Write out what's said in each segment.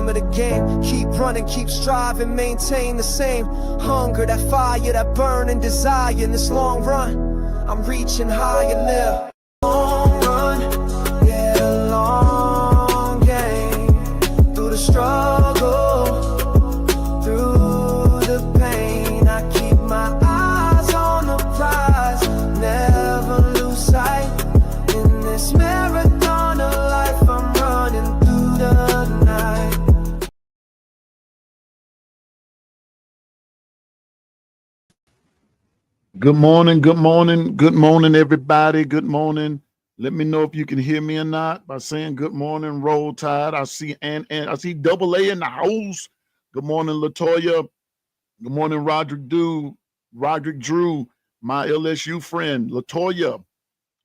name of the game. Keep running, keep striving, maintain the same hunger, that fire, that burning desire. In this long run, I'm reaching higher now. Long run, yeah, a long game. Through the struggle, through the pain, I keep my eyes on the prize, never lose sight. In this marathon of life, I'm running through the night. Good morning, good morning, good morning, everybody. Good morning. Let me know if you can hear me or not by saying good morning, Roll Tide. I see and I see Double A in the house. Good morning, Latoya. Good morning, Roderick Drew, my LSU friend, Latoya.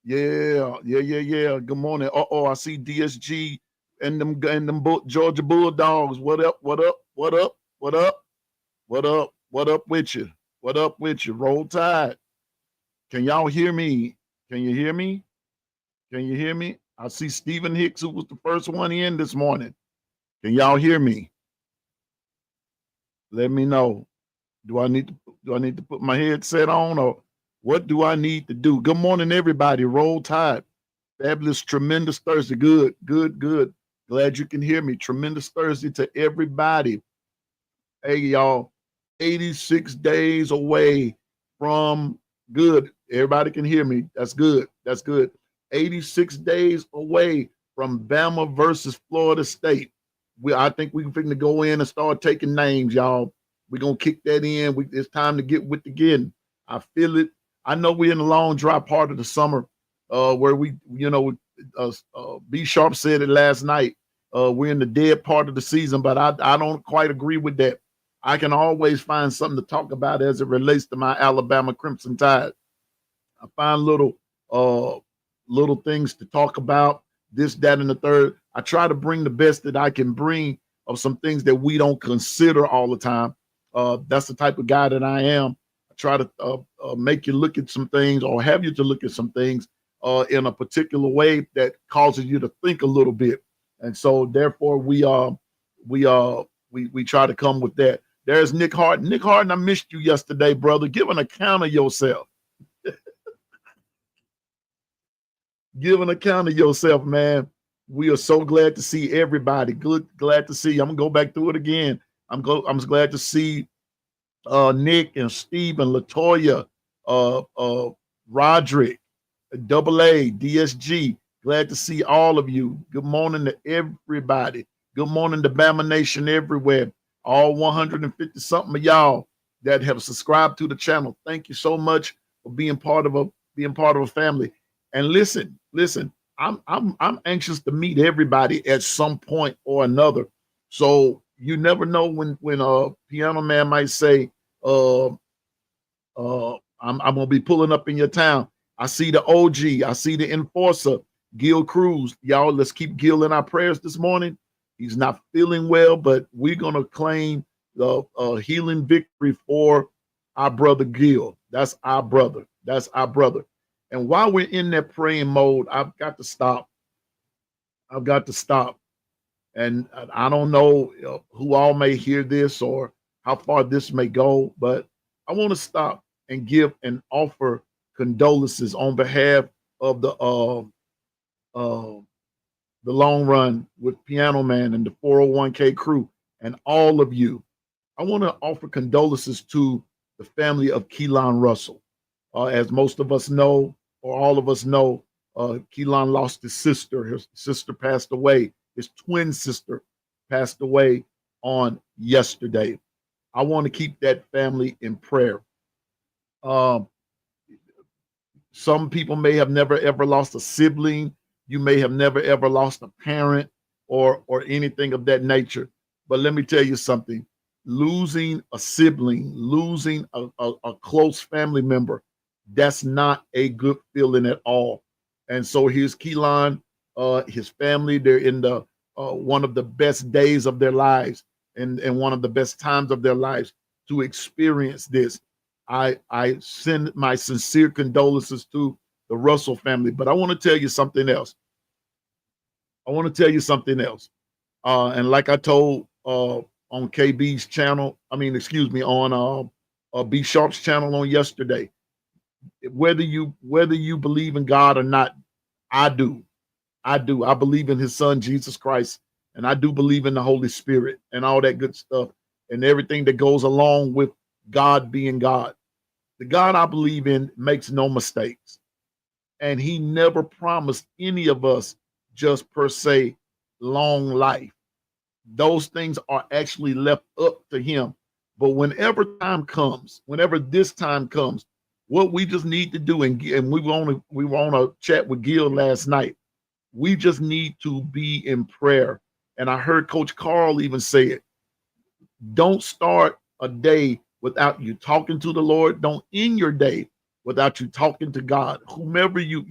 Yeah. Good morning. I see DSG and them Georgia Bulldogs. What up? What up with you? What up with you? Roll Tide. Can y'all hear me? Can you hear me? Can you hear me? I see Stephen Hicks, who was the first one in this morning. Can y'all hear me? Let me know. Do I need to put my headset on, or what do I need to do? Good morning, everybody. Roll Tide. Fabulous, tremendous Thursday. Good. Glad you can hear me. Tremendous Thursday to everybody. Hey, y'all. 86 days away from good. Everybody can hear me. That's good. 86 days away from Bama versus Florida State. I think we can go in and start taking names, y'all. We're going to kick that in. It's time to get with the getting. I feel it. I know we're in the long, dry part of the summer where B Sharp said it last night. We're in the dead part of the season, but I don't quite agree with that. I can always find something to talk about as it relates to my Alabama Crimson Tide. I find little things to talk about, this, that, and the third. I try to bring the best that I can bring of some things that we don't consider all the time. That's the type of guy that I am. I try to make you look at some things, or have you to look at some things in a particular way that causes you to think a little bit. And so therefore we try to come with that. There's Nick Harden. Nick Harden, I missed you yesterday, brother. Give an account of yourself. Give an account of yourself, man. We are so glad to see everybody. Glad to see you. I'm gonna go back through it again. I'm glad to see Nick and Steve and Latoya, Roderick, Double A, DSG. Glad to see all of you. Good morning to everybody. Good morning to Bama Nation everywhere. All 150 something of y'all that have subscribed to the channel. Thank you so much for being part of a family. And listen, I'm anxious to meet everybody at some point or another. So you never know when Piano Man might say, I'm gonna be pulling up in your town. I see the OG, I see the enforcer, Gil Cruz. Y'all, let's keep Gil in our prayers this morning. He's not feeling well, but we're gonna claim the healing victory for our brother Gil. That's our brother. And while we're in that praying mode, I've got to stop. And I don't know who all may hear this or how far this may go, but I want to stop and give and offer condolences on behalf of the Long Run with Piano Man and the 401k crew and all of you. I want to offer condolences to the family of Keelan Russell. As most of us know, or all of us know, Keelan lost his sister. His sister passed away. His twin sister passed away on yesterday. I want to keep that family in prayer. Some people may have never ever lost a sibling. You may have never ever lost a parent or anything of that nature. But let me tell you something. Losing a sibling, losing a close family member, that's not a good feeling at all. And so here's Keelan, his family. They're in the one of the best days of their lives and one of the best times of their lives to experience this. I send my sincere condolences to the Russell family. But I want to tell you something else. And like I told on KB's channel. I mean, excuse me, on B Sharp's channel on yesterday. Whether you believe in God or not, I do. I do. I believe in his son, Jesus Christ. And I do believe in the Holy Spirit and all that good stuff and everything that goes along with God being God. The God I believe in makes no mistakes. And he never promised any of us just per se long life. Those things are actually left up to him. But whenever this time comes, what we just need to do, and we were on a chat with Gil last night, we just need to be in prayer. And I heard Coach Carl even say it. Don't start a day without you talking to the Lord. Don't end your day without you talking to God. Whomever you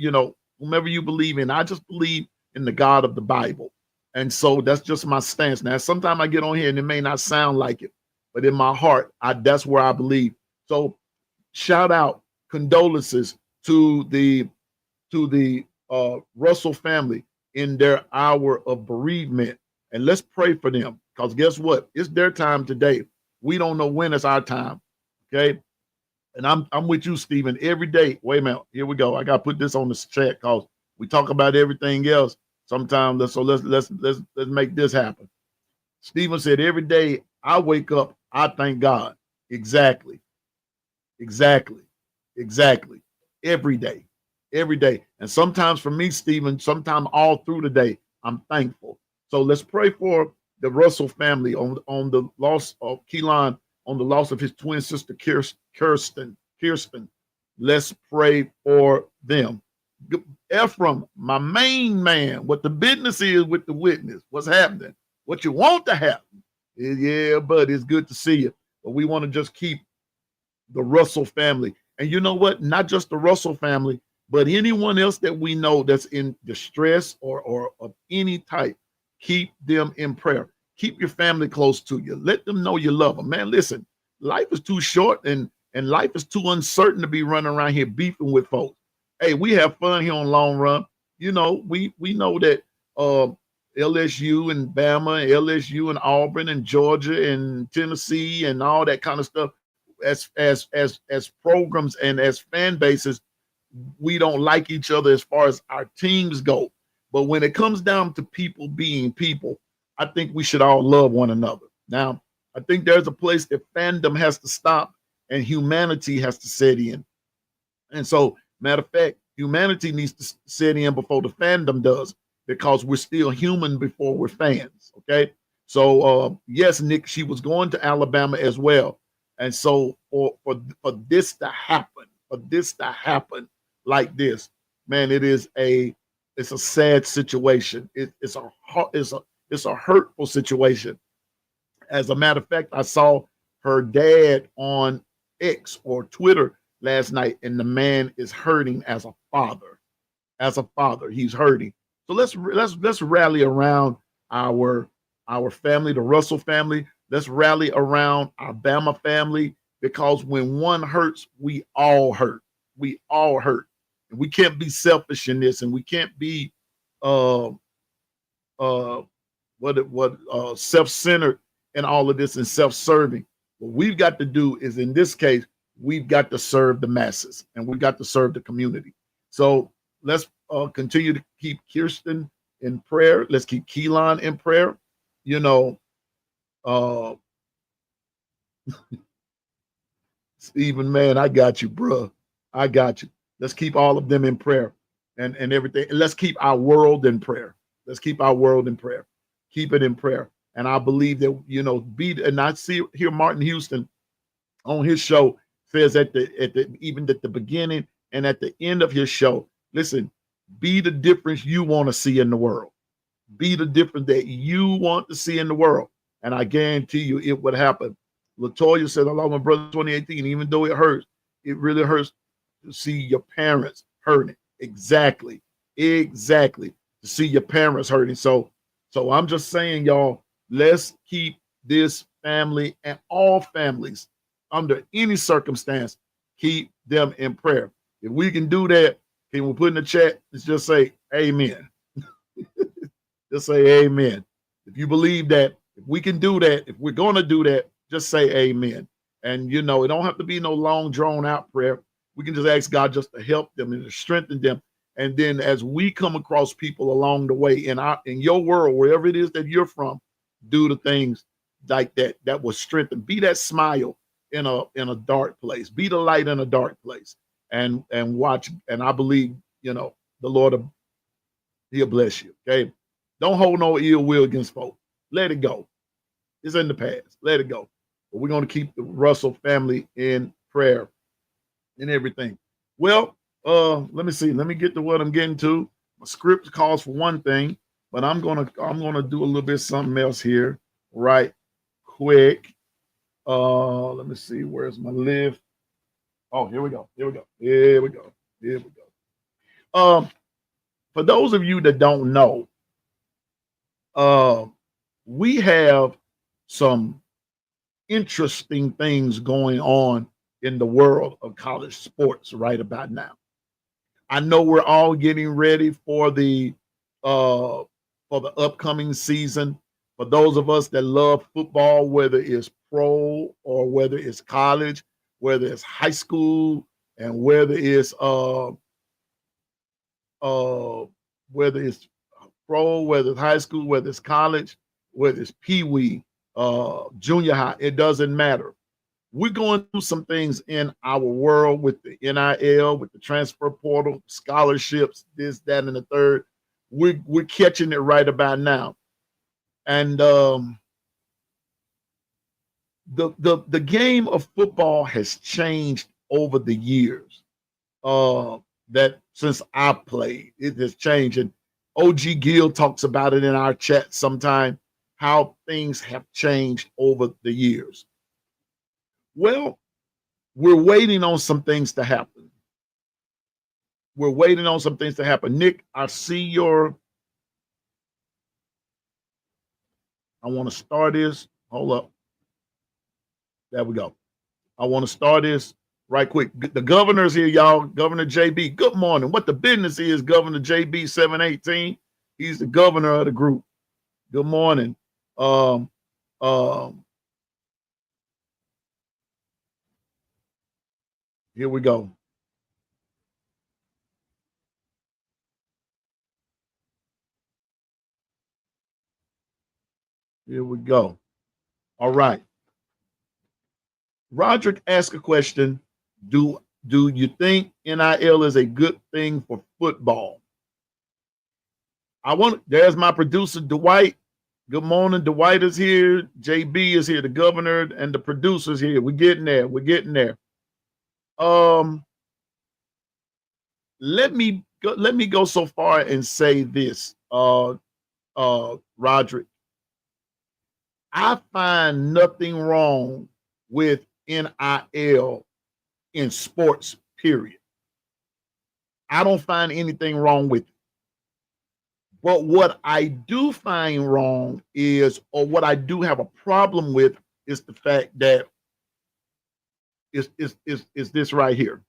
believe in. I just believe in the God of the Bible. And so that's just my stance. Now, sometimes I get on here and it may not sound like it, but in my heart, that's where I believe. So shout out, condolences to the Russell family in their hour of bereavement. And let's pray for them, because guess what? It's their time today. We don't know when it's our time. Okay. And I'm with you, Stephen, every day. Wait a minute. Here we go. I got to put this on the chat because we talk about everything else sometimes. Let's make this happen. Stephen said, every day I wake up, I thank God. Exactly. Every day. And sometimes for me, Stephen, sometimes all through the day, I'm thankful. So let's pray for the Russell family on the loss of Keelan, on the loss of his twin sister, Kirsten. Let's pray for them. Ephraim, my main man, what the business is with the witness, what's happening, what you want to happen. Yeah, bud, it's good to see you. But we want to just keep the Russell family. And you know what? Not just the Russell family, but anyone else that we know that's in distress or of any type, keep them in prayer. Keep your family close to you. Let them know you love them. Man, listen, life is too short and life is too uncertain to be running around here beefing with folks. Hey, we have fun here on Long Run. You know, we know that LSU and Bama, LSU and Auburn and Georgia and Tennessee and all that kind of stuff, as programs and as fan bases, we don't like each other as far as our teams go. But when it comes down to people being people, I think we should all love one another. Now, I think there's a place that fandom has to stop and humanity has to set in. And so, matter of fact, humanity needs to set in before the fandom does, because we're still human before we're fans. Okay. So, yes, Nick, she was going to Alabama as well. And so for this to happen, like this, man, it's a sad situation. It's a hurtful situation. As a matter of fact, I saw her dad on X or Twitter last night, and the man is hurting as a father. As a father, he's hurting. So let's rally around our family, the Russell family. Let's rally around our Bama family, because when one hurts, we all hurt. We all hurt. And we can't be selfish in this, and we can't be self-centered in all of this and self-serving. What we've got to do is, in this case, we've got to serve the masses and we've got to serve the community. So let's continue to keep Kirsten in prayer. Let's keep Keelan in prayer. You know, Stephen, man, I got you, bro. I got you. Let's keep all of them in prayer and everything. And let's keep our world in prayer. Let's keep our world in prayer. Keep it in prayer. And I believe that, you know, and I hear Martin Houston on his show says even at the beginning and at the end of his show, listen, be the difference you want to see in the world. Be the difference that you want to see in the world. And I guarantee you it would happen. LaToya said, I love my brother 2018, even though it hurts, it really hurts to see your parents hurting. Exactly. To see your parents hurting. So I'm just saying, y'all, let's keep this family and all families under any circumstance, keep them in prayer. If we can do that, can we put in the chat? Let's just say amen. Just say amen. If you believe that, If we can do that, if we're going to do that, just say amen. And, it don't have to be no long, drawn out prayer. We can just ask God just to help them and to strengthen them. And then as we come across people along the way in your world, wherever it is that you're from, do the things like that will strengthen. Be that smile in a dark place. Be the light in a dark place. And watch. And I believe, the Lord, He'll bless you. Okay. Don't hold no ill will against folks. Let it go. It's in the past. Let it go. But we're going to keep the Russell family in prayer and everything. Well, let me see. Let me get to what I'm getting to. My script calls for one thing, but I'm gonna do a little bit something else here, right quick. Let me see. Where's my lift? Oh, here we go. For those of you that don't know, we have some interesting things going on in the world of college sports right about now. I know we're all getting ready for the upcoming season. For those of us that love football, whether it's pro or whether it's college, whether it's high school, and whether it's whether it's pro, whether it's high school, whether it's college, whether it's pee-wee, junior high, it doesn't matter. We're going through some things in our world with the NIL, with the transfer portal, scholarships, this, that, and the third. We're catching it right about now. And the game of football has changed over the years. That since I played, it has changed. And OG Gill talks about it in our chat sometime, how things have changed over the years. Well, we're waiting on some things to happen. Nick, I see your. I want to start this. Hold up. There we go. I want to start this right quick. The governor's here, y'all. Governor JB. Good morning. What the business is, Governor JB 718. He's the governor of the group. Good morning. Here we go. Here we go. All right. Roderick asked a question. Do you think NIL is a good thing for football? There's my producer, Dwight. Good morning. Dwight is here. JB is here, the governor, and the producer's here. We're getting there. Let me go so far and say this, Roderick. I find nothing wrong with NIL in sports, period. I don't find anything wrong with it. But what I do find wrong is, or what I do have a problem with, is the fact that is this right here.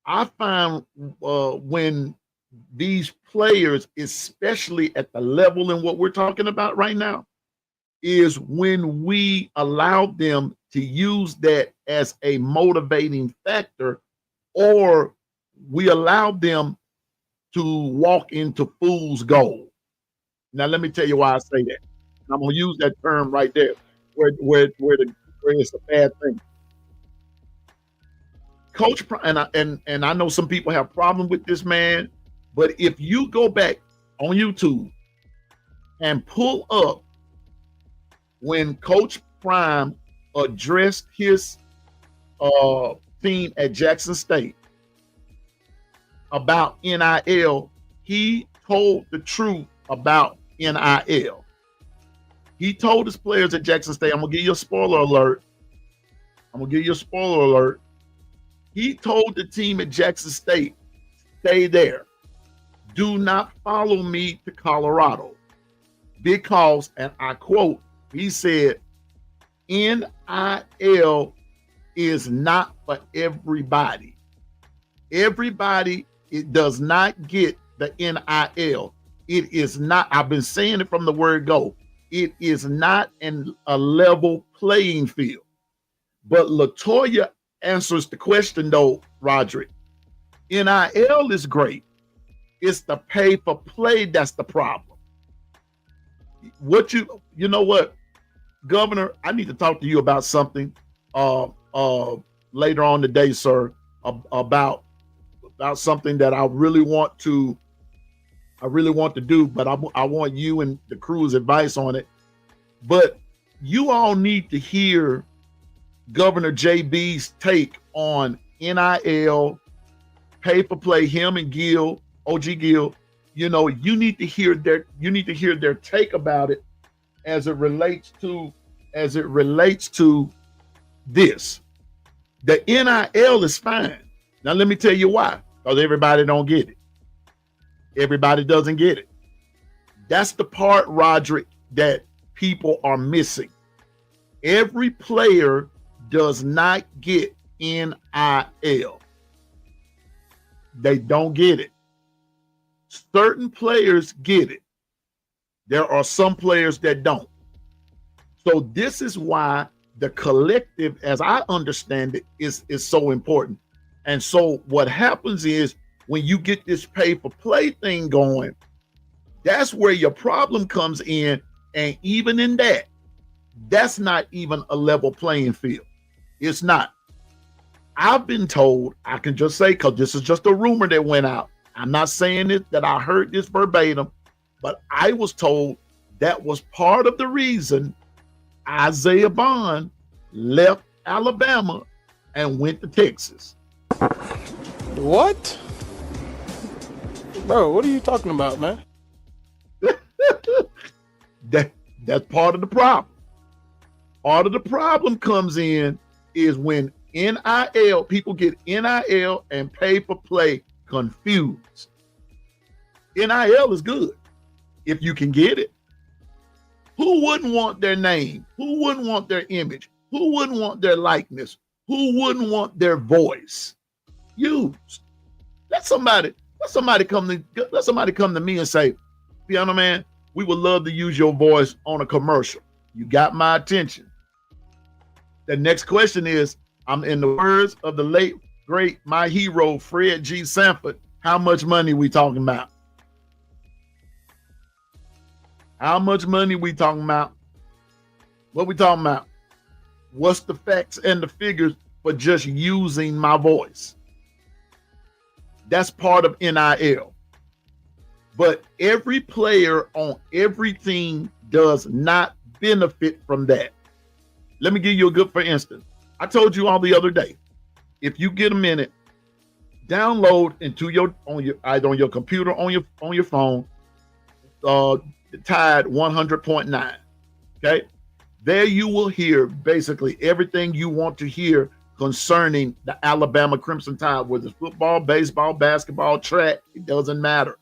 I find when these players, especially at the level in what we're talking about right now, is when we allow them to use that as a motivating factor, or we allow them to walk into fool's gold. Now, let me tell you why I say that. I'm going to use that term right there, where it's a bad thing. Coach, and I know some people have problems with this man, but if you go back on YouTube and pull up when Coach Prime addressed his team at Jackson State about NIL, he told the truth about NIL. He told his players at Jackson State, I'm going to give you a spoiler alert. He told the team at Jackson State, stay there. Do not follow me to Colorado. Because, and I quote, he said, NIL is not for everybody. Everybody, it does not get the NIL. It is not, I've been saying it from the word go. It is not a level playing field. But Latoya answers the question though, Roderick. NIL is great. It's the pay for play that's the problem. You know what, Governor, I need to talk to you about something later on today, sir, about something that I really want to do, but I want you and the crew's advice on it. But you all need to hear Governor JB's take on NIL, pay for play, him and Gill, OG Gill. You know, you need to hear their take about it as it relates to this. The NIL is fine. Now let me tell you why. Because everybody don't get it. Everybody doesn't get it. That's the part, Roderick, that people are missing. Every player does not get NIL. They don't get it. Certain players get it. There are some players that don't. So this is why the collective, as I understand it, is so important. And so what happens is when you get this pay for play thing going, that's where your problem comes in. And even in that, that's not even a level playing field. It's not. I've been told, I can just say, because this is just a rumor that went out. I'm not saying it that I heard this verbatim, but I was told that was part of the reason Isaiah Bond left Alabama and went to Texas. What? Bro, what are you talking about, man? That's part of the problem. Part of the problem comes in is when NIL, people get NIL and pay for play confused. NIL is good if you can get it. Who wouldn't want their name? Who wouldn't want their image? Who wouldn't want their likeness? Who wouldn't want their voice used? Let somebody come to me and say, Piano Man, we would love to use your voice on a commercial. You got my attention. The next question is, I'm in the words of the late, great, my hero, Fred G. Sanford, how much money we talking about? How much money we talking about? What we talking about? What's the facts and the figures for just using my voice? That's part of NIL. But every player on every team does not benefit from that. Let me give you a good for instance. I told you all the other day, if you get a minute, download into either on your computer, on your phone, Tide 100.9. Okay, there you will hear basically everything you want to hear concerning the Alabama Crimson Tide, whether it's football, baseball, basketball, track, it doesn't matter.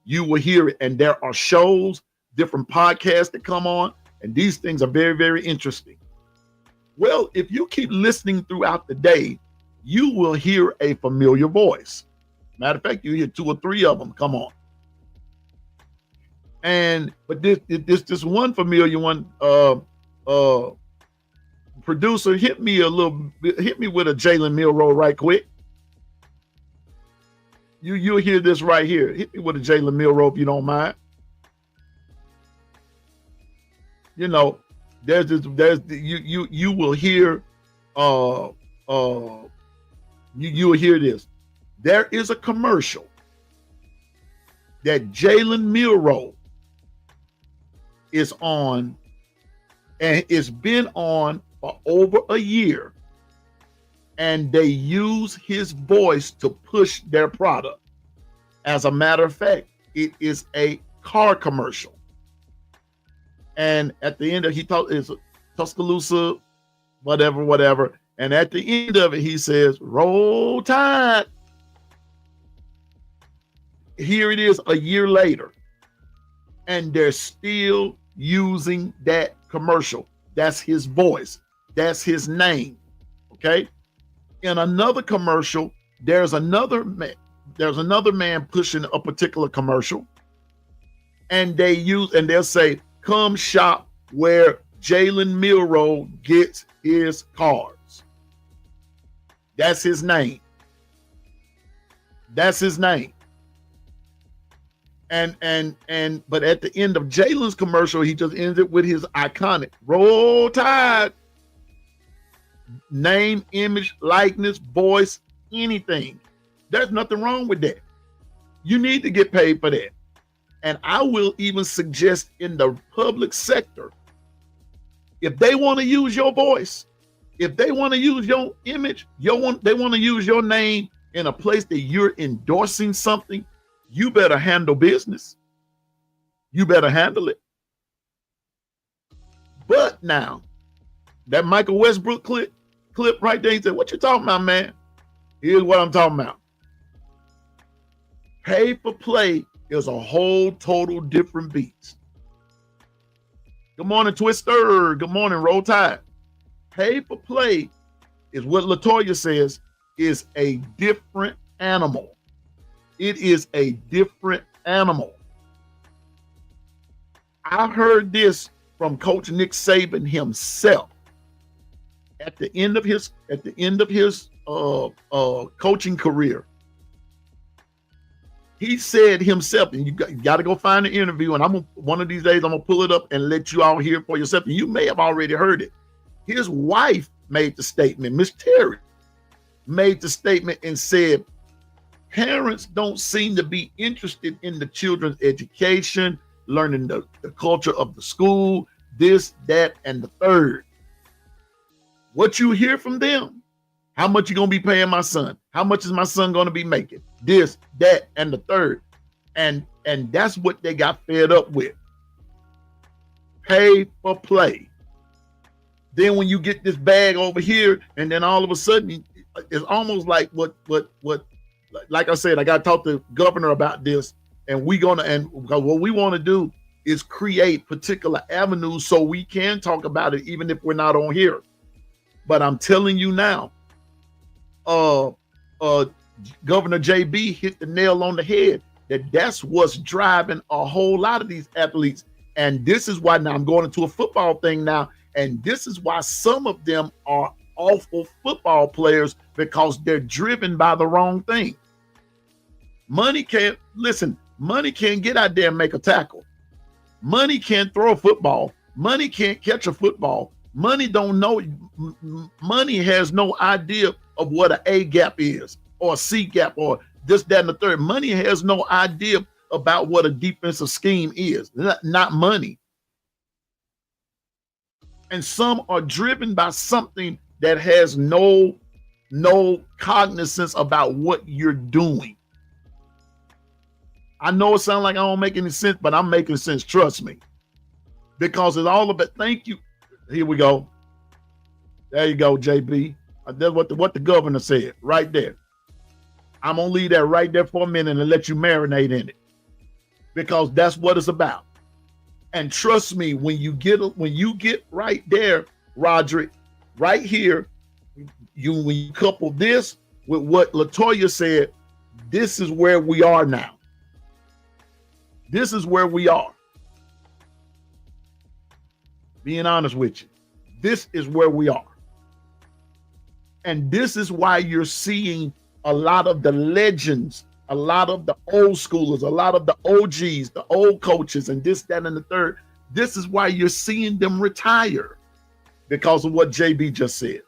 You will hear it, and there are shows, different podcasts that come on, and these things are very, very interesting. Well, if you keep listening throughout the day, you will hear a familiar voice. Matter of fact, you hear 2 or 3 of them come on. But this one familiar one, producer, hit me with a Jalen Milroe right quick. You'll hear this right here. Hit me with a Jalen Milroe if you don't mind. You know, you will hear you will hear this. There is a commercial that Jalen Milroe is on, and it's been on for over a year, and they use his voice to push their product. As a matter of fact, it is a car commercial. And at the end of it's Tuscaloosa, whatever. And at the end of it, he says, "Roll Tide." Here it is a year later, and they're still using that commercial. That's his voice. That's his name. Okay. In another commercial, there's another man pushing a particular commercial, and they'll say, come shop where Jalen Milroe gets his cars. That's his name. That's his name. But at the end of Jalen's commercial, he just ends it with his iconic Roll Tide. Name, image, likeness, voice, anything. There's nothing wrong with that. You need to get paid for that. And I will even suggest in the public sector, if they want to use your voice, if they want to use your image, they want to use your name in a place that you're endorsing something, you better handle business. You better handle it. But now, that Michael Westbrook clip right there, he said, what you talking about, man? Here's what I'm talking about. Pay for play is a whole total different beast. Good morning, Twister. Good morning, Roll Tide. Pay for play is what LaToya says is a different animal. It is a different animal. I heard this from Coach Nick Saban himself at the end of his coaching career. He said himself, and you got to go find the interview, and one of these days I'm gonna pull it up and let you all hear it for yourself. And you may have already heard it. His wife made the statement, Miss Terry made the statement and said, parents don't seem to be interested in the children's education, learning the culture of the school, this, that, and the third. What you hear from them, how much you gonna be paying my son? How much is my son gonna be making? This, that, and the third. And that's what they got fed up with. Pay for play. Then when you get this bag over here, and then all of a sudden, it's almost like what like I said, I got to talk to the governor about this, and what we want to do is create particular avenues so we can talk about it, even if we're not on here. But I'm telling you now, Governor JB hit the nail on the head that's what's driving a whole lot of these athletes. And this is why now I'm going into a football thing now. And this is why some of them are awful football players, because they're driven by the wrong thing. Money can't get out there and make a tackle. Money can't throw a football. Money can't catch a football. Money don't know. Money has no idea of what an A gap is, or a C gap, or this, that, and the third. Money has no idea about what a defensive scheme is. Not money. And some are driven by something that has no cognizance about what you're doing. I know it sounds like I don't make any sense, but I'm making sense. Trust me. Because it's all about, thank you. Here we go. There you go, JB. That's what the governor said right there. I'm going to leave that right there for a minute and let you marinate in it, because that's what it's about. And trust me, when you get right there, Roderick, right here, when you couple this with what LaToya said, this is where we are now. This is where we are. Being honest with you, this is where we are. And this is why you're seeing a lot of the legends, a lot of the old schoolers, a lot of the OGs, the old coaches, and this, that, and the third. This is why you're seeing them retire, because of what JB just said.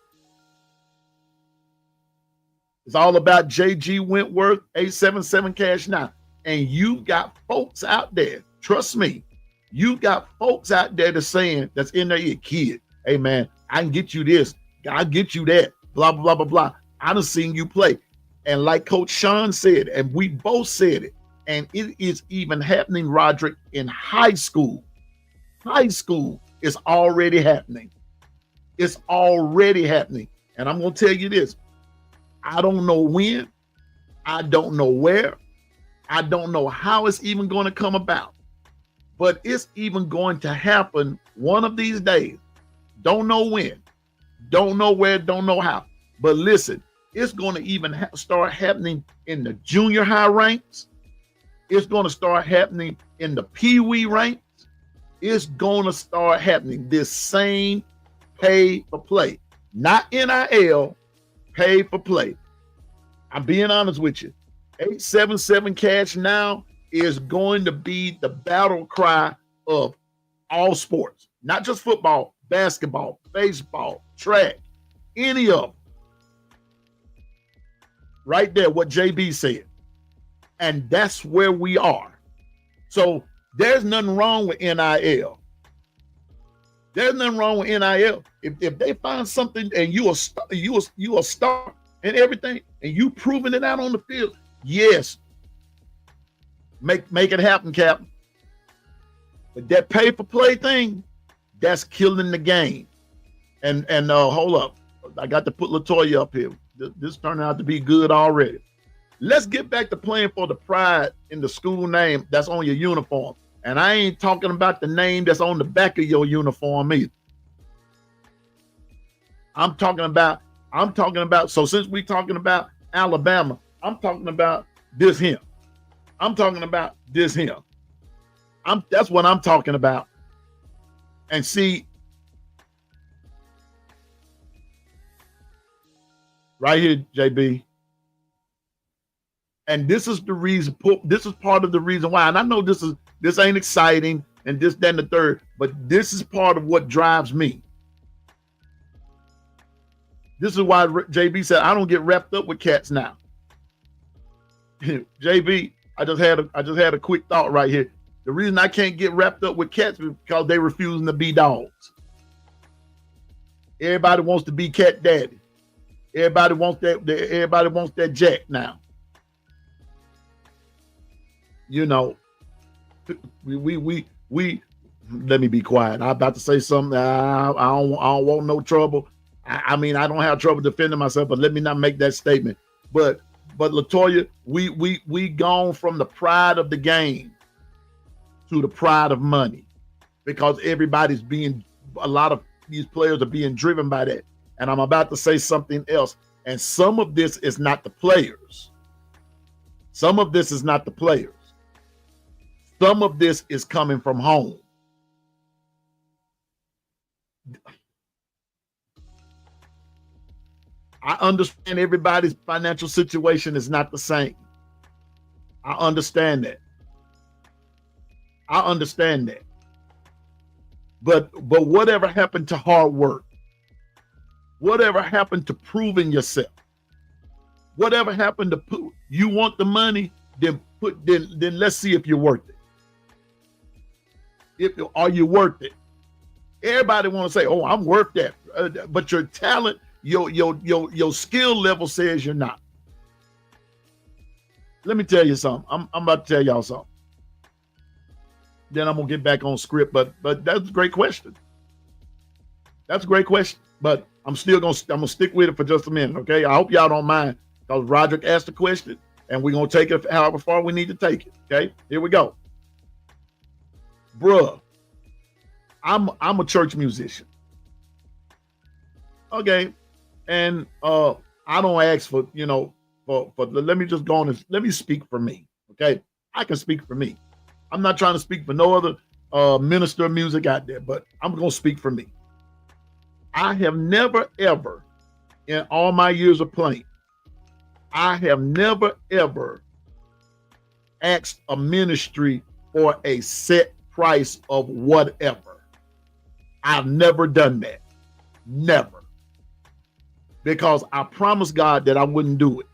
It's all about JG Wentworth, 877 Cash Now. And you got folks out there, trust me, you got folks out there that's in their ear, kid, hey man, I can get you this, I'll get you that, blah, blah, blah, blah. I done seen you play. And like Coach Sean said, and we both said it, and it is even happening, Roderick, in high school. High school is already happening. It's already happening. And I'm going to tell you this. I don't know when. I don't know where. I don't know how it's even going to come about. But it's even going to happen one of these days. Don't know when. Don't know where. Don't know how. But listen, it's going to even start happening in the junior high ranks. It's going to start happening in the Pee Wee ranks. It's going to start happening. This same pay for play, not NIL, pay for play. I'm being honest with you. 877 cash now is going to be the battle cry of all sports, not just football, basketball, baseball, track, any of them. Right there, what JB said. And that's where we are. So there's nothing wrong with NIL. There's nothing wrong with NIL. If they find something and you a star and everything, and you proving it out on the field, yes, make it happen, Captain. But that pay for play thing, that's killing the game. And hold up, I got to put LaToya up here. This turned out to be good already. Let's get back to playing for the pride in the school name that's on your uniform. And I ain't talking about the name that's on the back of your uniform either. I'm talking about, so since we're talking about Alabama, I'm talking about this here. I'm talking about this here. That's what I'm talking about. And see, right here, JB. And this is the reason, this is part of the reason why. And I know this ain't exciting and this, that, and the third, but this is part of what drives me. This is why JB said, I don't get wrapped up with cats now. JB, I just had a quick thought right here. The reason I can't get wrapped up with cats is because they refusing to be dogs. Everybody wants to be cat daddy. Everybody wants that jack now. You know, we let me be quiet. I'm about to say something. I don't want no trouble. I mean, I don't have trouble defending myself, but let me not make that statement. But LaToya, we gone from the pride of the game to the pride of money, because a lot of these players are being driven by that. And I'm about to say something else. And some of this is not the players. Some of this is not the players. Some of this is coming from home. I understand everybody's financial situation is not the same. I understand that. But whatever happened to hard work? Whatever happened to proving yourself? Whatever happened to you want the money, then let's see if you're worth it. Are you worth it? Everybody want to say, "Oh, I'm worth that," but your talent, your skill level says you're not. Let me tell you something. I'm about to tell y'all something. Then I'm gonna get back on script. But that's a great question. That's a great question. But I'm gonna stick with it for just a minute. Okay. I hope y'all don't mind, because Roderick asked the question, and we're gonna take it however far we need to take it. Okay. Here we go. Bruh, I'm a church musician. Okay. And I don't ask for, let me just go on and let me speak for me. Okay. I can speak for me. I'm not trying to speak for no other minister of music out there, but I'm going to speak for me. I have never, ever, in all my years of playing, I have never, ever asked a ministry for a set price of whatever. I've never done that. Never. Because I promised God that I wouldn't do it.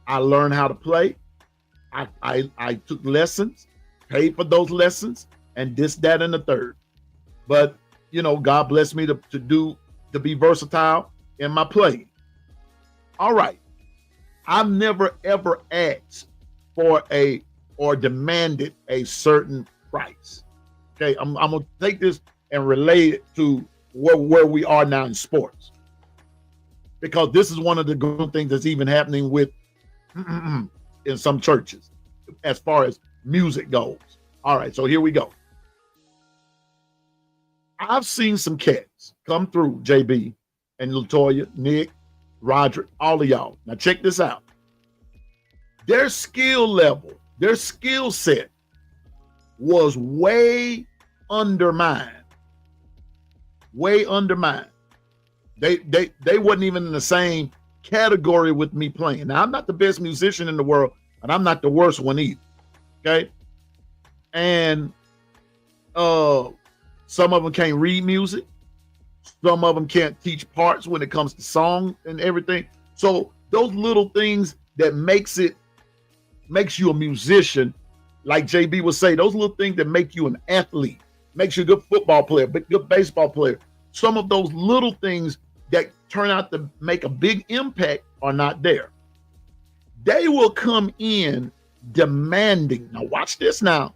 I learned how to play. I took lessons, paid for those lessons, and this, that, and the third. But, God blessed me to be versatile in my playing. All right. I've never, ever asked for or demanded a certain price. Okay, I'm going to take this and relate it to where we are now in sports. Because this is one of the good things that's even happening with in some churches as far as music goes. All right, so here we go. I've seen some cats come through, JB and LaToya, Nick, Roderick, all of y'all. Now check this out. Their skill level, their skill set was way undermined. Way undermined. They wasn't even in the same category with me playing. Now, I'm not the best musician in the world, and I'm not the worst one either. Okay? And some of them can't read music. Some of them can't teach parts when it comes to song and everything. So those little things that makes you a musician, like JB would say, those little things that make you an athlete, makes you a good football player, good baseball player. Some of those little things that turn out to make a big impact are not there. They will come in demanding. Now watch this now.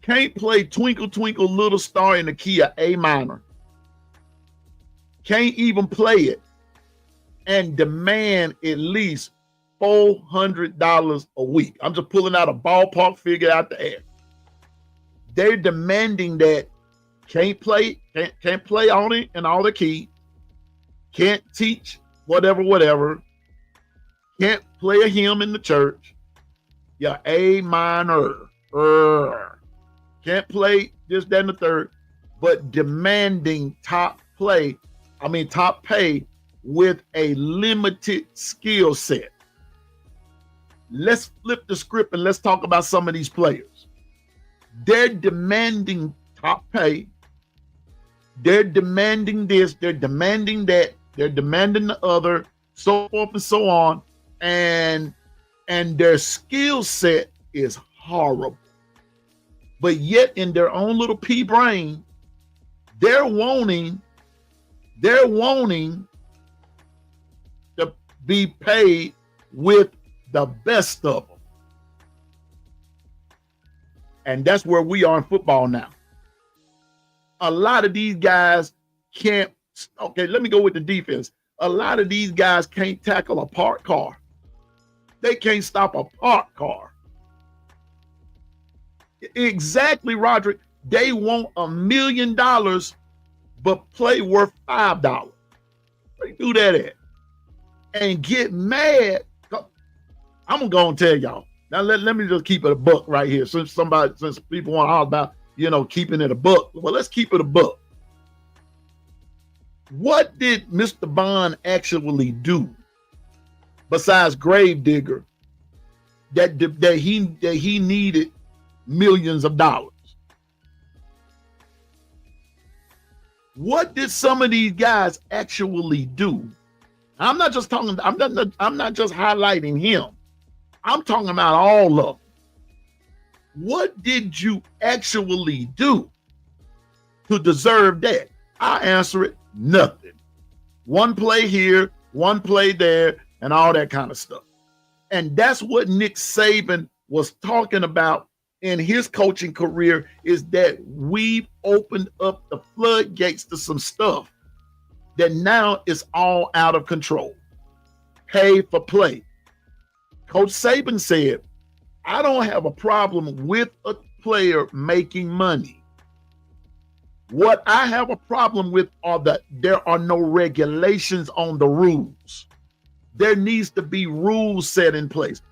Can't play Twinkle Twinkle Little Star in the key of A minor. Can't even play it and demand at least $400 a week. I'm just pulling out a ballpark figure out the air. They're demanding that. Can't play on it in all the key. Can't teach whatever. Can't play a hymn in the church. Yeah, A minor. Can't play this, that, and the third, but demanding top pay with a limited skill set. Let's flip the script and let's talk about some of these players. They're demanding top pay. They're demanding this, they're demanding that, they're demanding the other, so forth and so on. And their skill set is horrible. But yet in their own little pea brain, they're wanting to be paid with the best of them. And that's where we are in football now. A lot of these guys can't, okay, let me go with the defense. A lot of these guys can't tackle a parked car. They can't stop a parked car. Exactly, Roderick. They want $1 million, but play worth $5. Where you do that at? And get mad. I'm gonna go and tell y'all. Now let me just keep it a buck right here. Since people want to talk about, keeping it a buck. Well, let's keep it a buck. What did Mr. Bond actually do besides Gravedigger that he needed millions of dollars? What did some of these guys actually do? I'm not just highlighting him. I'm talking about all of them. What did you actually do to deserve that? I answer it, nothing. One play here, one play there, and all that kind of stuff. And that's what Nick Saban was talking about in his coaching career, is that we've opened up the floodgates to some stuff that now is all out of control. Pay for play. Coach Saban said, I don't have a problem with a player making money. What I have a problem with are that there are no regulations on the rules. There needs to be rules set in place.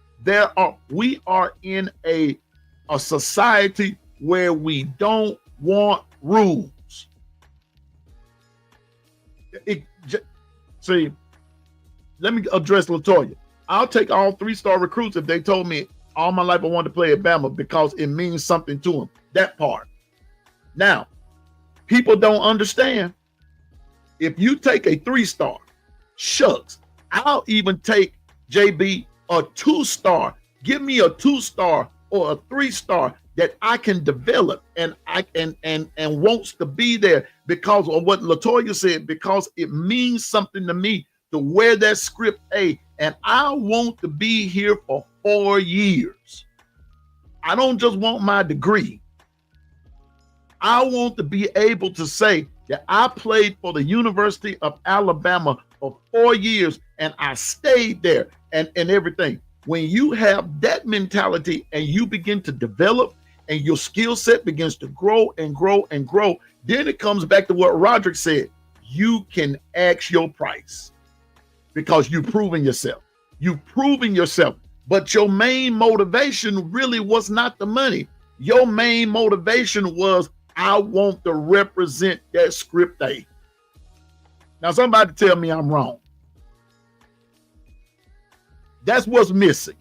We are in a society where we don't want rules. See, let me address LaToya. I'll take all 3-star recruits if they told me all my life I wanted to play at Bama because it means something to them. That part. Now, people don't understand. If you take a 3-star, shucks, I'll even take JB a 2-star. Give me a 2-star or a 3-star that I can develop and wants to be there because of what LaToya said, because it means something to me to wear that script A, and I want to be here for 4 years. I don't just want my degree. I want to be able to say that I played for the University of Alabama for 4 years and I stayed there and everything. When you have that mentality and you begin to develop and your skill set begins to grow and grow and grow, then it comes back to what Roderick said. You can ask your price because you've proven yourself. You've proven yourself. But your main motivation really was not the money. Your main motivation was, I want to represent that script A. Now, somebody tell me I'm wrong. That's what's missing.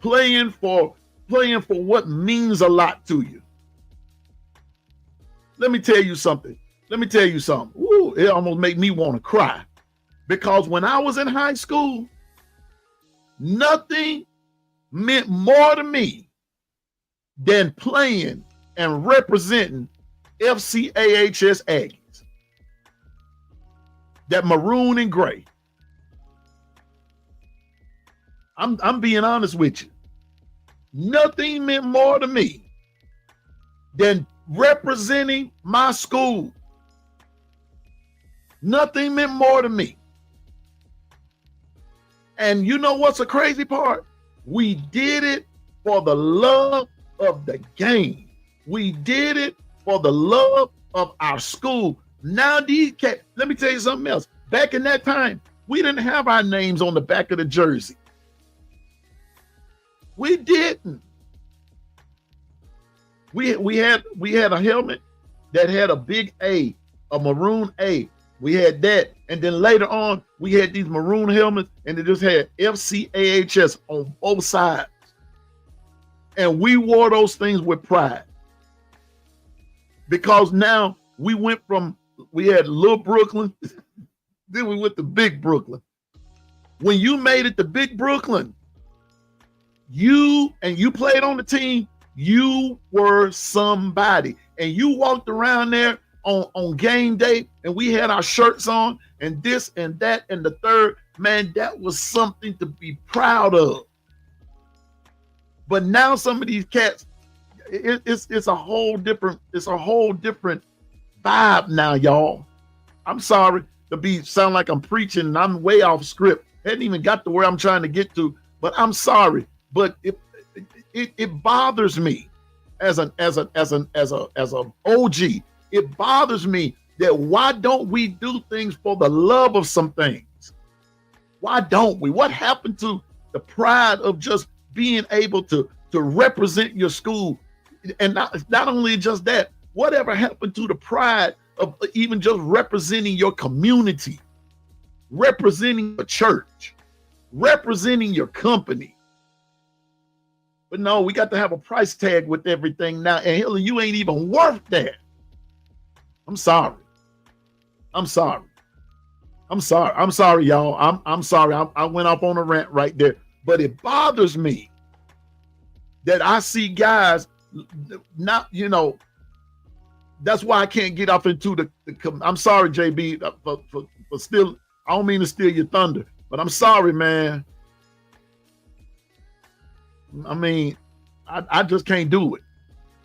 Playing for what means a lot to you. Let me tell you something. Ooh, it almost made me want to cry. Because when I was in high school, nothing meant more to me than playing and representing FCAHS Aggies. That maroon and gray. I'm being honest with you. Nothing meant more to me than representing my school. Nothing meant more to me. And you know what's the crazy part? We did it for the love of the game. We did it for the love of our school. Now these cats, let me tell you something else. Back in that time, we didn't have our names on the back of the jersey. We didn't. We had a helmet that had a big A, a maroon A. We had that, and then later on, we had these maroon helmets, and they just had FCAHS on both sides. And we wore those things with pride. Because now we had Little Brooklyn, then we went to Big Brooklyn. When you made it to Big Brooklyn, you played on the team, you were somebody. And you walked around there on game day, and we had our shirts on, and this and that and the third. Man, that was something to be proud of. But now some of these cats, it's a whole different vibe now, y'all. I'm sorry to sound like I'm preaching and I'm way off script. Hadn't even got to where I'm trying to get to, but I'm sorry. But it bothers me as an OG. It bothers me that why don't we do things for the love of some things? Why don't we? What happened to the pride of just being able to represent your school? And not only just that, whatever happened to the pride of even just representing your community, representing a church, representing your company? But no, we got to have a price tag with everything now. And hell, you ain't even worth that. I'm sorry, y'all. I'm sorry. I went off on a rant right there. But it bothers me that I see guys not, that's why I can't get off into the I'm sorry, JB, for still, I don't mean to steal your thunder, but I'm sorry, man. I mean, I just can't do it.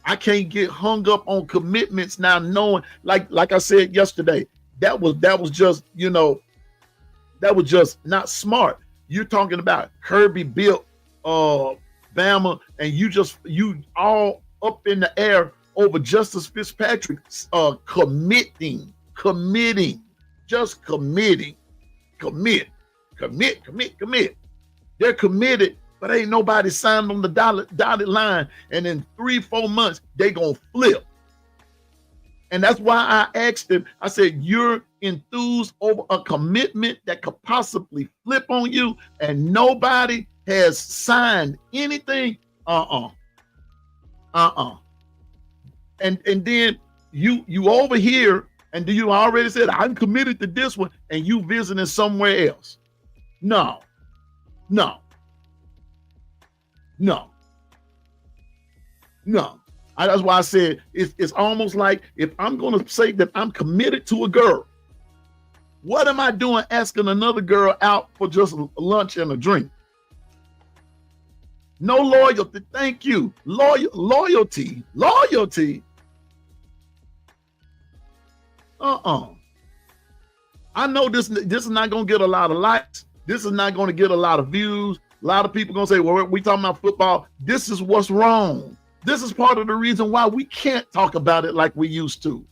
I can't get hung up on commitments now, knowing, like I said yesterday, that was just, that was just not smart. You're talking about Kirby built Bama, and you all up in the air over Justice Fitzpatrick committing, just committing, commit. They're committed, but ain't nobody signed on the dotted line. And in 3-4 months, they gonna flip. And that's why I asked him, I said, you're enthused over a commitment that could possibly flip on you, and nobody has signed anything? And then you over here, and you already said, I'm committed to this one, and you visiting somewhere else. No. That's why I said it's almost like, if I'm going to say that I'm committed to a girl, what am I doing asking another girl out for just lunch and a drink? No loyalty. Thank you. Loyalty. I know this is not going to get a lot of likes. This is not going to get a lot of views. A lot of people going to say, well, we talking about football. This is what's wrong. This is part of the reason why we can't talk about it like we used to.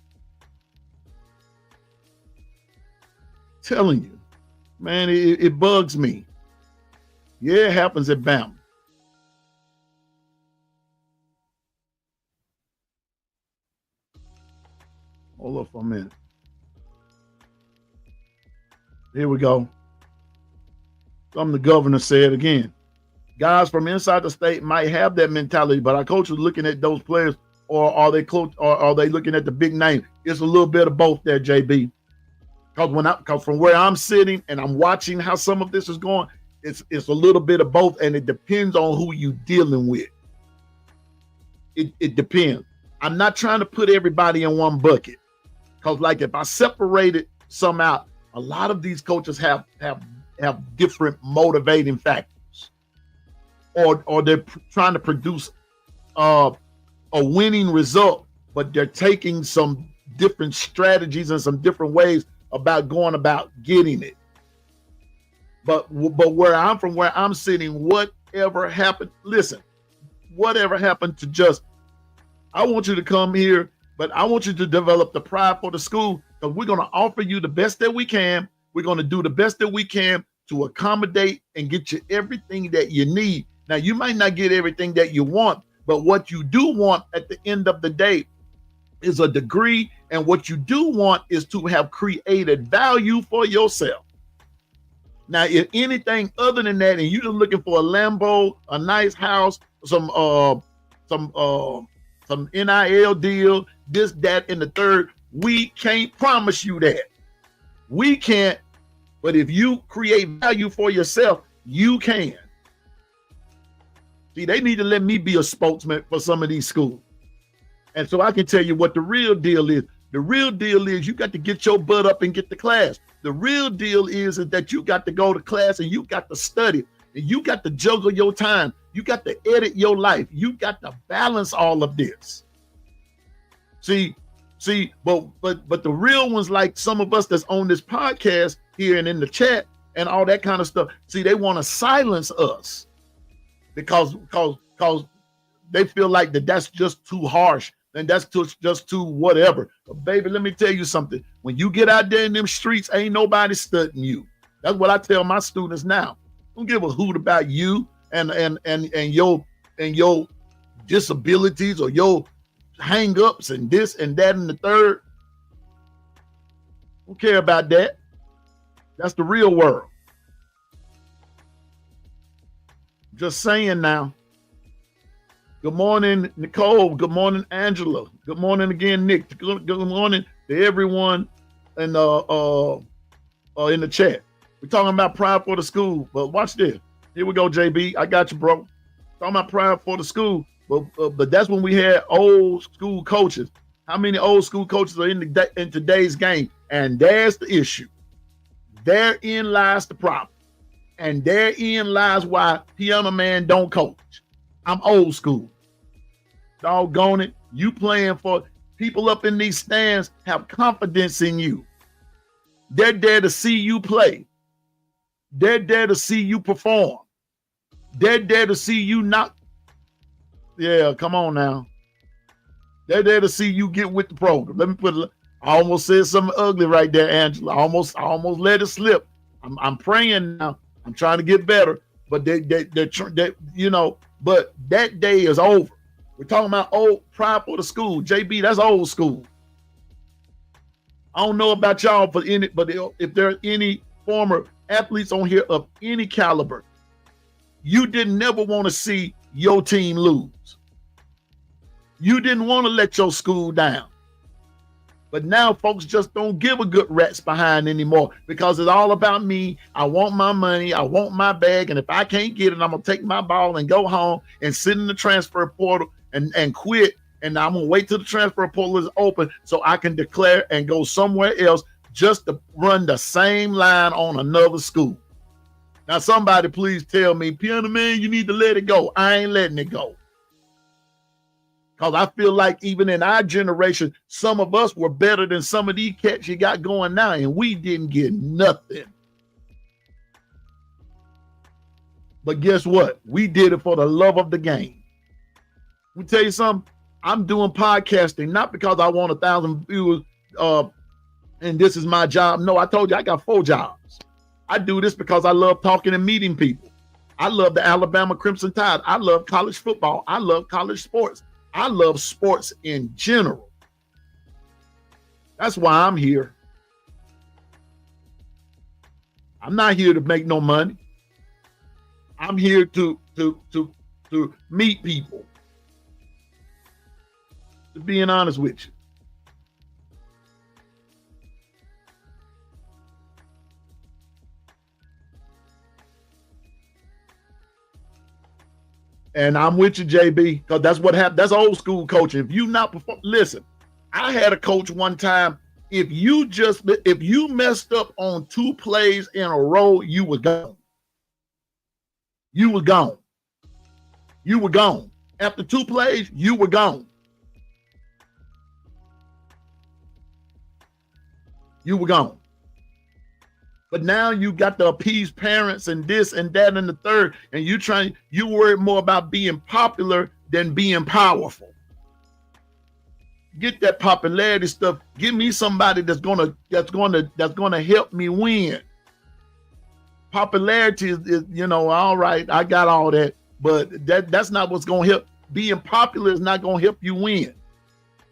Telling you, man, it bugs me. Yeah, it happens at Bama. Hold up for a minute. Here we go. Something the governor said again. Guys from inside the state might have that mentality, but our coach is looking at those players, or are they looking at the big name? It's a little bit of both there, JB. Because from where I'm sitting and I'm watching how some of this is going, it's a little bit of both, and it depends on who you're dealing with. It depends. I'm not trying to put everybody in one bucket, because like if I separated some out, a lot of these coaches have different motivating factors, or they're trying to produce a winning result, but they're taking some different strategies and some different ways about going about getting it. But where I'm sitting, whatever happened, listen, whatever happened to just, I want you to come here, but I want you to develop the pride for the school, because we're going to offer you the best that we can. We're going to do the best that we can to accommodate and get you everything that you need. Now, you might not get everything that you want, but what you do want at the end of the day is a degree, and what you do want is to have created value for yourself. Now, if anything other than that, and you're just looking for a Lambo, a nice house, some NIL deal, this, that, and the third, we can't promise you that. We can't, but if you create value for yourself, you can. See, they need to let me be a spokesman for some of these schools. And so I can tell you what the real deal is. The real deal is you got to get your butt up and get to class. The real deal is that you got to go to class and you got to study. And you got to juggle your time. You got to edit your life. You got to balance all of this. See, but the real ones, like some of us that's on this podcast here and in the chat and all that kind of stuff, see, they want to silence us because they feel like that's just too harsh and that's just too whatever. But baby, let me tell you something. When you get out there in them streets, ain't nobody studying you. That's what I tell my students now. Don't give a hoot about you and your disabilities or your hang-ups and this and that and the third. Don't care about that. That's the real world. Just saying now. Good morning, Nicole. Good morning, Angela. Good morning again, Nick. Good morning to everyone in the chat. We're talking about pride for the school, but watch this. Here we go, JB. I got you, bro. Talking about pride for the school, but that's when we had old school coaches. How many old school coaches are in today's game? And there's the issue. Therein lies the problem. And therein lies why Piano Man don't coach. I'm old school. Doggone it. You playing for people up in these stands have confidence in you. They're there to see you play. They're there to see you perform. They're there to see you not. Yeah, come on now. They're there to see you get with the program. Let me put it. I almost said something ugly right there, Angela. I almost let it slip. I'm praying now. I'm trying to get better, but they you know. But that day is over. We're talking about old pride for the school. JB, that's old school. I don't know about y'all, but if there are any former athletes on here of any caliber, you didn't never want to see your team lose. You didn't want to let your school down. But now folks just don't give a good rat's behind anymore because it's all about me. I want my money. I want my bag. And if I can't get it, I'm going to take my ball and go home and sit in the transfer portal and quit. And I'm going to wait till the transfer portal is open so I can declare and go somewhere else just to run the same line on another school. Now, somebody please tell me, Piano Man, you need to let it go. I ain't letting it go. Because I feel like even in our generation, some of us were better than some of these cats you got going now, and we didn't get nothing. But guess what? We did it for the love of the game. Let me tell you something. I'm doing podcasting not because I want 1,000 viewers and this is my job. No, I told you I got 4 jobs. I do this because I love talking and meeting people. I love the Alabama Crimson Tide. I love college football. I love college sports. I love sports in general. That's why I'm here. I'm not here to make no money. I'm here to meet people. To being honest with you. And I'm with you, JB, because that's what happened. That's old school coaching. If you not perform, listen, I had a coach one time. If you messed up on 2 plays in a row, you were gone. You were gone. You were gone. After 2 plays, you were gone. You were gone. But now you got to appease parents and this and that and the third, and you worry more about being popular than being powerful. Get that popularity stuff. Give me somebody that's gonna help me win. Popularity is all right. I got all that, but that's not what's gonna help. Being popular is not gonna help you win.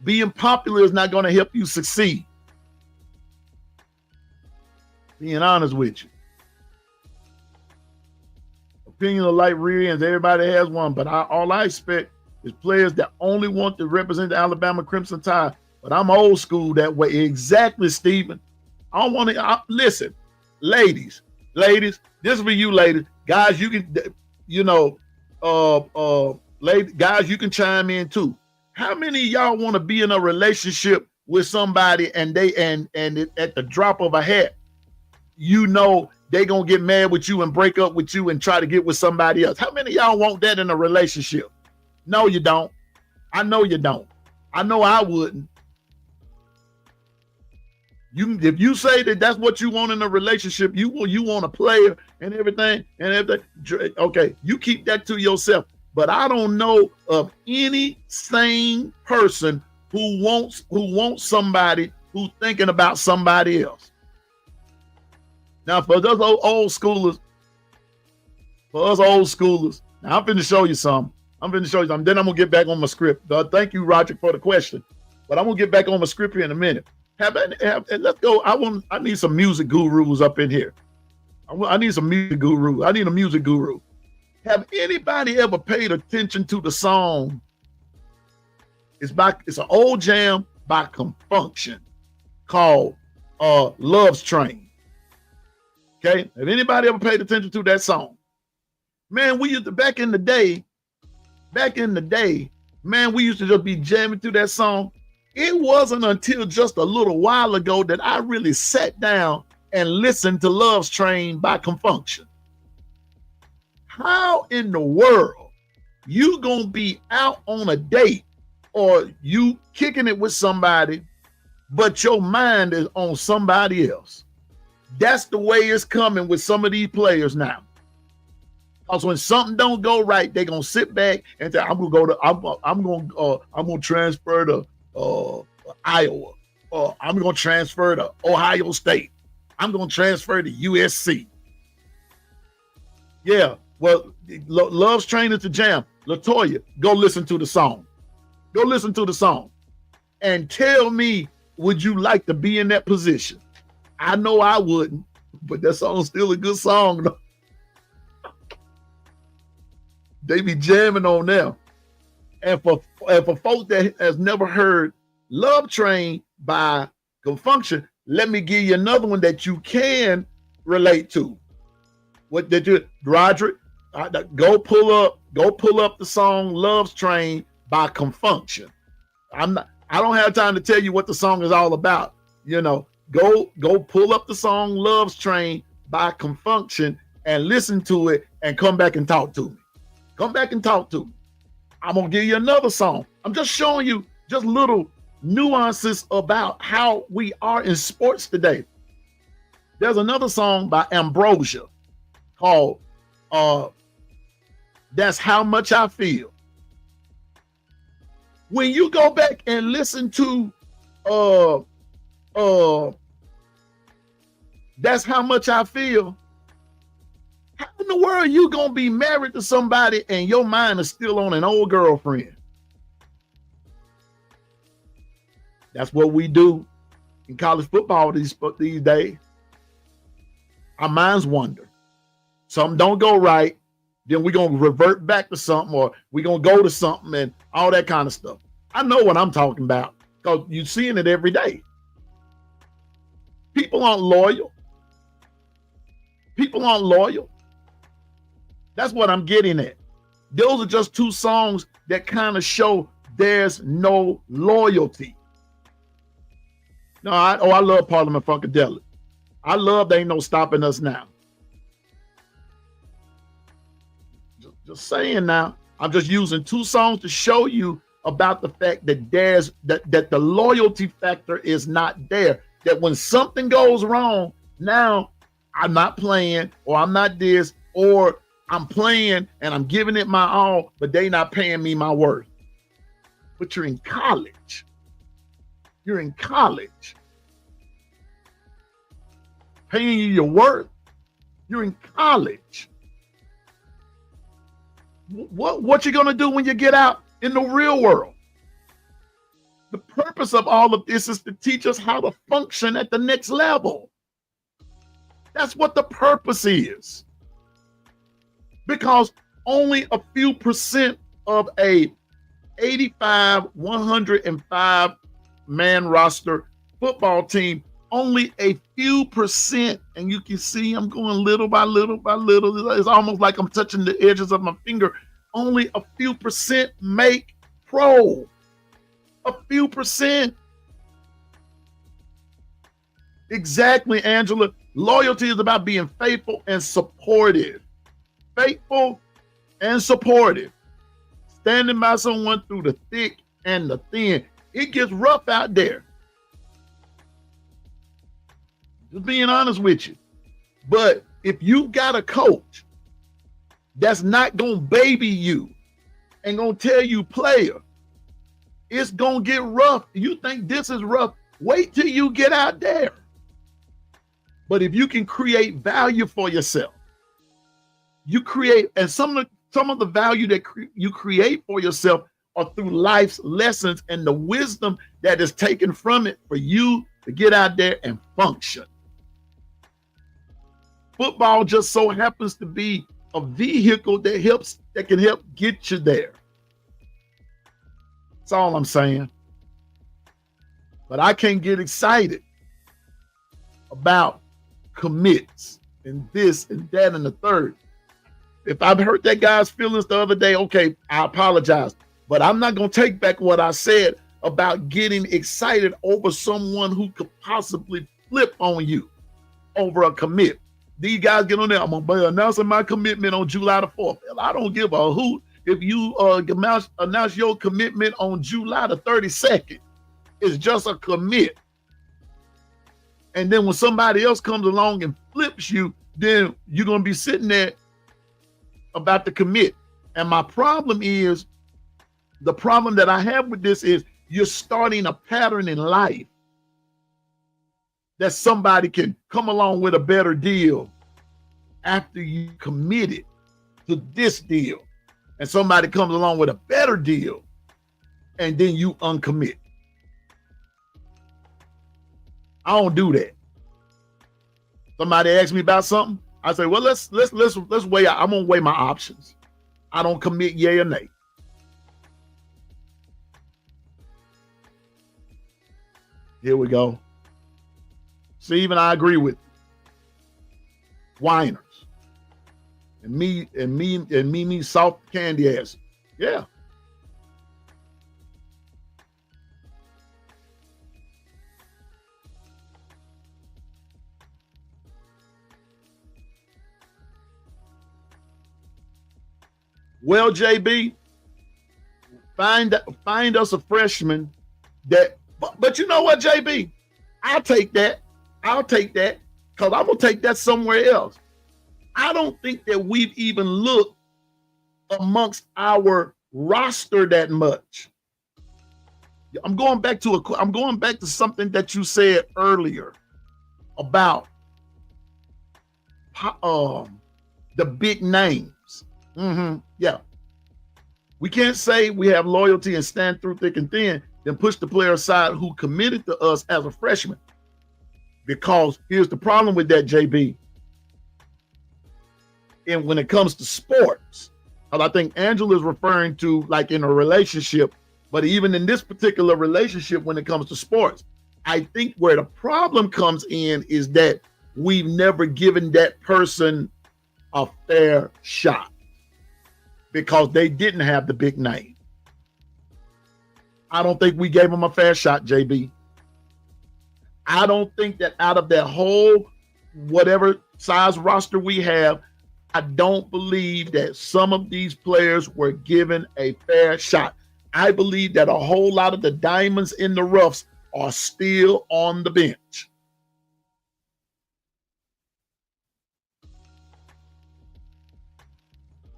Being popular is not gonna help you succeed. Being honest with you. Opinion of light rear ends. Everybody has one, but all I expect is players that only want to represent the Alabama Crimson Tide. But I'm old school that way. Exactly, Stephen. I don't want to listen, ladies. This is for you, ladies. Guys, you can, guys, you can chime in too. How many of y'all want to be in a relationship with somebody and at the drop of a hat, they gonna get mad with you and break up with you and try to get with somebody else? How many of y'all want that in a relationship? No, you don't. I know you don't. I know I wouldn't. If you say that that's what you want in a relationship, you want a player and everything. Okay, you keep that to yourself. But I don't know of any sane person who wants somebody who's thinking about somebody else. Now, for those old schoolers, now I'm finna show you something. Then I'm gonna get back on my script. Thank you, Roger, for the question. But I'm gonna get back on my script here in a minute. Let's go. I need some music gurus up in here. I need some music guru. I need a music guru. Have anybody ever paid attention to the song? It's an old jam by Confunction called Love's Train. Okay, have anybody ever paid attention to that song? Man, we used to back in the day, man, we used to just be jamming to that song. It wasn't until just a little while ago that I really sat down and listened to Love's Train by Confunction. How in the world you gonna be out on a date or you kicking it with somebody, but your mind is on somebody else? That's the way it's coming with some of these players now. Because when something don't go right, they're gonna sit back and say, I'm gonna transfer to Iowa, or I'm gonna transfer to Ohio State. I'm gonna transfer to USC. Yeah, well, Love's Train is the jam. LaToya, go listen to the song. Go listen to the song and tell me, would you like to be in that position? I know I wouldn't, but that song's still a good song, though. They be jamming on them. And for folks that has never heard Love Train by Confunction, let me give you another one that you can relate to. What did you, Roderick? Go pull up the song Love's Train by Confunction. I don't have time to tell you what the song is all about. Go pull up the song Love's Train by Confunction and listen to it and come back and talk to me. Come back and talk to me. I'm going to give you another song. I'm just showing you just little nuances about how we are in sports today. There's another song by Ambrosia called That's How Much I Feel. When you go back and listen to That's How Much I Feel, how in the world you gonna be married to somebody and your mind is still on an old girlfriend? That's what we do. in college football these days. Our minds wander. Something don't go right, then we're going to revert back to something, or we're going to go to something and all that kind of stuff. I know what I'm talking about because you're seeing it every day. People aren't loyal. People aren't loyal. That's what I'm getting at. Those are just two songs that kind of show there's no loyalty. No, I love Parliament Funkadelic. I love There Ain't No Stopping Us Now. Just saying now. I'm just using two songs to show you about the fact that that the loyalty factor is not there. That when something goes wrong, now I'm not playing, or I'm not this, or I'm playing and I'm giving it my all, but they not paying me my worth. But you're in college. You're in college. Paying you your worth. You're in college. What you gonna do when you get out in the real world? The purpose of all of this is to teach us how to function at the next level. That's what the purpose is. Because only a few percent of a 85, 105 man roster football team, only a few percent, and you can see I'm going little by little by little. It's almost like I'm touching the edges of my finger. Only a few percent make pro. A few percent. Exactly, Angela. Loyalty is about being faithful and supportive. Faithful and supportive. Standing by someone through the thick and the thin. It gets rough out there. Just being honest with you. But if you've got a coach that's not going to baby you and going to tell you, player, it's going to get rough. You think this is rough? Wait till you get out there. But if you can create value for yourself, you create, and some of the value that you create for yourself are through life's lessons and the wisdom that is taken from it for you to get out there and function. Football just so happens to be a vehicle that can help get you there. That's all I'm saying. But I can't get excited about commits and this and that and the third. If I've hurt that guy's feelings the other day, okay, I apologize. But I'm not going to take back what I said about getting excited over someone who could possibly flip on you over a commit. These guys get on there, I'm going to be announcing my commitment on July the 4th. I don't give a hoot if you announce your commitment on July the 32nd. It's just a commit. And then when somebody else comes along and flips you, then you're going to be sitting there about to commit. And my problem is, the problem that I have with this is you're starting a pattern in life that somebody can come along with a better deal after you committed to this deal. And somebody comes along with a better deal and then you uncommit. I don't do that. Somebody asks me about something, I say, well, let's weigh out. I'm gonna weigh my options. I don't commit yay or nay. Here we go. Steve and I agree with you. Whiners. And me soft candy ass. Yeah. Well, JB, find us a freshman that, but you know what, JB? I'll take that. Because I'm going to take that somewhere else. I don't think that we've even looked amongst our roster that much. I'm going back to something that you said earlier about the big names. Yeah. We can't say we have loyalty and stand through thick and thin, then push the player aside who committed to us as a freshman. Because here's the problem with that, JB. And when it comes to sports, I think Angela is referring to like in a relationship, but even in this particular relationship, when it comes to sports, I think where the problem comes in is that we've never given that person a fair shot because they didn't have the big name. I don't think we gave them a fair shot, JB. I don't think that out of that whole whatever size roster we have, I don't believe that some of these players were given a fair shot. I believe that a whole lot of the diamonds in the roughs are still on the bench.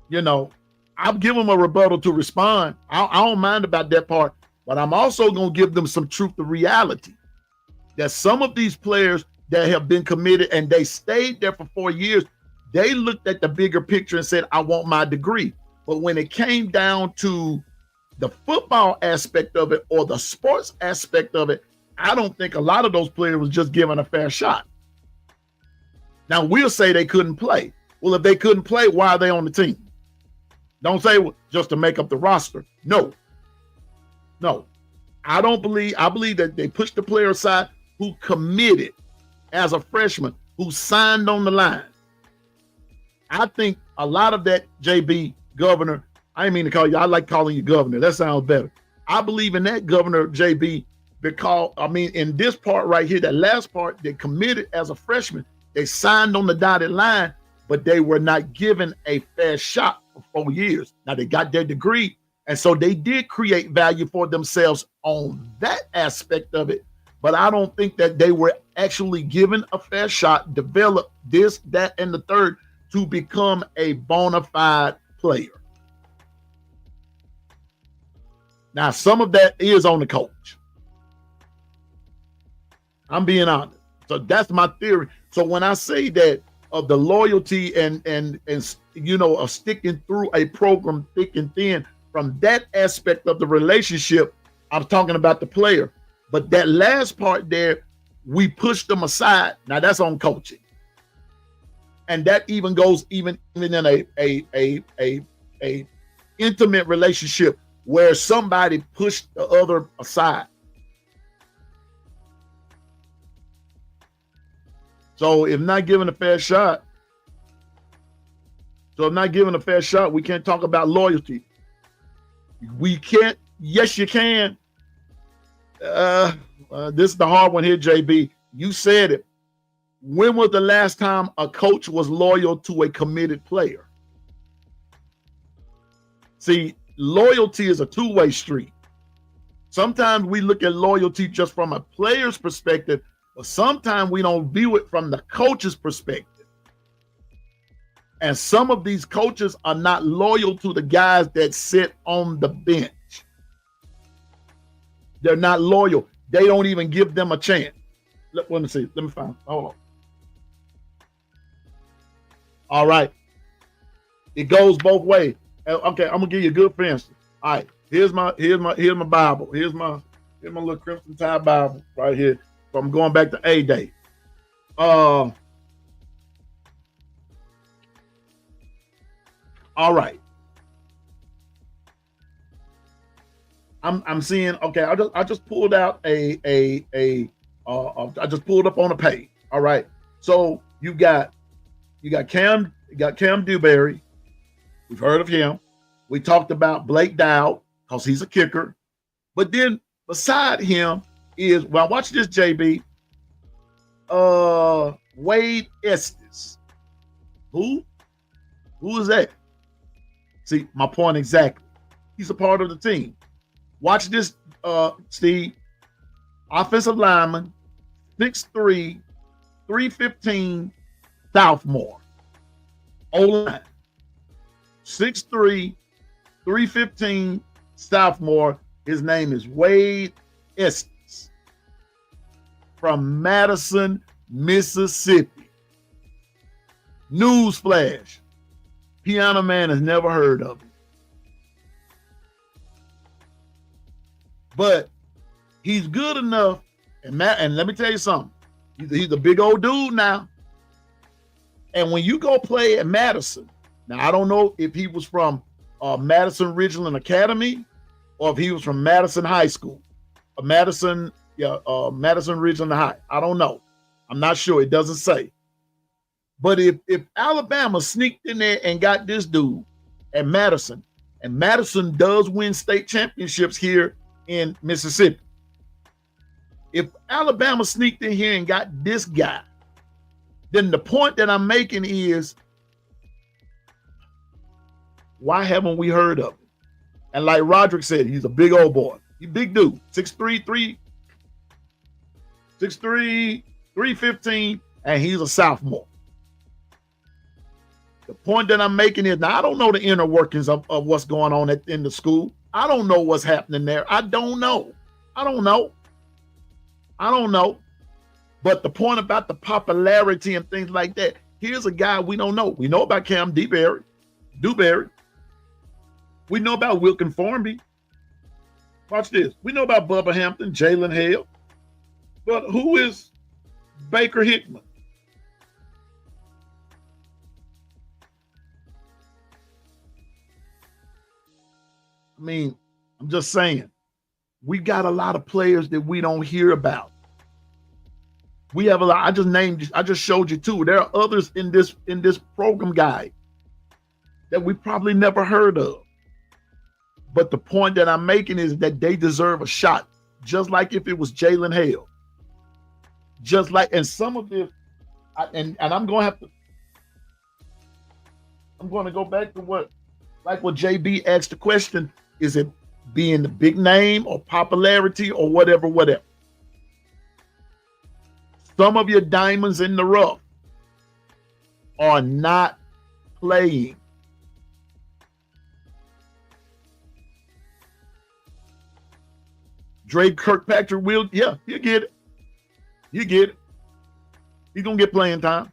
You know, I'll give them a rebuttal to respond. I don't mind about that part, but I'm also going to give them some truth to reality. That some of these players that have been committed and they stayed there for 4 years, they looked at the bigger picture and said, I want my degree. But when it came down to the football aspect of it or the sports aspect of it, I don't think a lot of those players was just given a fair shot. Now, we'll say they couldn't play. Well, if they couldn't play, why are they on the team? Don't say just to make up the roster. No. I believe that they pushed the player aside who committed as a freshman, who signed on the line. I think a lot of that, JB, governor, I didn't mean to call you, I like calling you governor. That sounds better. I believe in that, Governor JB, because, in this part right here, that last part, they committed as a freshman. They signed on the dotted line, but they were not given a fair shot for 4 years. Now, they got their degree, and so they did create value for themselves on that aspect of it. But I don't think that they were actually given a fair shot, develop this, that, and the third to become a bona fide player. Now, some of that is on the coach. I'm being honest. So that's my theory. So when I say that of the loyalty and of sticking through a program thick and thin, from that aspect of the relationship, I'm talking about the player. But that last part there, we pushed them aside. Now that's on coaching. And that even goes even in a intimate relationship where somebody pushed the other aside. So if not given a fair shot, we can't talk about loyalty. We can't. Yes, you can. This is the hard one here, JB. You said it. When was the last time a coach was loyal to a committed player? See, loyalty is a two-way street. Sometimes we look at loyalty just from a player's perspective, but sometimes we don't view it from the coach's perspective. And some of these coaches are not loyal to the guys that sit on the bench. They're not loyal. They don't even give them a chance. Let me see. Let me find. Hold on. All right. It goes both ways. Okay, I'm gonna give you a good for instance. All right, here's my Bible. Here's my little Crimson Tide Bible right here. So I'm going back to A-Day. All right. I'm seeing. Okay, I just pulled out I just pulled up on a page. All right. So you got Cam Dewberry. We've heard of him. We talked about Blake Dowd because he's a kicker. But then beside him is, well, watch this, JB. Wade Estes. Who is that? See, my point exactly. He's a part of the team. Watch this, Steve. Offensive lineman, 6'3", 315, sophomore. O-line. 6'3", 315, sophomore. His name is Wade Estes from Madison, Mississippi. Newsflash. Piano Man has never heard of him. But he's good enough, and let me tell you something. He's a big old dude now. And when you go play at Madison, now I don't know if he was from Madison Ridgeland Academy or if he was from Madison High School, Madison Ridgeland High. I don't know. I'm not sure. It doesn't say. But if Alabama sneaked in there and got this dude at Madison, and Madison does win state championships here in Mississippi, if Alabama sneaked in here and got this guy, then the point that I'm making is, why haven't we heard of him? And like Roderick said, he's a big old boy. He's a big dude, 6'3", 315, and he's a sophomore. The point that I'm making is, now I don't know the inner workings of what's going on in the school. I don't know what's happening there. I don't know. But the point about the popularity and things like that, here's a guy we don't know. We know about Cam Dewberry. We know about Wilkin Formby. Watch this. We know about Bubba Hampton, Jalen Hale. But who is Baker Hickman? I mean, I'm just saying, we got a lot of players that we don't hear about. We have a lot. I just showed you two. There are others in this program guide that we probably never heard of. But the point that I'm making is that they deserve a shot, just like if it was Jalen Hale. Just like, and some of this, and I'm going to go back to what JB asked the question, is it being the big name or popularity or whatever. Some of your diamonds in the rough are not playing. Drake Kirkpatrick will, he'll get it. He's going to get playing time.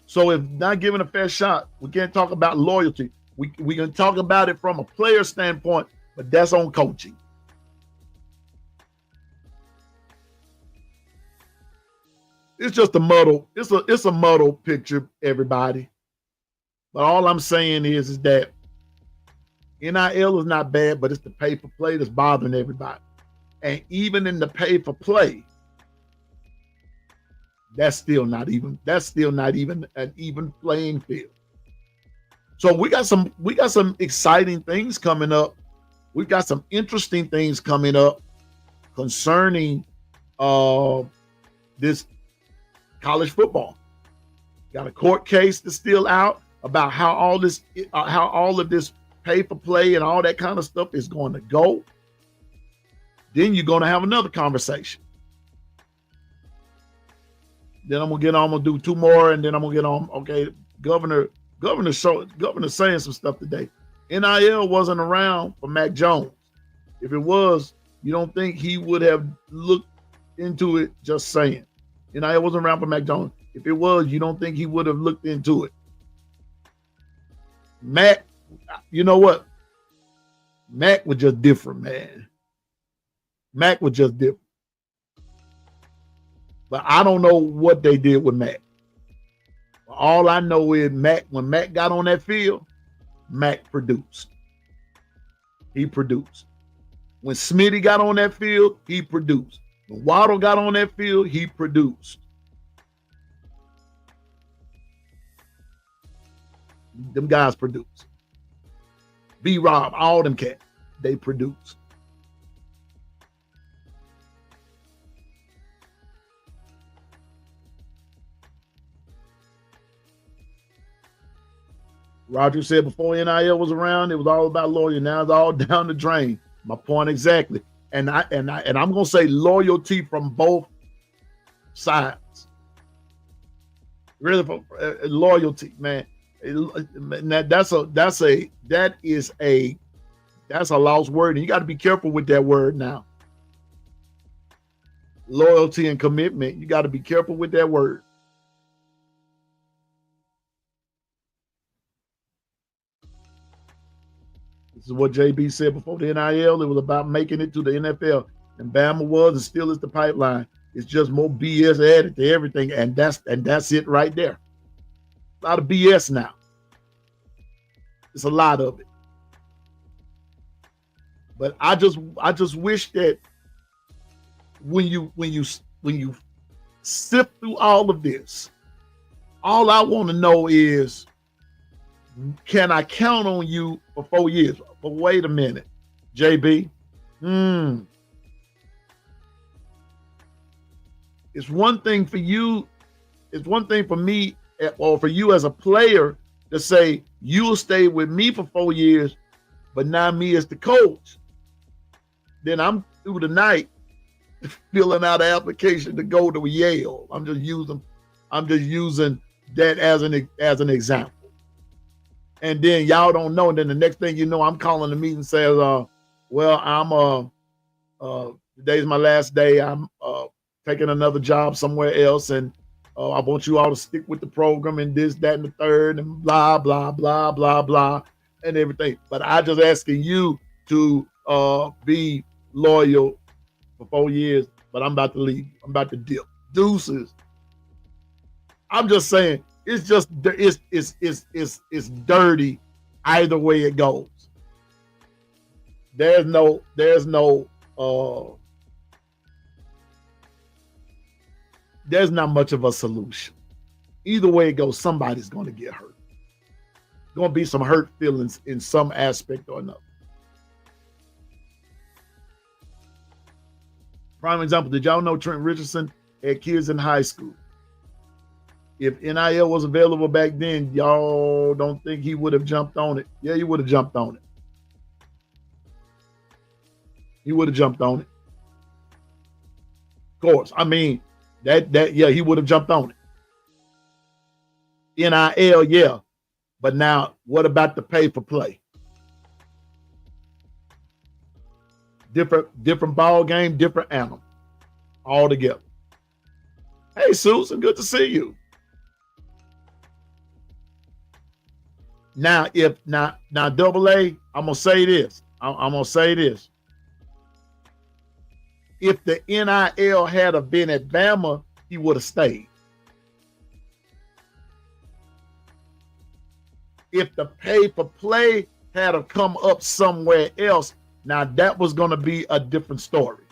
So if not given a fair shot, we can't talk about loyalty. We can talk about it from a player standpoint, but that's on coaching. It's just a muddle. It's a muddled picture, everybody. But all I'm saying is that NIL is not bad, but it's the pay for play that's bothering everybody. And even in the pay for play, that's still not even an even playing field. So we got some exciting things coming up. We've got some interesting things coming up concerning this college football. Got a court case that's still out about how all of this pay for play and all that kind of stuff is going to go. Then you're going to have another conversation. Then I'm gonna do two more, and then I'm gonna get on. Okay, Governor saying some stuff today. NIL wasn't around for Mac Jones. If it was, you don't think he would have looked into it? Just saying. NIL wasn't around for Mac Jones. If it was, you don't think he would have looked into it? Mac, you know what? Mac was just different, man. Mac was just different. But I don't know what they did with Mac. All I know is when Mac got on that field, Mac produced. He produced. When Smitty got on that field, he produced. When Waddle got on that field, he produced. Them guys produce. B-Rob, all them cats, they produce. Roger said before NIL was around, it was all about loyalty. Now it's all down the drain. My point exactly. And I'm gonna say loyalty from both sides. Really, loyalty, man. That's a lost word, and you got to be careful with that word now. Loyalty and commitment. You got to be careful with that word. This is what JB said before the NIL. It was about making it to the NFL. And Bama was and still is the pipeline. It's just more BS added to everything, and that's it right there. A lot of BS now. It's a lot of it. But I just wish that when you sift through all of this, all I want to know is, can I count on you for 4 years? But wait a minute, JB. It's one thing for you. It's one thing for me, or for you as a player, to say you'll stay with me for 4 years, but now me as the coach, then I'm through the night filling out an application to go to Yale. I'm just using that as an example. And then y'all don't know. And then the next thing you know, I'm calling the meeting and says, well, I'm today's my last day. I'm taking another job somewhere else, and I want you all to stick with the program and this, that, and the third, and blah, blah, blah, blah, blah, and everything. But I just asking you to be loyal for 4 years, but I'm about to leave. I'm about to dip. Deuces. I'm just saying, it's just it's dirty either way it goes. There's not much of a solution. Either way it goes, somebody's going to get hurt. Going to be some hurt feelings in some aspect or another. Prime example, did y'all know Trent Richardson had kids in high school? If NIL was available back then, y'all don't think he would have jumped on it? Yeah, he would have jumped on it. He would have jumped on it. Of course. I mean, yeah, he would have jumped on it. NIL, yeah. But now, what about the pay for play? Different ball game, different animal. All together. Hey, Susan, good to see you. Now, double A, I'm gonna say this. I'm gonna say this. If the NIL had have been at Bama, he would have stayed. If the pay for play had have come up somewhere else, now that was gonna be a different story.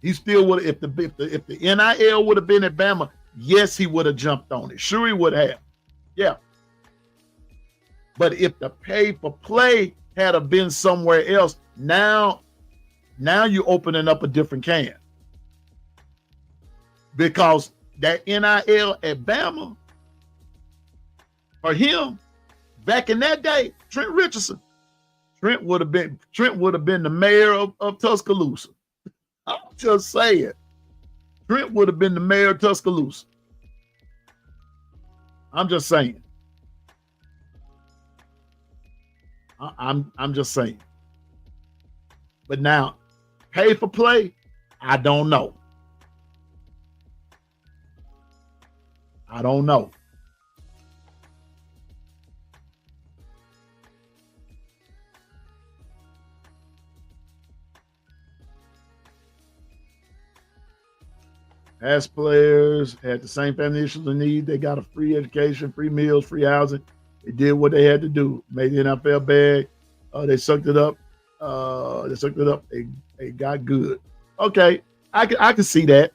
He still would, if the NIL would have been at Bama, yes, he would have jumped on it. Sure, he would have. Yeah. But if the pay for play had have been somewhere else, now you're opening up a different can. Because that NIL at Bama, for him, back in that day, Trent Richardson, Trent would have been the mayor of Tuscaloosa. I'm just saying. Trent would have been the mayor of Tuscaloosa. I'm just saying. I'm just saying. But now, pay for play, I don't know. I don't know. As players had the same financial need, they got a free education, free meals, free housing. They did what they had to do. Made the NFL bag. They sucked it up. They got good. Okay, I can see that.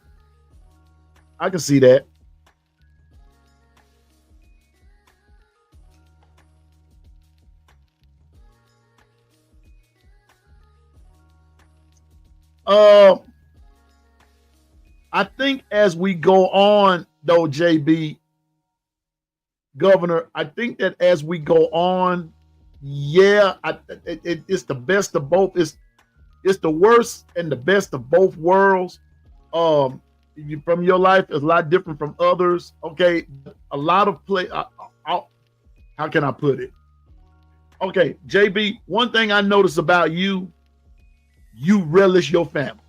I can see that. I think as we go on, though, JB, Governor, I think that as we go on, yeah, it's the best of both. It's the worst and the best of both worlds. From your life is a lot different from others. Okay, a lot of play. How can I put it? Okay, JB, one thing I notice about you, you relish your family.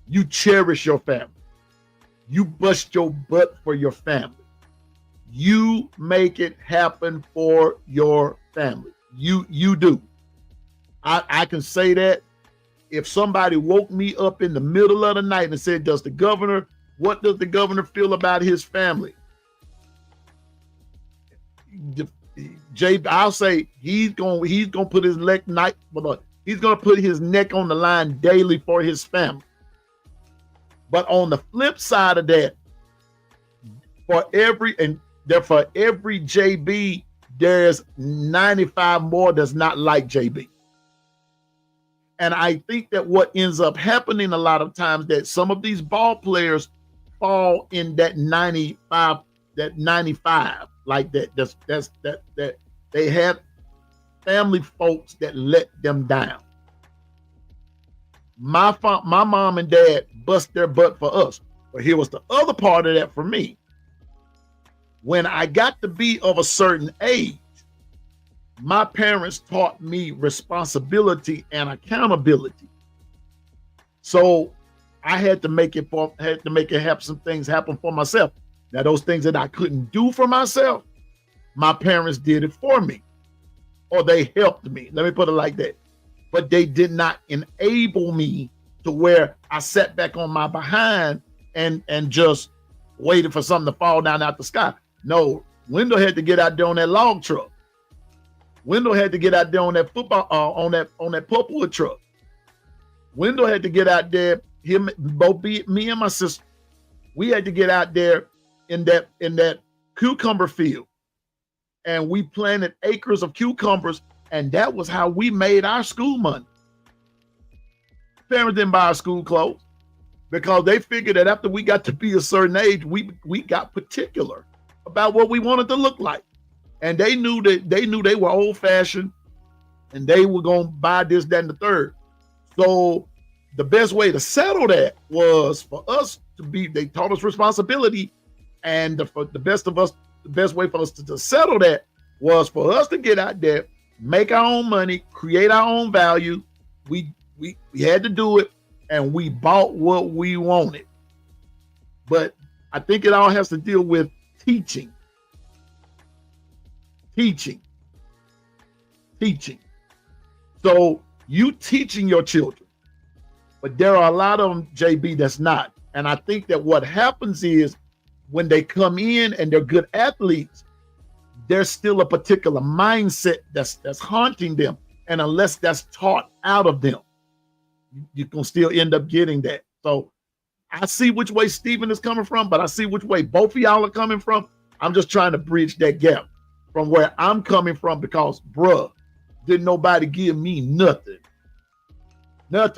You cherish your family. You bust your butt for your family. You make it happen for your family. You do. I can say that if somebody woke me up in the middle of the night and said, what does the governor feel about his family? I'll say he's gonna put his he's gonna put his neck on the line daily for his family. But on the flip side of that, for every JB, there's 95 more that's not like JB. And I think that what ends up happening a lot of times that some of these ball players fall in that 95, like that they have family folks that let them down. My mom and dad bust their butt for us. But here was the other part of that for me. When I got to be of a certain age, my parents taught me responsibility and accountability. So I had to make it have some things happen for myself. Now, those things that I couldn't do for myself, my parents did it for me, or they helped me. Let me put it like that. But they did not enable me to where I sat back on my behind and just waited for something to fall down out the sky. No, Wendell had to get out there on that log truck. Wendell had to get out there on that on that pulpwood truck. Wendell had to get out there. Me and my sister, we had to get out there in that cucumber field, and we planted acres of cucumbers, and that was how we made our school money. Parents didn't buy our school clothes because they figured that after we got to be a certain age, we got particular about what we wanted to look like. And they knew they were old-fashioned and they were going to buy this, that, and the third. So the best way to settle that was for us they taught us responsibility. And the best way for us to settle that was for us to get out there, make our own money, create our own value. We had to do it, and we bought what we wanted. But I think it all has to deal with teaching. So you teaching your children, but there are a lot of them, JB, that's not. And I think that what happens is when they come in and they're good athletes, there's still a particular mindset that's haunting them. And unless that's taught out of them, you can still end up getting that. So I see which way Stephen is coming from, but I see which way both of y'all are coming from. I'm just trying to bridge that gap from where I'm coming from, because bruh, didn't nobody give me nothing. I'm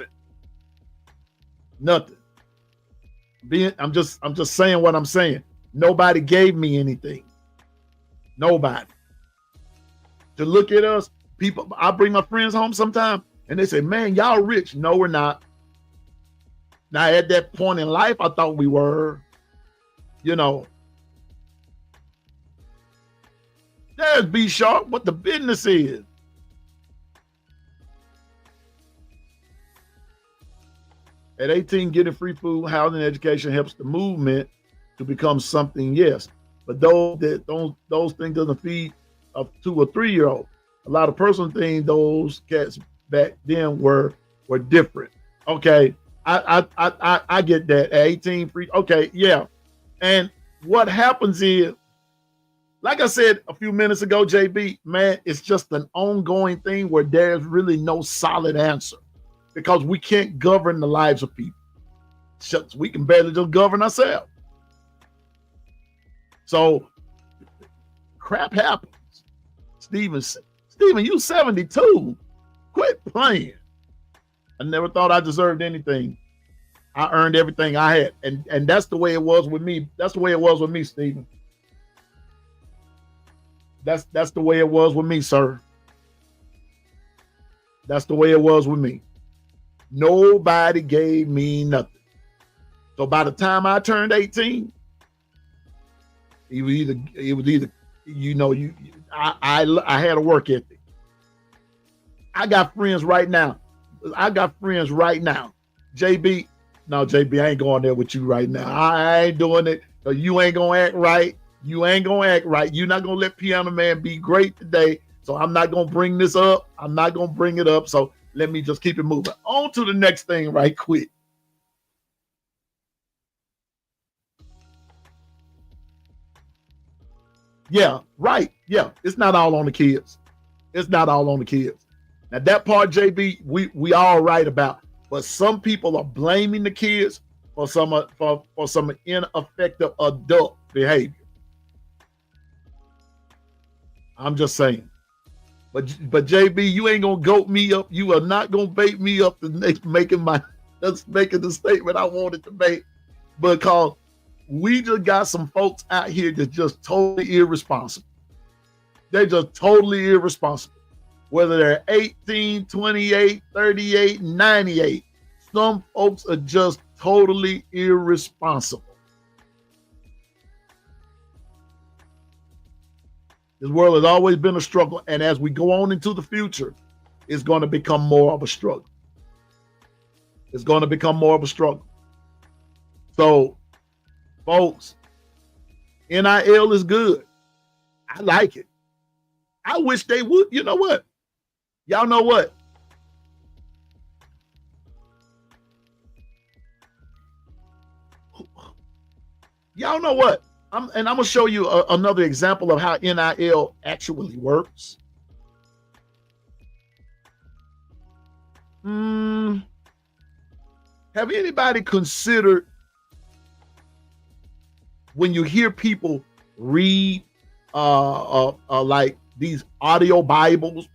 just saying what I'm saying. Nobody gave me anything. Nobody. To look at us, people, I bring my friends home sometimes and they say, man, y'all rich. No, we're not. Now, at that point in life, I thought we were, There's B Sharp, what the business is. At 18, getting free food, housing, education helps the movement to become something, yes. But those things doesn't feed a 2 or 3 year old. A lot of personal things, those cats back then were different. Okay, I get that. At 18, free. Okay, yeah. And what happens is, like I said a few minutes ago, JB, man, it's just an ongoing thing where there's really no solid answer, because we can't govern the lives of people. We can barely just govern ourselves. So crap happens. Steven, you 72. Quit playing. I never thought I deserved anything. I earned everything I had. And that's the way it was with me. That's the way it was with me, Steven. That's the way it was with me, sir. That's the way it was with me. Nobody gave me nothing. So by the time I turned 18, it was either I had a work ethic. I got friends right now. JB, no, JB, I ain't going there with you right now. I ain't doing it. So you ain't gonna act right. You're not gonna let Piano Man be great today. So I'm not gonna bring this up. I'm not gonna bring it up. So let me just keep it moving. On to the next thing right quick. Yeah, right. Yeah, it's not all on the kids. It's not all on the kids. Now that part, JB, we all right about. But some people are blaming the kids for some ineffective adult behavior. I'm just saying. But JB, you ain't gonna goat me up. You are not gonna bait me up to making the statement I wanted to make, because we just got some folks out here that's just totally irresponsible. They're just totally irresponsible. Whether they're 18, 28, 38, 98, some folks are just totally irresponsible. This world has always been a struggle, and as we go on into the future, it's going to become more of a struggle. It's going to become more of a struggle. So, folks, NIL is good. I like it. I wish they would. You know what? Y'all know what? Y'all know what? I'm going to show you another example of how NIL actually works. Have anybody considered, when you hear people read like these audio Bibles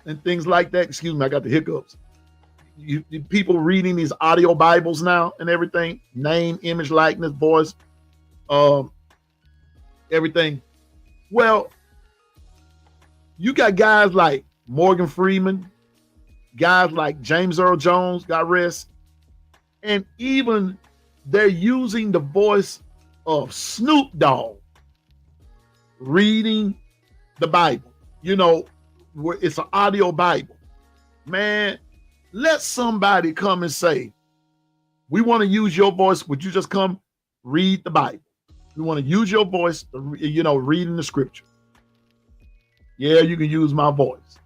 and things like that? Excuse me, I got the hiccups. You people reading these audio Bibles now and everything, name, image, likeness, voice, everything. Well, you got guys like Morgan Freeman, guys like James Earl Jones, God rest, and even they're using the voice of Snoop Dogg reading the Bible. You know, where it's an audio Bible. Man, let somebody come and say, we want to use your voice. Would you just come read the Bible? We want to use your voice to, reading the scripture. Yeah, you can use my voice.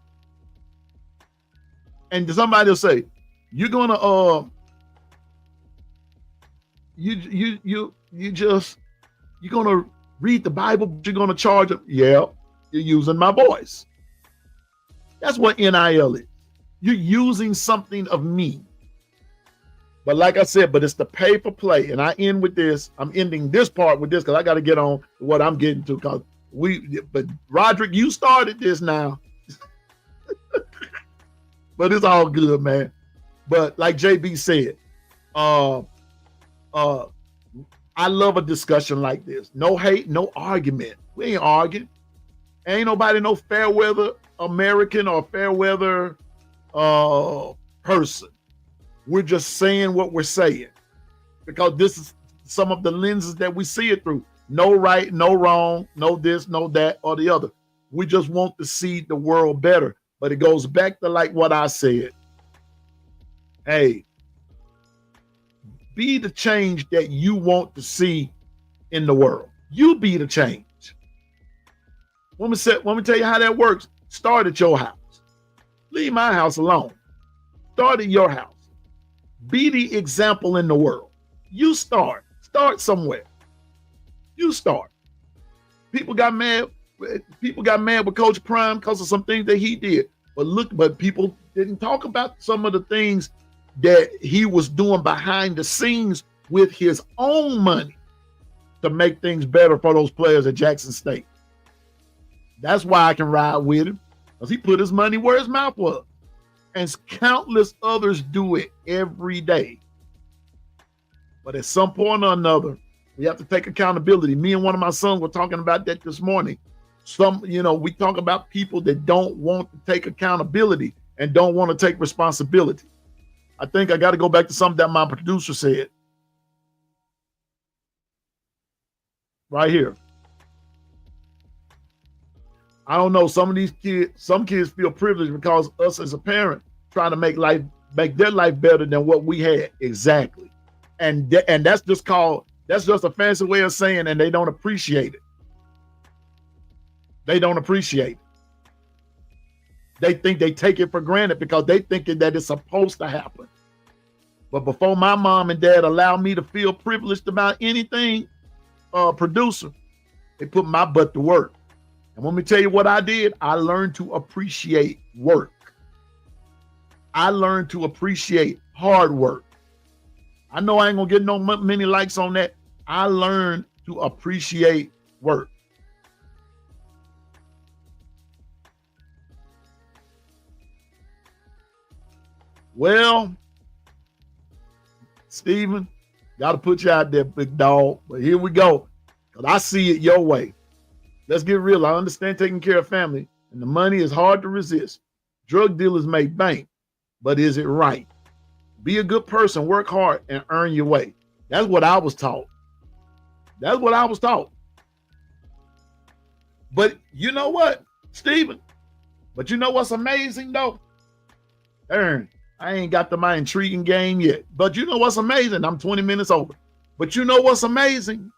And somebody will say, you're gonna you're gonna read the Bible, but you're gonna charge them. Yeah, you're using my voice. That's what NIL is. You're using something of me. But like I said, but it's the pay for play. And I end with this. I'm ending this part with this because I got to get on to what I'm getting to. But Roderick, you started this now. But it's all good, man. But like JB said, I love a discussion like this. No hate, no argument. We ain't arguing. Ain't nobody no fair weather American or fair weather person. We're just saying what we're saying, because this is some of the lenses that we see it through. No right, no wrong, no this, no that, or the other. We just want to see the world better. But it goes back to like what I said. Hey, be the change that you want to see in the world. You be the change. Let me tell you how that works. Start at your house. Leave my house alone. Start at your house. Be the example in the world. You start. Start somewhere. You start. People got mad with Coach Prime because of some things that he did. But people didn't talk about some of the things that he was doing behind the scenes with his own money to make things better for those players at Jackson State. That's why I can ride with him, because he put his money where his mouth was. And countless others do it every day. But at some point or another, we have to take accountability. Me and one of my sons were talking about that this morning. We talk about people that don't want to take accountability and don't want to take responsibility. I think I got to go back to something that my producer said. Right here. I don't know. Some kids feel privileged because us as a parent trying to make their life better than what we had. Exactly. And that's just a fancy way of saying, and they don't appreciate it. They don't appreciate it. They think they take it for granted because they thinking that it's supposed to happen. But before my mom and dad allowed me to feel privileged about anything, producer, they put my butt to work. And let me tell you what I did. I learned to appreciate work. I learned to appreciate hard work. I know I ain't gonna get no many likes on that. I learned to appreciate work. Well, Stephen, got to put you out there, big dog. But here we go. Because I see it your way. Let's get real. I understand taking care of family, and the money is hard to resist. Drug dealers make bank, but is it right? Be a good person, work hard, and earn your way. That's what I was taught. That's what I was taught. But you know what, Stephen? But you know what's amazing, though? Aaron, I ain't got to my intriguing game yet. But you know what's amazing? I'm 20 minutes over. But you know what's amazing?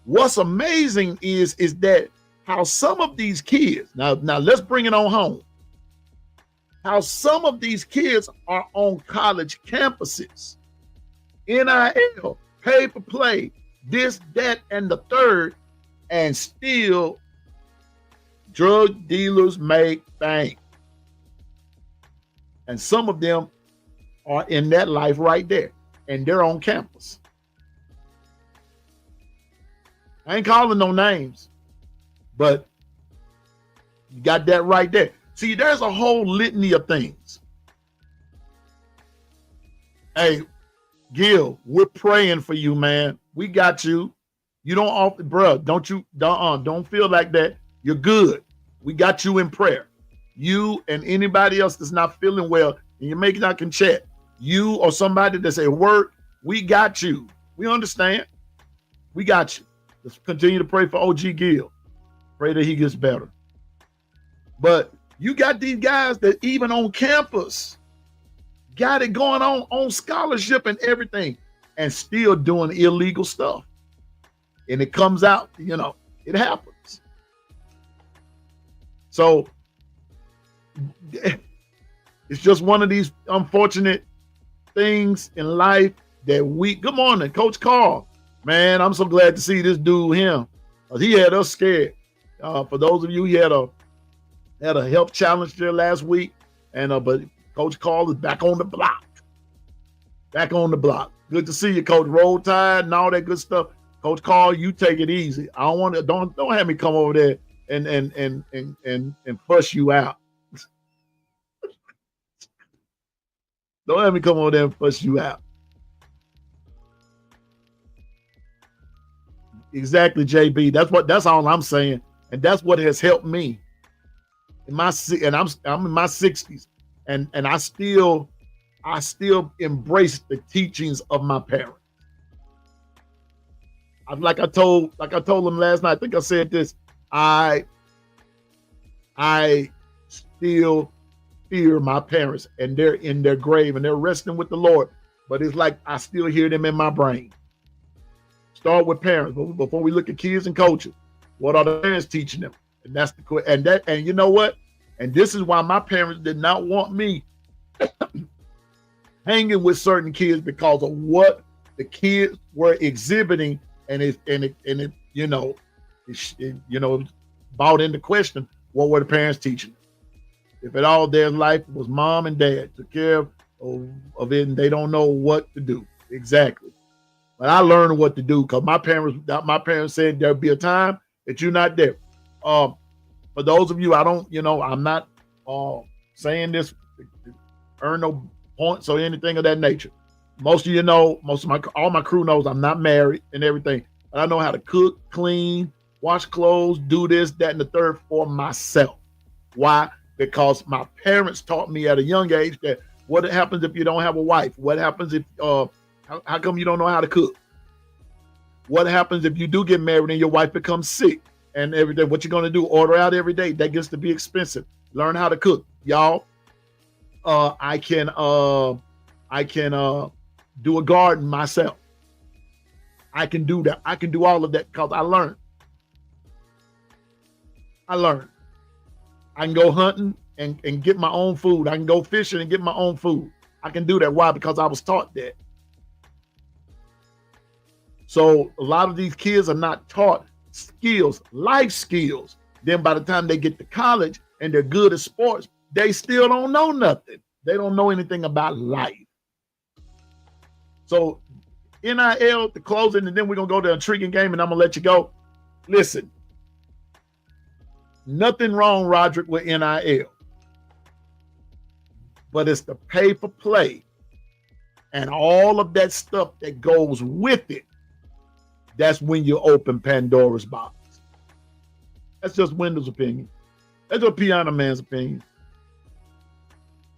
What's amazing is that how some of these kids, now let's bring it on home. How some of these kids are on college campuses. NIL, pay for play, this, that, and the third, and still drug dealers make bank. And some of them are in that life right there, and they're on campus. I ain't calling no names, but you got that right there. See, there's a whole litany of things. Hey, Gil, we're praying for you, man. We got you. You don't often, bro, don't feel like that. You're good. We got you in prayer. You and anybody else that's not feeling well, and you're making out can chat. You or somebody that's at work, we got you. We understand. We got you. Let's continue to pray for OG Gil. Pray that he gets better. But you got these guys that even on campus got it going on scholarship and everything, and still doing illegal stuff. And it comes out, it happens. So it's just one of these unfortunate things in life that good morning, Coach Carl. Man, I'm so glad to see this dude, him. He had us scared. For those of you, he had a health challenge there last week. But Coach Carl is back on the block. Back on the block. Good to see you, Coach. Roll Tide and all that good stuff. Coach Carl, you take it easy. I don't want to, don't have me come over there and fuss you out. Don't have me come over there and fuss you out. Exactly, JB. That's all I'm saying. And that's what has helped me. I'm in my 60s. And I still embrace the teachings of my parents. Like I told them last night, I think I said this, I still fear my parents, and they're in their grave and they're resting with the Lord. But it's like I still hear them in my brain. Start with parents before we look at kids and coaches. What are the parents teaching them? And that's the question. And you know what? And this is why my parents did not want me hanging with certain kids, because of what the kids were exhibiting, and it brought into question, what were the parents teaching? If at all their life was mom and dad took care of it, and they don't know what to do exactly. But I learned what to do, because my parents said there'll be a time that you're not there. For those of you, I'm not saying this to earn no points or anything of that nature. Most of all my crew knows I'm not married and everything. But I know how to cook, clean, wash clothes, do this, that, and the third for myself. Why? Because my parents taught me at a young age that what happens if you don't have a wife? What happens if how come you don't know how to cook? What happens if you do get married and your wife becomes sick and everything? What you gonna do? Order out every day? That gets to be expensive. Learn how to cook, y'all. I can do a garden myself. I can do that. I can do all of that because I learned. I can go hunting. and get my own food. I can go fishing and get my own food. I can do that. Why? Because I was taught that. So a lot of these kids are not taught skills, life skills. Then by the time they get to college and they're good at sports, they still don't know nothing. They don't know anything about life. So NIL, the closing, and then we're going to go to an intriguing game, and I'm going to let you go. Listen, nothing wrong, Roderick, with NIL. But it's the pay for play and all of that stuff that goes with it. That's when you open Pandora's box. That's just Wendell's opinion. That's just Piano Man's opinion.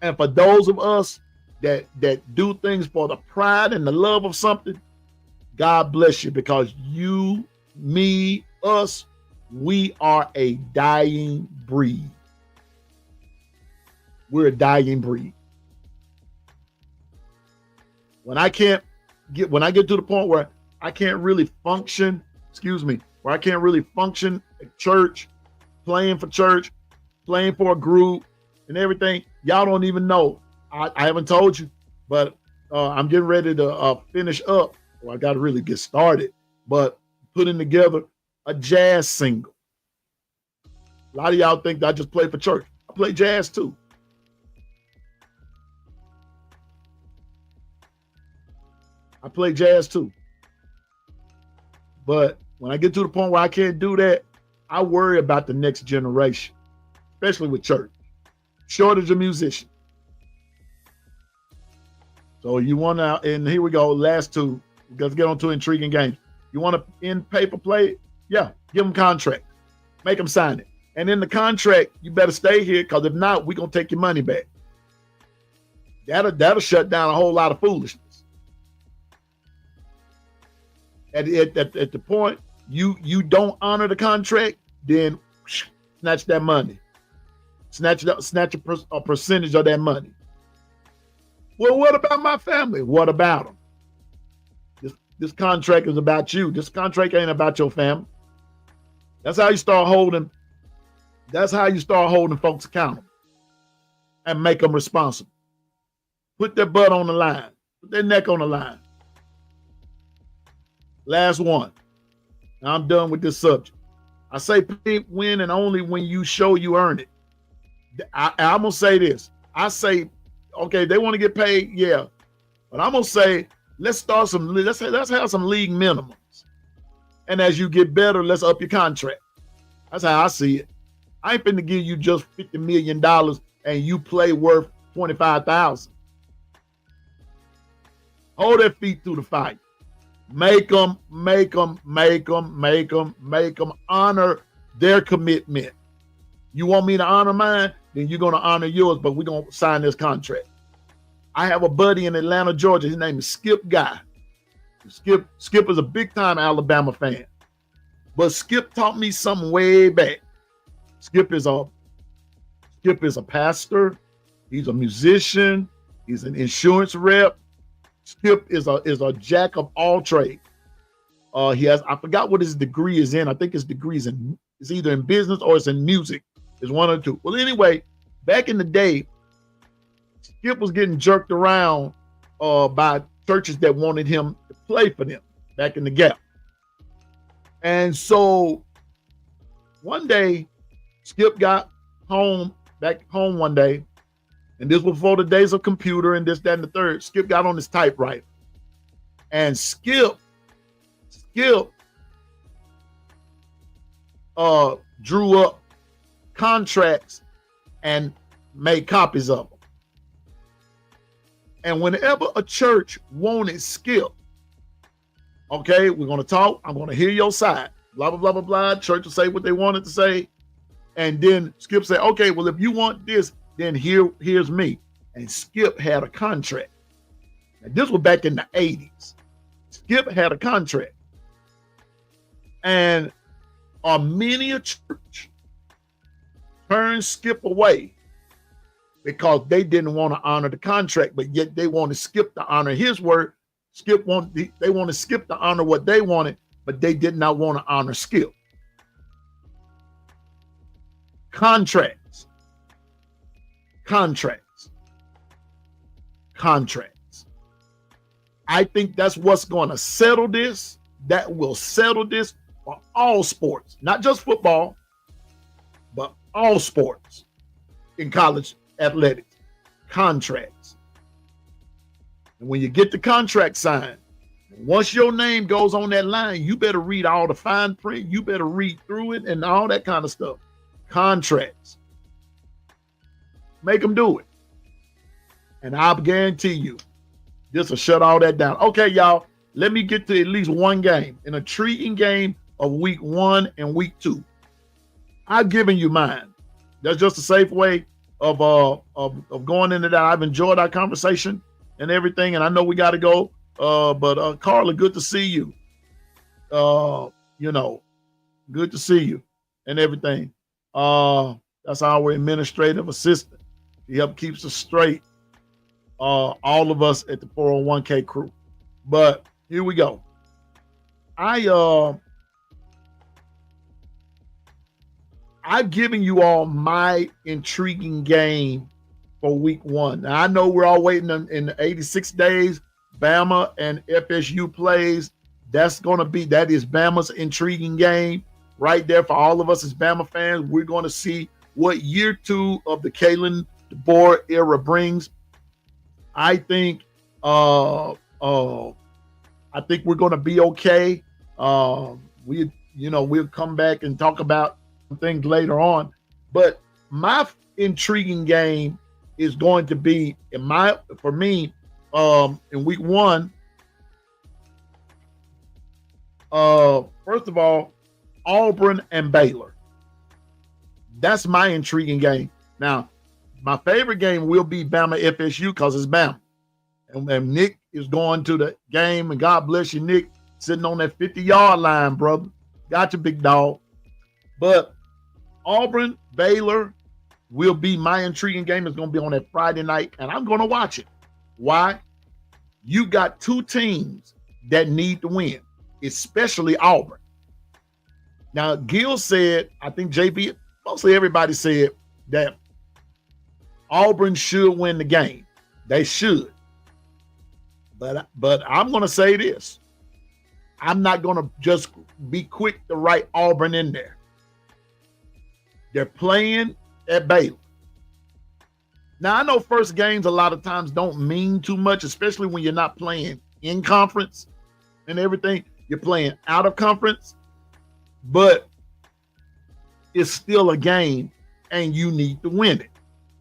And for those of us that do things for the pride and the love of something, God bless you, because you, me, us, we are a dying breed. We're a dying breed. When I get to the point where I can't really function, where I can't really function at church, playing for church, playing for a group and everything, y'all don't even know. I haven't told you, but I'm getting ready to finish up. Well, I got to really get started, but putting together a jazz single. A lot of y'all think that I just play for church. I play jazz too. I play jazz too. But when I get to the point where I can't do that, I worry about the next generation, especially with church. Shortage of musicians. So you want to, and here we go, last two. Let's get on to intriguing games. You want to end paper play? Yeah, give them contract. Make them sign it. And in the contract, you better stay here, because if not, we're going to take your money back. That'll shut down a whole lot of foolishness. At the point you don't honor the contract, then snatch that money. Snatch a percentage of that money. Well, what about my family? What about them? This contract is about you. This contract ain't about your family. That's how you start holding folks accountable and make them responsible. Put their butt on the line. Put their neck on the line. Last one. Now I'm done with this subject. I say pay, win, and only when you show you earn it. I'm going to say this. I say, okay, they want to get paid, yeah. But I'm going to say, let's have some league minimums. And as you get better, let's up your contract. That's how I see it. I ain't finna give you just $50 million and you play worth $25,000. Hold their feet through the fight. Make them honor their commitment. You want me to honor mine? Then you're going to honor yours, but we're going to sign this contract. I have a buddy in Atlanta, Georgia. His name is Skip Guy. Skip is a big-time Alabama fan. But Skip taught me something way back. Skip is a pastor. He's a musician. He's an insurance rep. Skip is a jack of all trades. I forgot what his degree is in. I think his degree is either in business or it's in music. It's one or two. Well, anyway, back in the day, Skip was getting jerked around by churches that wanted him to play for them back in the Gap. And so one day, Skip got back home one day, and this was before the days of computer and this, that, and the third. Skip got on his typewriter. And Skip drew up contracts and made copies of them. And whenever a church wanted Skip, okay, we're going to talk. I'm going to hear your side. Blah, blah, blah, blah, blah. Church will say what they wanted to say. And then Skip said, okay, well, if you want this, then here's me. And Skip had a contract. And this was back in the 80s. Skip had a contract. And many a church turned Skip away because they didn't want to honor the contract, but yet they wanted Skip to honor his word. They wanted Skip to honor what they wanted, but they did not want to honor Skip. Contracts. Contracts. I think that's what's going to settle this. That will settle this for all sports, not just football, but all sports in college athletics. Contracts. And when you get the contract signed, once your name goes on that line, you better read all the fine print. You better read through it and all that kind of stuff. Contracts. Make them do it. And I'll guarantee you, this will shut all that down. Okay, y'all, let me get to at least one game, an intriguing game of week 1 and week 2. I've given you mine. That's just a safe way of going into that. I've enjoyed our conversation and everything, and I know we got to go. But Carla, good to see you. Good to see you and everything. That's our administrative assistant. He helps keeps us straight. All of us at the 401k crew. But here we go. I've given you all my intriguing game for week 1. Now, I know we're all waiting in the 86 days. Bama and FSU plays. That is Bama's intriguing game right there for all of us as Bama fans. We're going to see what year 2 of the Kalen DeBoer era brings. I think we're going to be okay. We'll come back and talk about things later on. But my intriguing game is going to be in week 1. First of all, Auburn and Baylor. That's my intriguing game. Now, my favorite game will be Bama FSU because it's Bama. And Nick is going to the game, and God bless you, Nick, sitting on that 50-yard line, brother. Got you, big dog. But Auburn, Baylor will be my intriguing game. It's going to be on that Friday night, and I'm going to watch it. Why? You got 2 teams that need to win, especially Auburn. Now, Gil said, I think JB, mostly everybody said that Auburn should win the game. They should. But I'm going to say this. I'm not going to just be quick to write Auburn in there. They're playing at Baylor. Now, I know first games a lot of times don't mean too much, especially when you're not playing in conference and everything. You're playing out of conference, but it's still a game, and you need to win it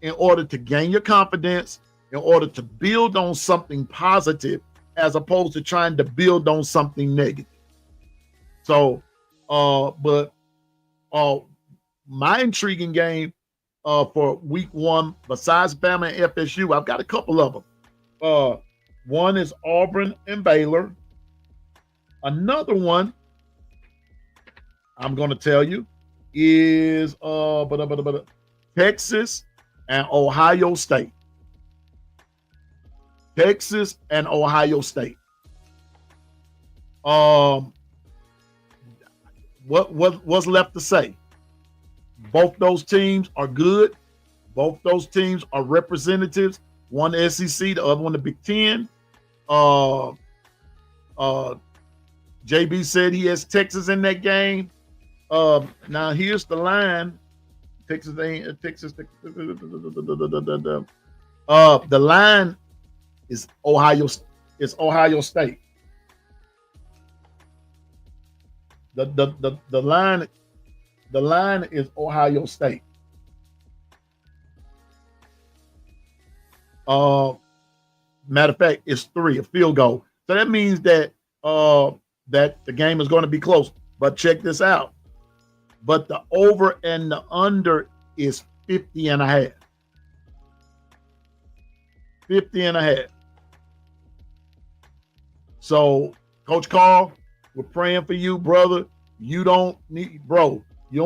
in order to gain your confidence, in order to build on something positive, as opposed to trying to build on something negative. So, my intriguing game for week 1, besides Bama and FSU, I've got a couple of them. One is Auburn and Baylor. Another one I'm going to tell you is Texas and Ohio State. Texas and Ohio State. What's left to say? Both those teams are good. Both those teams are representatives. One the SEC, the other one the Big Ten. JB said he has Texas in that game. Now here's the line. The line is Ohio State. The line is Ohio State. Matter of fact, it's 3, a field goal. So that means that that the game is going to be close. But check this out. But the over and the under is 50.5. 50.5. So, Coach Carl, we're praying for you, brother. You don't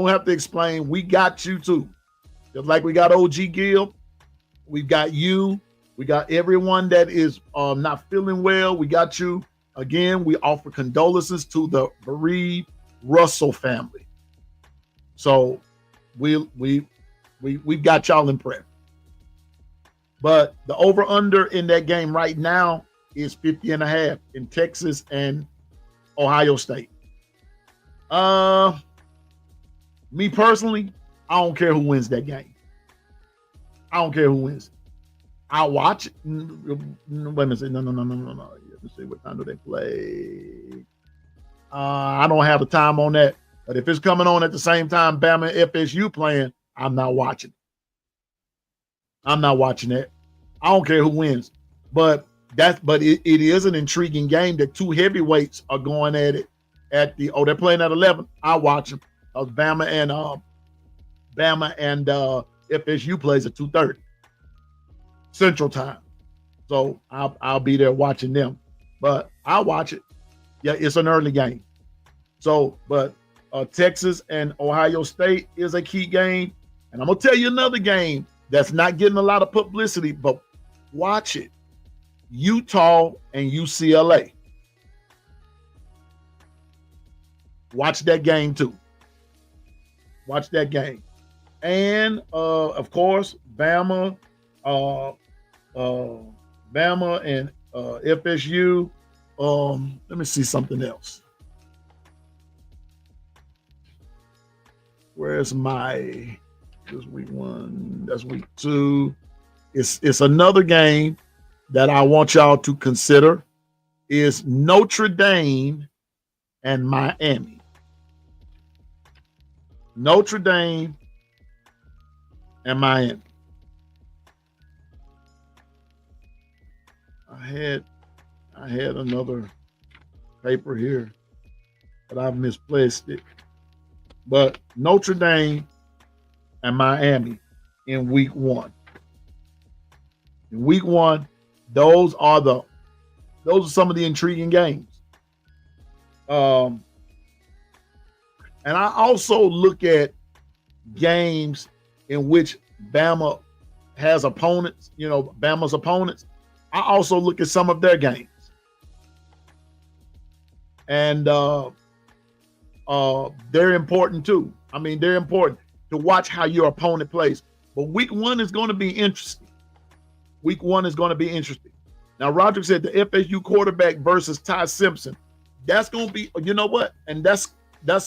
have to explain. We got you too. Just like we got OG Gill, we got you. We got everyone that is not feeling well. We got you. Again, we offer condolences to the bereaved Russell family. So we've got y'all in prayer. But the over-under in that game right now is 50.5 in Texas and Ohio State. Me personally, I don't care who wins that game. I don't care who wins. I'll watch it. Wait a minute. No. Let's see, what time do they play? I don't have the time on that. But if it's coming on at the same time Bama and FSU playing, I'm not watching. I'm not watching that. I don't care who wins. But it is an intriguing game that two heavyweights are going at it they're playing at 11. I'll watch them. Bama and FSU plays at 2:30 Central Time. So I'll be there watching them. But I'll watch it. Yeah, it's an early game. So, but Texas and Ohio State is a key game. And I'm going to tell you another game that's not getting a lot of publicity, but watch it. Utah and UCLA. Watch that game too. Watch that game. And of course, Bama and FSU. Let me see something else. Where's my? This week 1. That's week 2. It's another game that I want y'all to consider. Is Notre Dame and Miami. Notre Dame and Miami. I had another paper here, but I've misplaced it. But Notre Dame and Miami in week 1. In week 1, those are some of the intriguing games. And I also look at games in which Bama has opponents, Bama's opponents. I also look at some of their games. And they're important too. I mean, they're important to watch how your opponent plays. But week 1 is going to be interesting. Week 1 is going to be interesting. Now, Roderick said the FSU quarterback versus Ty Simpson. That's going to be, you know what? And that's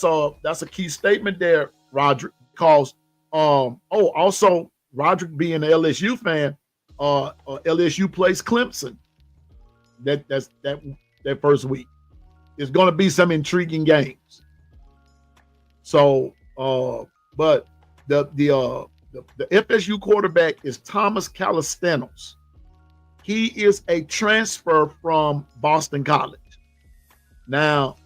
a key statement there, Roderick, because also Roderick being an LSU fan, LSU plays Clemson that first week. It's going to be some intriguing games. So, but the FSU quarterback is Thomas Calistanos. He is a transfer from Boston College. Now,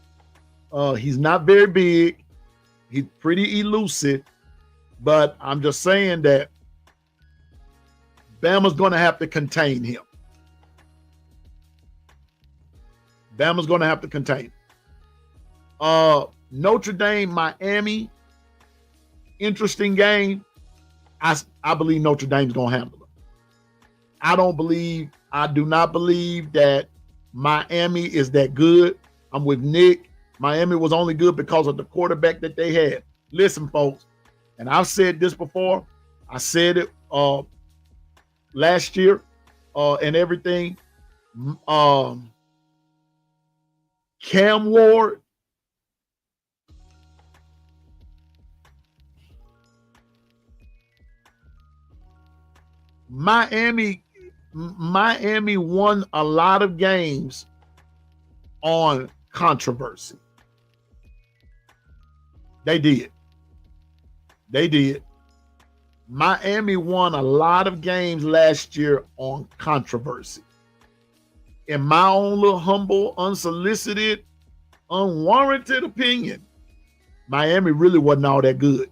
he's not very big. He's pretty elusive, but I'm just saying that Bama's going to have to contain him. Bama's going to have to contain him. Notre Dame, Miami, interesting game. I believe Notre Dame's going to handle it. I do not believe that Miami is that good. I'm with Nick. Miami was only good because of the quarterback that they had. Listen, folks, and I've said this before. I said it last year and everything. Cam Ward, Miami won a lot of games on controversy. They did. Miami won a lot of games last year on controversy. In my own little humble, unsolicited, unwarranted opinion, Miami really wasn't all that good.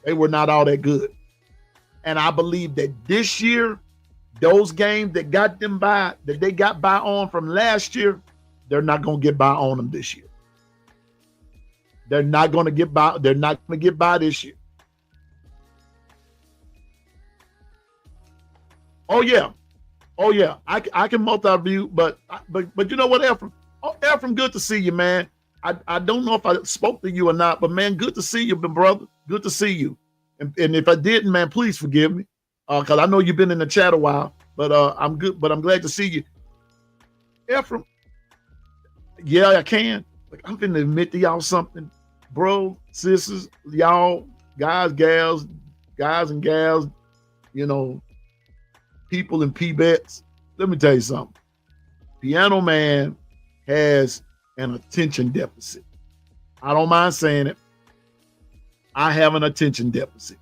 They were not all that good. And I believe that this year, those games that got them by, that they got by on from last year, they're not going to get by on them this year. They're not going to get by. They're not going to get by this year. Oh yeah. I can multi-view, but you know what, Ephraim? Oh, Ephraim, good to see you, man. I don't know if I spoke to you or not, but man, good to see you, my brother. Good to see you. And if I didn't, man, please forgive me. Because I know you've been in the chat a while, but I'm good. But I'm glad to see you, Ephraim. Yeah, I can. Like, I'm finna admit to y'all something, bro, sisters, y'all, guys, gals, guys and gals, you know, people and P-bets. Let me tell you something. Piano Man has an attention deficit. I don't mind saying it. I have an attention deficit.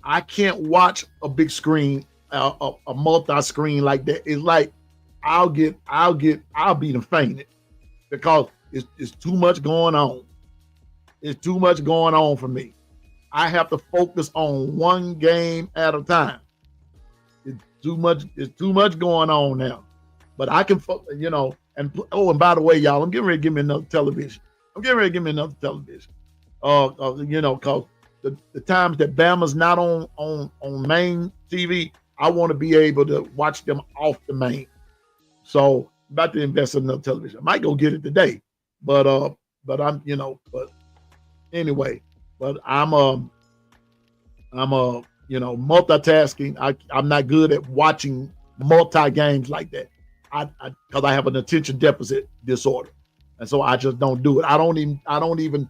I can't watch a big screen, a multi-screen like that. It's like I'll be fainted because it's too much going on. It's too much going on for me. I have to focus on one game at a time. It's too much going on now. But I can, you know, and by the way, y'all, I'm getting ready to give me another television. You know, because the times that Bama's not on main TV, I want to be able to watch them off the main. So I'm about to invest in another television. I might go get it today, but I'm, you know, but anyway, but I'm you know, multitasking. I'm not good at watching multi games like that. Because I have an attention deficit disorder, and so I just don't do it. I don't even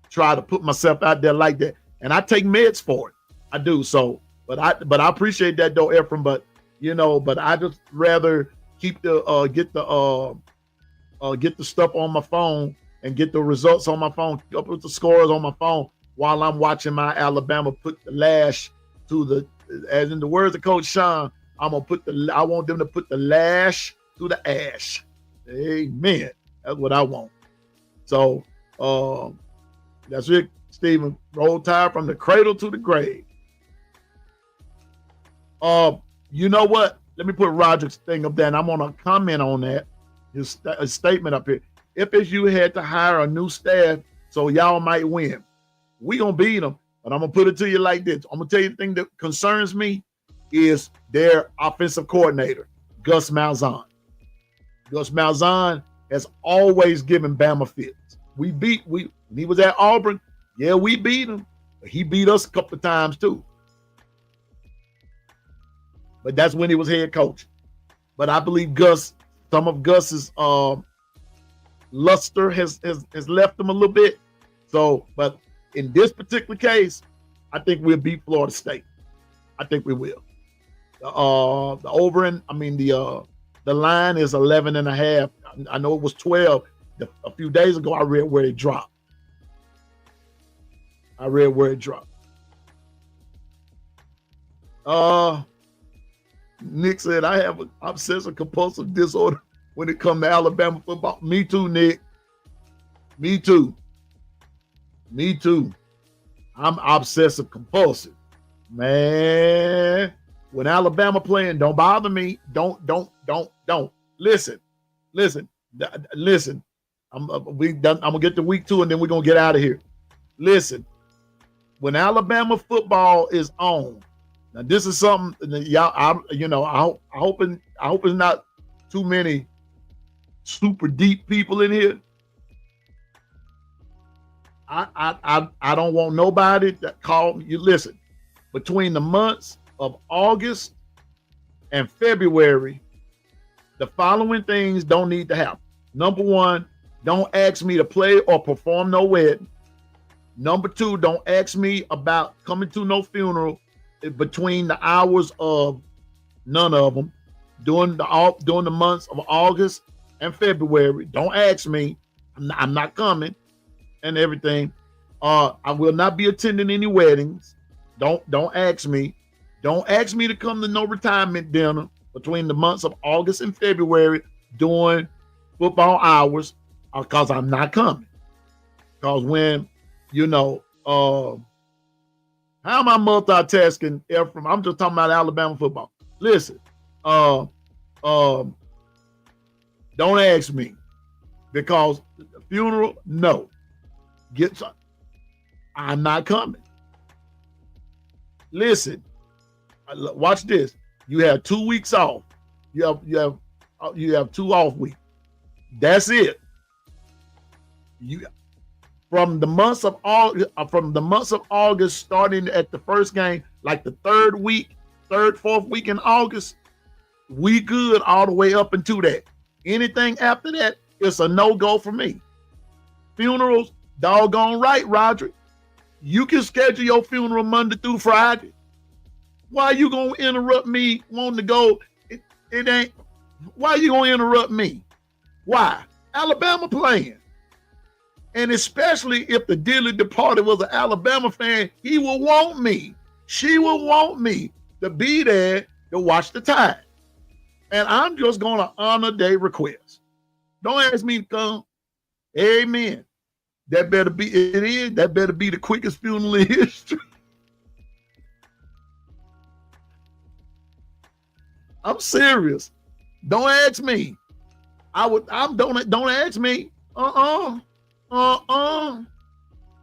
try to put myself out there like that. And I take meds for it. I do. So, but I appreciate that though, Ephraim. But you know, but I just rather keep get the stuff on my phone and get the results on my phone, put the scores on my phone while I'm watching my Alabama put the lash to the, as in the words of Coach Sean, I want them to put the lash to the ash. Amen. That's what I want. So that's it, Stephen. Roll Tide from the cradle to the grave. You know what? Let me put Roger's thing up there, and I'm gonna comment on that. His statement up here. FSU had to hire a new staff so y'all might win. We gonna beat them, but I'm gonna put it to you like this. I'm gonna tell you the thing that concerns me is their offensive coordinator, Gus Malzahn. Gus Malzahn has always given Bama fits. When he was at Auburn, yeah, we beat him. But he beat us a couple of times too. But that's when he was head coach. But I believe some of Gus's luster has left him a little bit. So, but in this particular case, I think we'll beat Florida State. I think we will. The line is 11.5. I know it was 12. A few days ago, I read where it dropped. Nick said, I have an obsessive compulsive disorder when it comes to Alabama football. Me too, Nick. Me too. I'm obsessive compulsive. Man, when Alabama playing, don't bother me. Don't. Listen. I'm gonna get to week 2 and then we're gonna get out of here. Listen, when Alabama football is on, now this is something that y'all, I hope it's not too many super deep people in here. I don't want nobody that call you. Listen, between the months of August and February, the following things don't need to happen. Number 1, don't ask me to play or perform no wedding. Number 2, don't ask me about coming to no funeral between the hours of none of them during the months of August and February. Don't ask me. I'm not coming and everything. I will not be attending any weddings. Don't ask me. Don't ask me to come to no retirement dinner between the months of August and February during football hours, because I'm not coming. Because when, how am I multitasking, Ephraim? I'm just talking about Alabama football. Listen, don't ask me, because the funeral, no. I'm not coming. Listen, watch this. You have 2 weeks off. You have 2 off weeks. That's it. from the months of August, starting at the first game, like the fourth week in August, we good all the way up into that. Anything after that, it's a no-go for me. Funerals, doggone right, Roderick. You can schedule your funeral Monday through Friday. Why you gonna interrupt me wanting to go? It ain't. Why you gonna interrupt me? Why? Alabama playing. And especially if the dearly departed was an Alabama fan, he will want me. She will want me to be there to watch the Tide. And I'm just going to honor their request. Don't ask me to come. Amen. That better be the quickest funeral in history. I'm serious. Don't ask me. Don't ask me.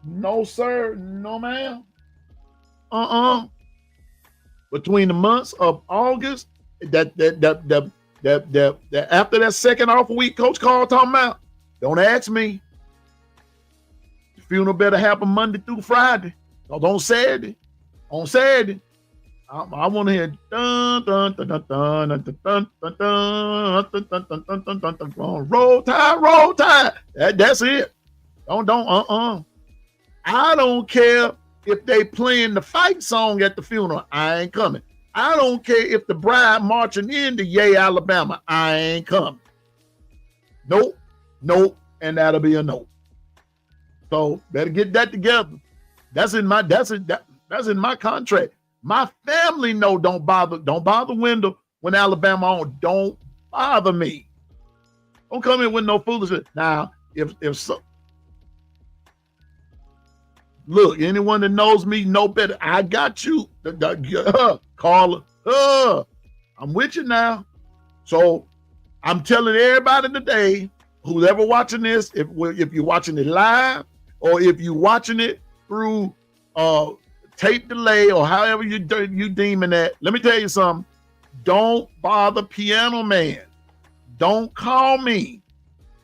No, sir. No, ma'am. Between the months of August, that after that second off week, Coach Carl talking about, don't ask me. The funeral better happen Monday through Friday. On Saturday. I want to hear dun dun dun dun dun dun dun dun dun dun dun. Roll Tide. That's it. I don't care if they playing the fight song at the funeral. I ain't coming. I don't care if the bride marching into Yay, Alabama. I ain't coming. Nope, and that'll be a no. So better get that together. That's in my contract. My family know don't bother Wendell when Alabama on. Don't bother me. Don't come in with no foolishness. Now, if so, look, anyone that knows me know better. I got you, Carla. I'm with you now. So I'm telling everybody today, who's ever watching this, if you're watching it live or if you're watching it through tape delay or however you deeming that, let me tell you something. Don't bother Piano Man. Don't call me.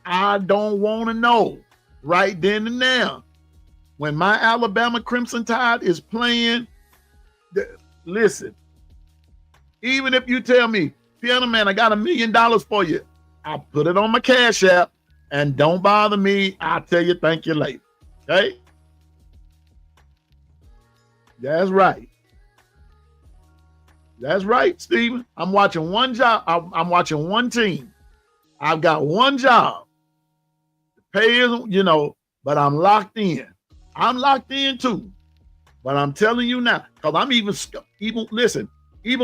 I don't want to know right then and now. When my Alabama Crimson Tide is playing, listen, even if you tell me, Piano Man, I got $1 million for you, I'll put it on my Cash App and don't bother me. I'll tell you thank you later. Okay? That's right. That's right, Stephen. I'm watching one job. I'm watching one team. I've got one job. The pay isn't, but I'm locked in. I'm locked in too. But I'm telling you now, because I'm even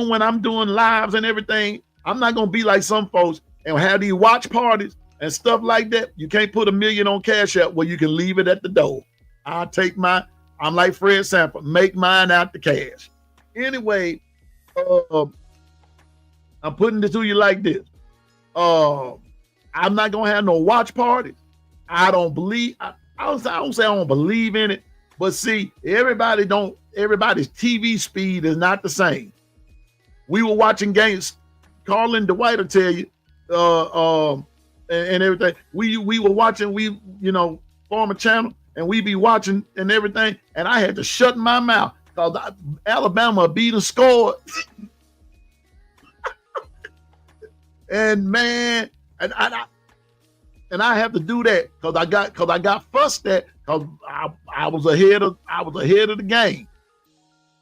when I'm doing lives and everything, I'm not going to be like some folks and have these watch parties and stuff like that. You can't put $1 million on Cash App where you can leave it at the door. I'm like Fred Sanford, make mine out the cash. Anyway, I'm putting it to you like this. I'm not gonna have no watch parties. I don't say I don't believe in it, but see, everybody's TV speed is not the same. We were watching games. Carlin Dwight will tell you, and everything. We were watching. Form a channel. And we be watching and everything, and I had to shut my mouth because Alabama beat and scored. And man, and I have to do that because I got fussed at because I was ahead of the game.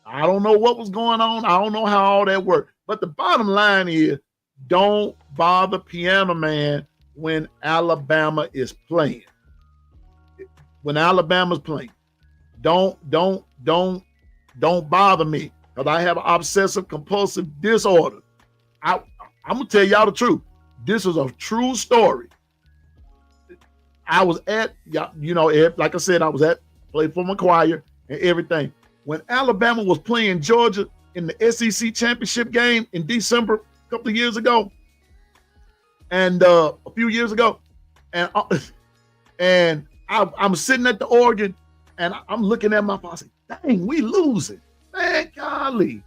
I don't know what was going on. I don't know how all that worked. But the bottom line is, don't bother Piano Man when Alabama is playing. When Alabama's playing, don't bother me because I have an obsessive compulsive disorder. I'm gonna tell y'all the truth. This is a true story. I was at, like I said, played for my choir and everything. When Alabama was playing Georgia in the SEC championship game in December a couple of years ago, and a few years ago, and I'm sitting at the organ and I'm looking at my phone. I say, dang, we losing. Man, golly.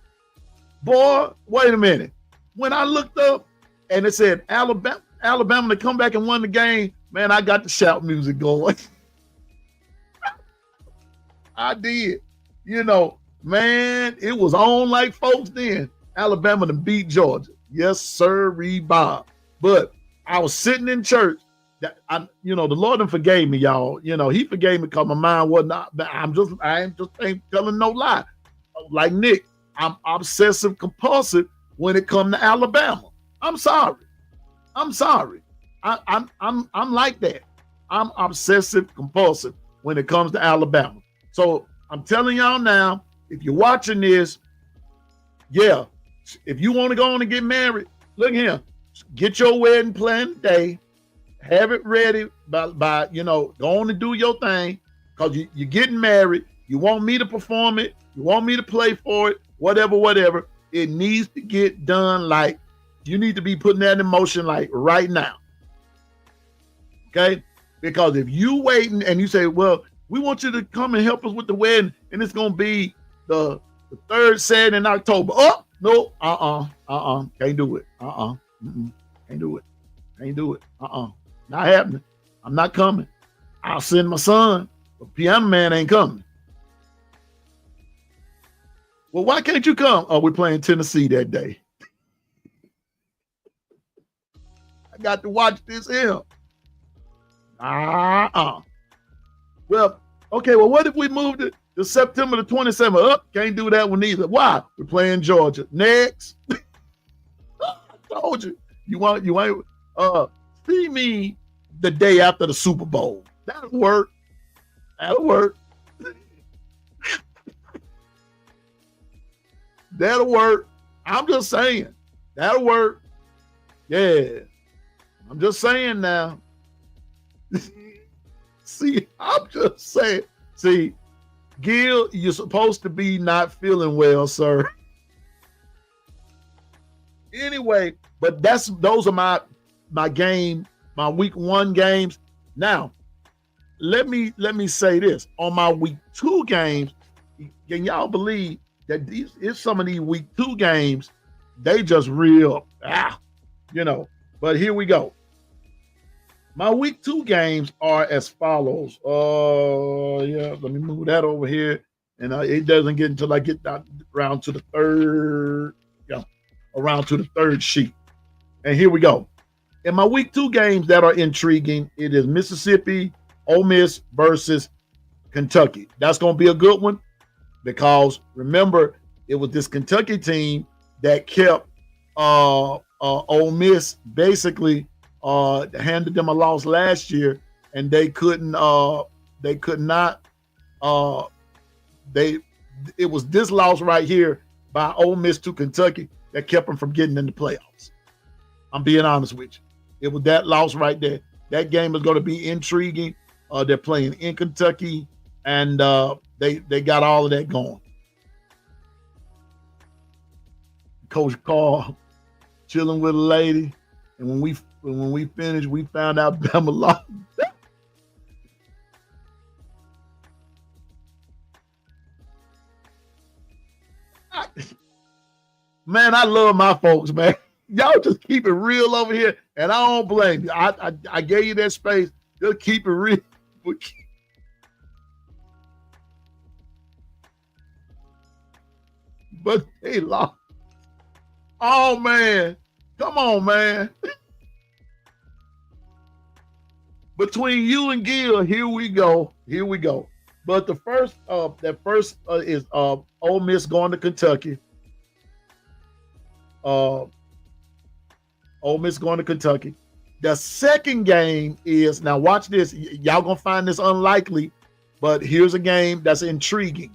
Boy, wait a minute. When I looked up and it said Alabama to come back and won the game, man, I got the shout music going. I did. You know, man, it was on like folks then. Alabama to beat Georgia. Yes, sir, Bob. But I was sitting in church. That the Lord done forgave me, y'all. He forgave me because my mind wasn't. I ain't telling no lie. Like Nick, I'm obsessive compulsive when it comes to Alabama. I'm sorry. I'm like that. I'm obsessive compulsive when it comes to Alabama. So I'm telling y'all now, if you're watching this, yeah, if you want to go on and get married, look here, get your wedding plan today, have it ready by go on and do your thing, because you're getting married. You want me to perform it, you want me to play for it, whatever. It needs to get done. Like, you need to be putting that in motion like right now. Okay? Because if you waiting and you say, well, we want you to come and help us with the wedding, and it's gonna be the third Saturday in October. Oh, no, can't do it. Can't do it. Not happening. I'm not coming. I'll send my son, but piano man ain't coming. Well, why can't you come? Oh, we're playing Tennessee that day. I got to watch this here. Well, okay, well, what if we moved it to September the 27th? Can't do that one either. Why? We're playing Georgia. Next. I told you. You ain't see me the day after the Super Bowl. That'll work. That'll work. I'm just saying. That'll work. Yeah. I'm just saying now. See, I'm just saying. See, Gil, you're supposed to be not feeling well, sir. Anyway, but those are my week 1 games. Now, let me say this. On my week 2 games, can y'all believe that some of these week 2 games, they just real, but here we go. My week 2 games are as follows. Let me move that over here. And it doesn't get until I get around to the third sheet. And here we go. In my week 2 games that are intriguing, it is Mississippi, Ole Miss versus Kentucky. That's going to be a good one, because remember, it was this Kentucky team that kept Ole Miss basically handed them a loss last year, and it was this loss right here by Ole Miss to Kentucky that kept them from getting in the playoffs. I'm being honest with you. It was that loss right there. That game is going to be intriguing. They're playing in Kentucky, and they got all of that going. Coach Carl chilling with a lady, and when we finished, we found out Bama lost. Man, I love my folks, man. Y'all just keep it real over here, and I don't blame you. I gave you that space. Just keep it real. But they lost. Oh, man. Come on, man. Between you and Gil, here we go. But the first is Ole Miss going to Kentucky. Ole Miss going to Kentucky. The second game is, now watch this. Y'all gonna find this unlikely, but here's a game that's intriguing.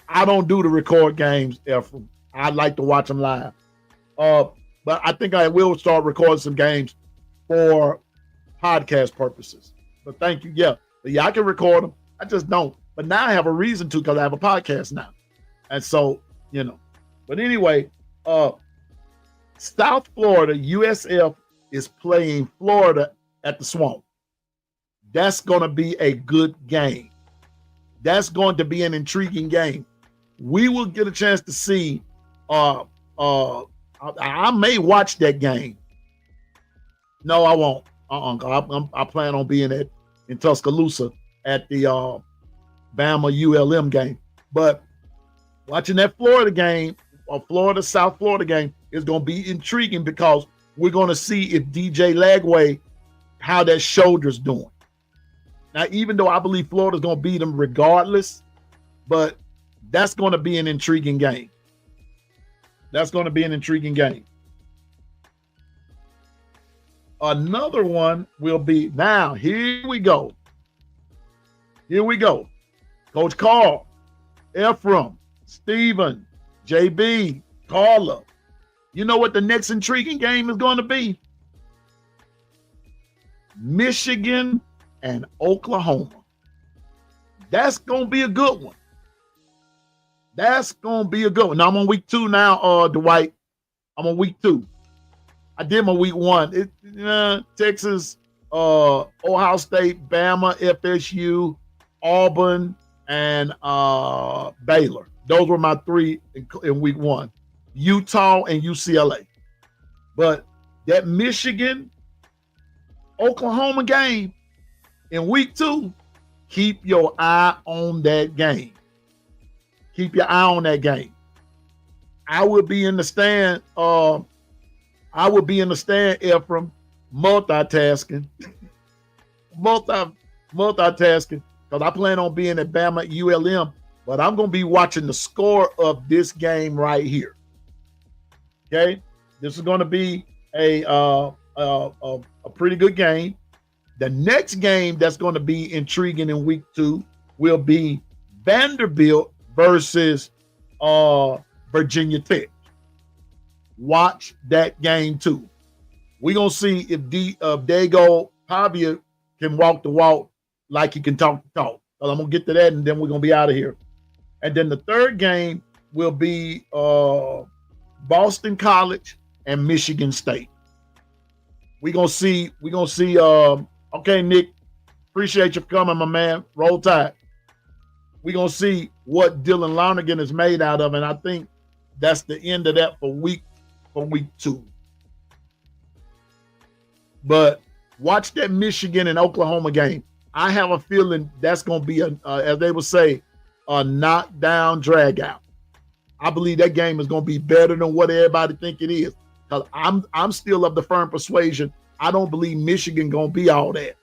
I don't do the record games, Ephraim. I like to watch them live. But I think I will start recording some games for podcast purposes. But thank you. Yeah, I can record them. I just don't. But now I have a reason to, because I have a podcast now. And so, But anyway, South Florida, USF is playing Florida at the Swamp. That's going to be a good game. That's going to be an intriguing game. We will get a chance to see. I may watch that game. No, I won't. I plan on being at in Tuscaloosa at the Bama ULM game. But watching that Florida game, or South Florida game, is going to be intriguing because we're going to see if DJ Lagway, how that shoulder's doing. Now, even though I believe Florida's going to beat them regardless, but that's going to be an intriguing game. That's going to be an intriguing game. Another one will be, now, here we go. Here we go. Coach Carl, Ephraim, Steven, JB, Carla. You know what the next intriguing game is going to be? Michigan and Oklahoma. That's going to be a good one. That's going to be a good one. Now, I'm on week 2 now, Dwight. I'm on week 2. I did my week 1. Texas, Ohio State, Bama, FSU, Auburn, and Baylor. Those were my 3 in week 1. Utah and UCLA. But that Michigan, Oklahoma game in week 2, keep your eye on that game. Keep your eye on that game. I would be in the stand. Ephraim, multitasking. Multitasking. Because I plan on being at Bama ULM, but I'm going to be watching the score of this game right here. Okay? This is going to be a pretty good game. The next game that's going to be intriguing in week 2 will be Vanderbilt versus Virginia Tech. Watch that game too. We're going to see if Dago Pavia can walk the walk like he can talk the talk. So I'm going to get to that, and then we're going to be out of here. And then the third game will be Boston College and Michigan State. We're going to see, okay, Nick, appreciate you for coming, my man. Roll Tide. We're going to see what Dylan Lonergan is made out of, and I think that's the end of that for week 2. But watch that Michigan and Oklahoma game. I have a feeling that's going to be, as they would say, a knockdown drag out. I believe that game is going to be better than what everybody think it is. Because I'm still of the firm persuasion. I don't believe Michigan going to be all that.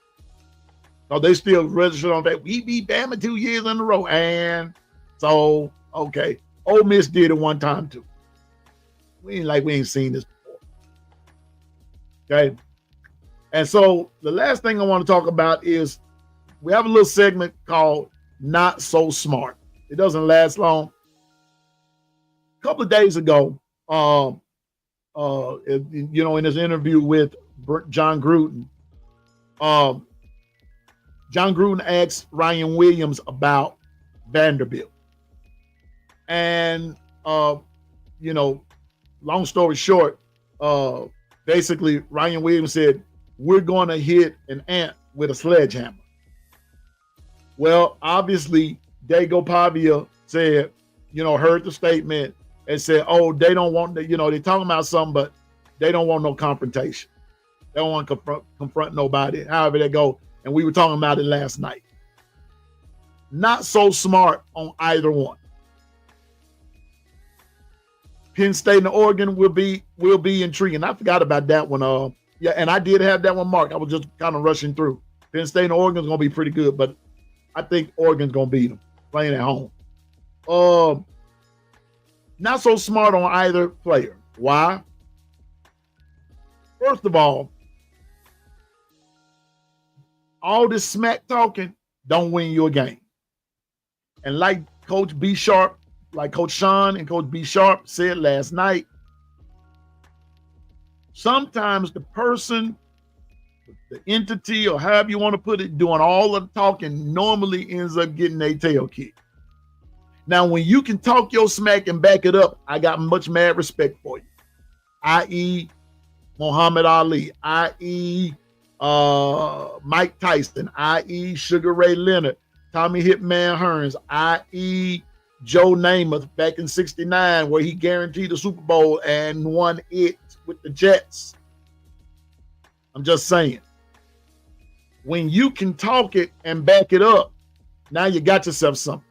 So they still registered on that. We beat Bama 2 years in a row. And so, okay. Ole Miss did it one time too. We ain't seen this before. Okay. And so the last thing I want to talk about is we have a little segment called Not So Smart. It doesn't last long. A couple of days ago, in his interview with John Gruden, John Gruden asked Ryan Williams about Vanderbilt. And, long story short, basically Ryan Williams said, we're going to hit an ant with a sledgehammer. Well, obviously, Dago Pavia said, heard the statement and said, oh, they don't want, they're talking about something, but they don't want no confrontation. They don't want to confront nobody, however they go. And we were talking about it last night. Not so smart on either one. Penn State and Oregon will be intriguing. I forgot about that one. And I did have that one marked. I was just kind of rushing through. Penn State and Oregon's going to be pretty good, but I think Oregon's going to beat them playing at home. Not so smart on either player. Why? First of all this smack talking don't win you a game. And like Coach B Sharp, like Coach Sean and Coach B Sharp said last night, sometimes the person, the entity, or however you want to put it, doing all of the talking normally ends up getting their tail kicked. Now, when you can talk your smack and back it up, I got much mad respect for you. I.e. Muhammad Ali, i.e. Mike Tyson, i.e. Sugar Ray Leonard, Tommy Hitman Hearns, i.e. Joe Namath back in '69, where he guaranteed the Super Bowl and won it with the Jets. I'm just saying. When you can talk it and back it up, now you got yourself something.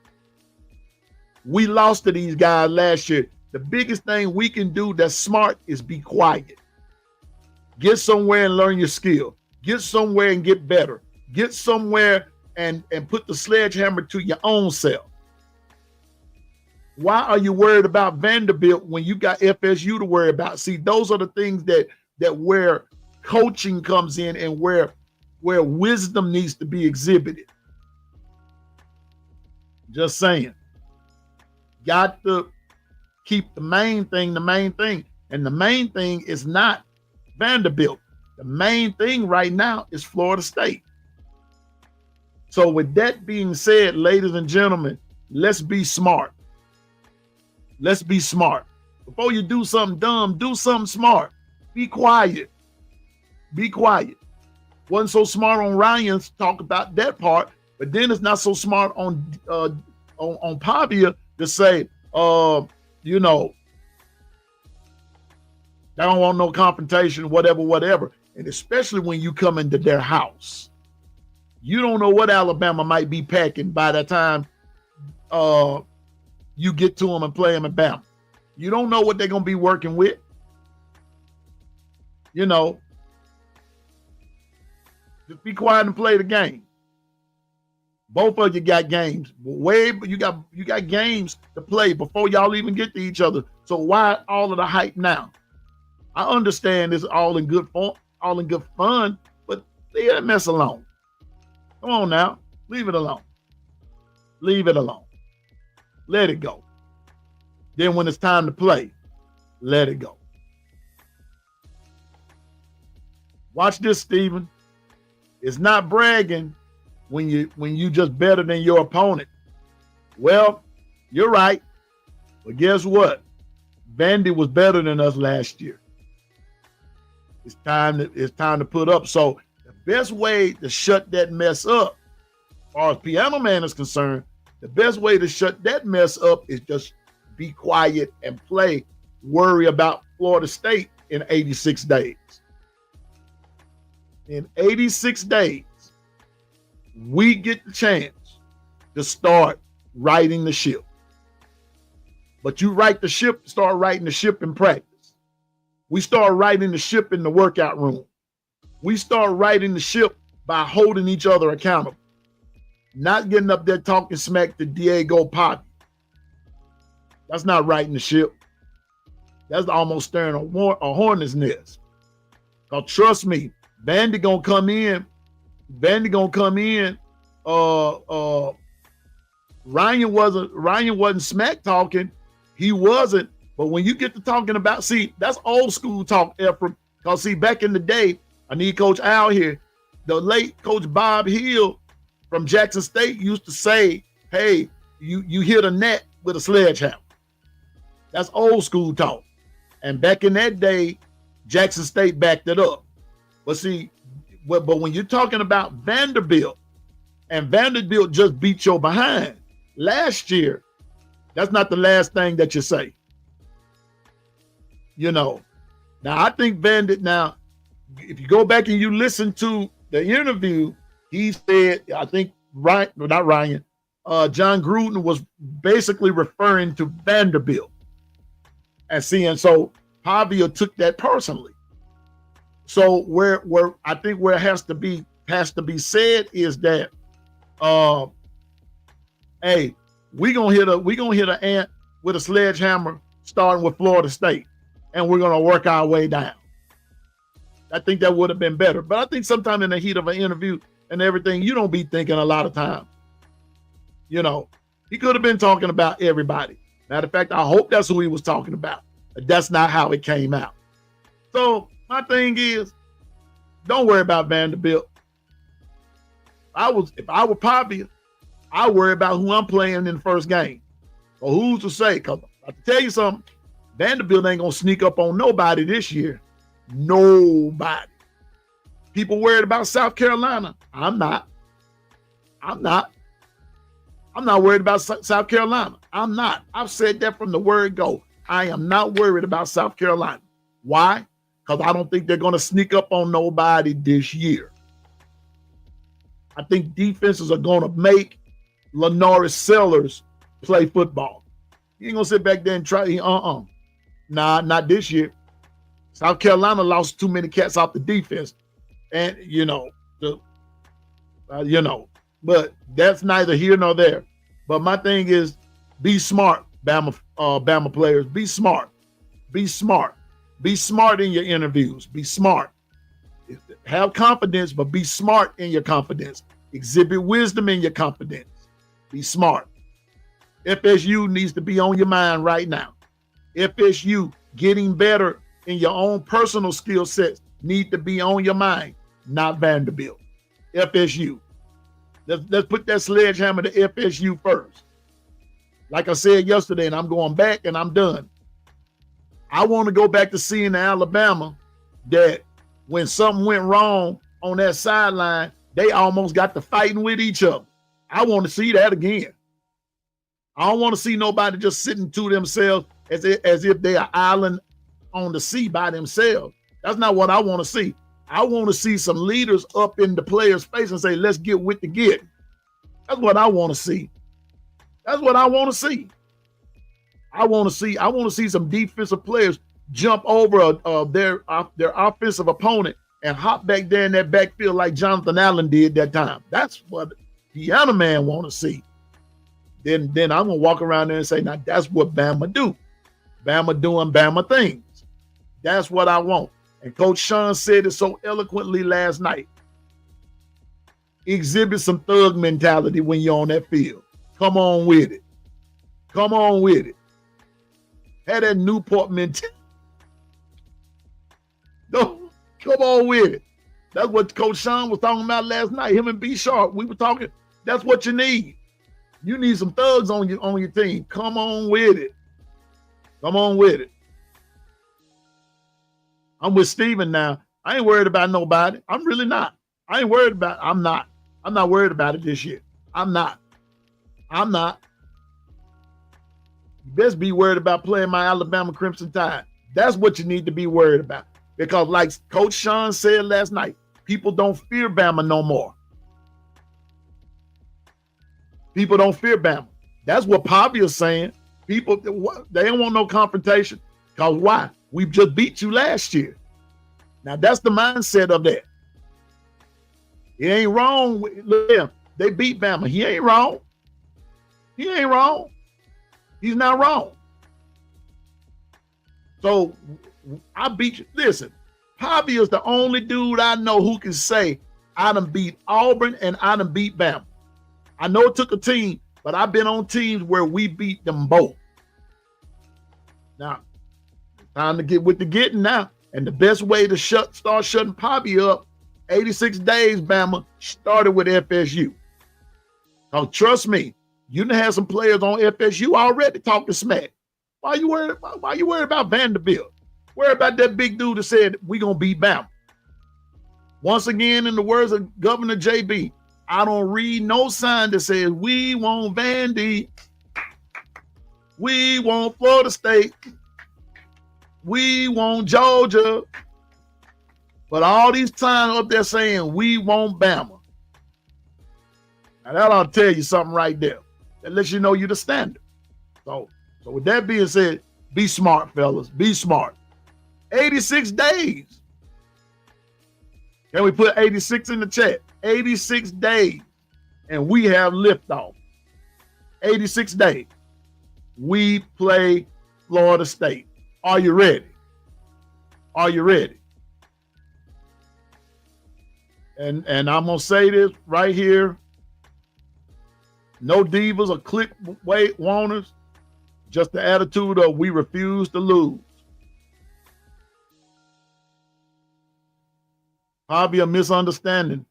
We lost to these guys last year. The biggest thing we can do that's smart is be quiet. Get somewhere and learn your skill. Get somewhere and get better. Get somewhere and put the sledgehammer to your own self. Why are you worried about Vanderbilt when you got FSU to worry about? See, those are the things that where coaching comes in and where wisdom needs to be exhibited. Just saying. Got to keep the main thing the main thing. And the main thing is not Vanderbilt. The main thing right now is Florida State. So with that being said, ladies and gentlemen, let's be smart. Let's be smart. Before you do something dumb, do something smart. Be quiet. Be quiet. Wasn't so smart on Ryan's talk about that part, but then it's not so smart on Pavia to say, you know, they don't want no confrontation, whatever. And especially when you come into their house. You don't know what Alabama might be packing by the time you get to them and play them in Bama. You don't know what they're going to be working with. You know, just be quiet and play the game. Both of you got games. You got games to play before y'all even get to each other. So why all of the hype now? I understand it's all in good fun, but leave that mess alone. Come on now, leave it alone. Leave it alone. Let it go. Then when it's time to play, let it go. Watch this, Stephen. It's not bragging when you just better than your opponent. Well, you're right. But guess what? Vandy was better than us last year. It's time to put up. So the best way to shut that mess up, as far as Piano Man is concerned, the best way to shut that mess up is just be quiet and play. Worry about Florida State in 86 days. In 86 days, we get the chance to start righting the ship. But you right the ship, start righting the ship in practice. We start righting the ship in the workout room. We start righting the ship by holding each other accountable. Not getting up there talking smack to Diego Pop. That's not righting the ship. That's almost stirring a hornet's nest. Because trust me, Vandy gonna come in. Ryan wasn't smack talking. He wasn't. But when you get to talking about, see, that's old school talk, Ephraim. Because see, back in the day, I need Coach Al here. The late Coach Bob Hill from Jackson State used to say, hey, you hit a net with a sledgehammer. That's old school talk. And back in that day, Jackson State backed it up. But see, but when you're talking about Vanderbilt, and Vanderbilt just beat your behind last year, that's not the last thing that you say. You know, now I think now, if you go back and you listen to the interview, he said, I think John Gruden was basically referring to Vanderbilt. And so Pavia took that personally. So where I think where it has to be said is that, hey, we're gonna hit an ant with a sledgehammer starting with Florida State, and we're gonna work our way down. I think that would have been better. But I think sometime in the heat of an interview and everything, you don't be thinking a lot of time. You know, he could have been talking about everybody. Matter of fact, I hope that's who he was talking about. But that's not how it came out. So my thing is, don't worry about Vanderbilt. If I were Pavia, I worry about who I'm playing in the first game. Or who's to say? Because I have to tell you something, Vanderbilt ain't gonna sneak up on nobody this year. Nobody. People worried about South Carolina. I'm not worried about South Carolina. I'm not. I've said that from the word go. I am not worried about South Carolina. Why? Because I don't think they're going to sneak up on nobody this year. I think defenses are going to make Lenoris Sellers play football. He ain't going to sit back there and try. Nah, not this year. South Carolina lost too many cats off the defense. And, but that's neither here nor there. But my thing is, be smart, Bama players. Be smart. Be smart. Be smart in your interviews. Be smart. Have confidence, but be smart in your confidence. Exhibit wisdom in your confidence. Be smart. FSU needs to be on your mind right now. FSU getting better in your own personal skill sets need to be on your mind, not Vanderbilt. FSU. Let's put that sledgehammer to FSU first. Like I said yesterday, and I'm going back and I'm done. I want to go back to seeing Alabama that when something went wrong on that sideline, they almost got to fighting with each other. I want to see that again. I don't want to see nobody just sitting to themselves as if they are island on the sea by themselves. That's not what I want to see. I want to see some leaders up in the players' face and say, let's get with the get. That's what I want to see. That's what I want to see. I want to see some defensive players jump over their offensive opponent and hop back there in that backfield like Jonathan Allen did that time. That's what the other man want to see. Then I'm gonna walk around there and say, now that's what Bama do. Bama doing Bama things. That's what I want. And Coach Sean said it so eloquently last night. Exhibit some thug mentality when you're on that field. Come on with it. Come on with it. Had that Newport mentality. No, come on with it. That's what Coach Sean was talking about last night. Him and B Sharp, we were talking. That's what you need. You need some thugs on your team. Come on with it. Come on with it. I'm with Steven now. I ain't worried about nobody. I'm really not. I ain't worried about it. I'm not worried about it this year. I'm not. You best be worried about playing my Alabama Crimson Tide. That's what you need to be worried about. Because like Coach Sean said last night, people don't fear Bama no more. People don't fear Bama. That's what Pavia's saying. People, they don't want no confrontation. Because why? We just beat you last year. Now, that's the mindset of that. It ain't wrong. They beat Bama. He ain't wrong. He ain't wrong. He's not wrong. So, I beat you. Listen, Pavia is the only dude I know who can say, I done beat Auburn and I done beat Bama. I know it took a team, but I've been on teams where we beat them both. Now, time to get with the getting now. And the best way to start shutting Poppy up, 86 days, Bama, started with FSU. Now, trust me, you done had some players on FSU already talking smack. Why you worried about Vanderbilt? Worry about that big dude that said, we going to beat Bama. Once again, in the words of Governor JB, I don't read no sign that says, we want Vandy. We want Florida State. We want Georgia. But all these signs up there saying, we want Bama. Now, that ought to tell you something right there. That lets you know you're the standard. So with that being said, be smart, fellas. Be smart. 86 days. Can we put 86 in the chat? 86 days. And we have liftoff. 86 days. We play Florida State. Are you ready? Are you ready? And I'm going to say this right here. No divas or clickbait wanners. Just the attitude of we refuse to lose. Probably a misunderstanding.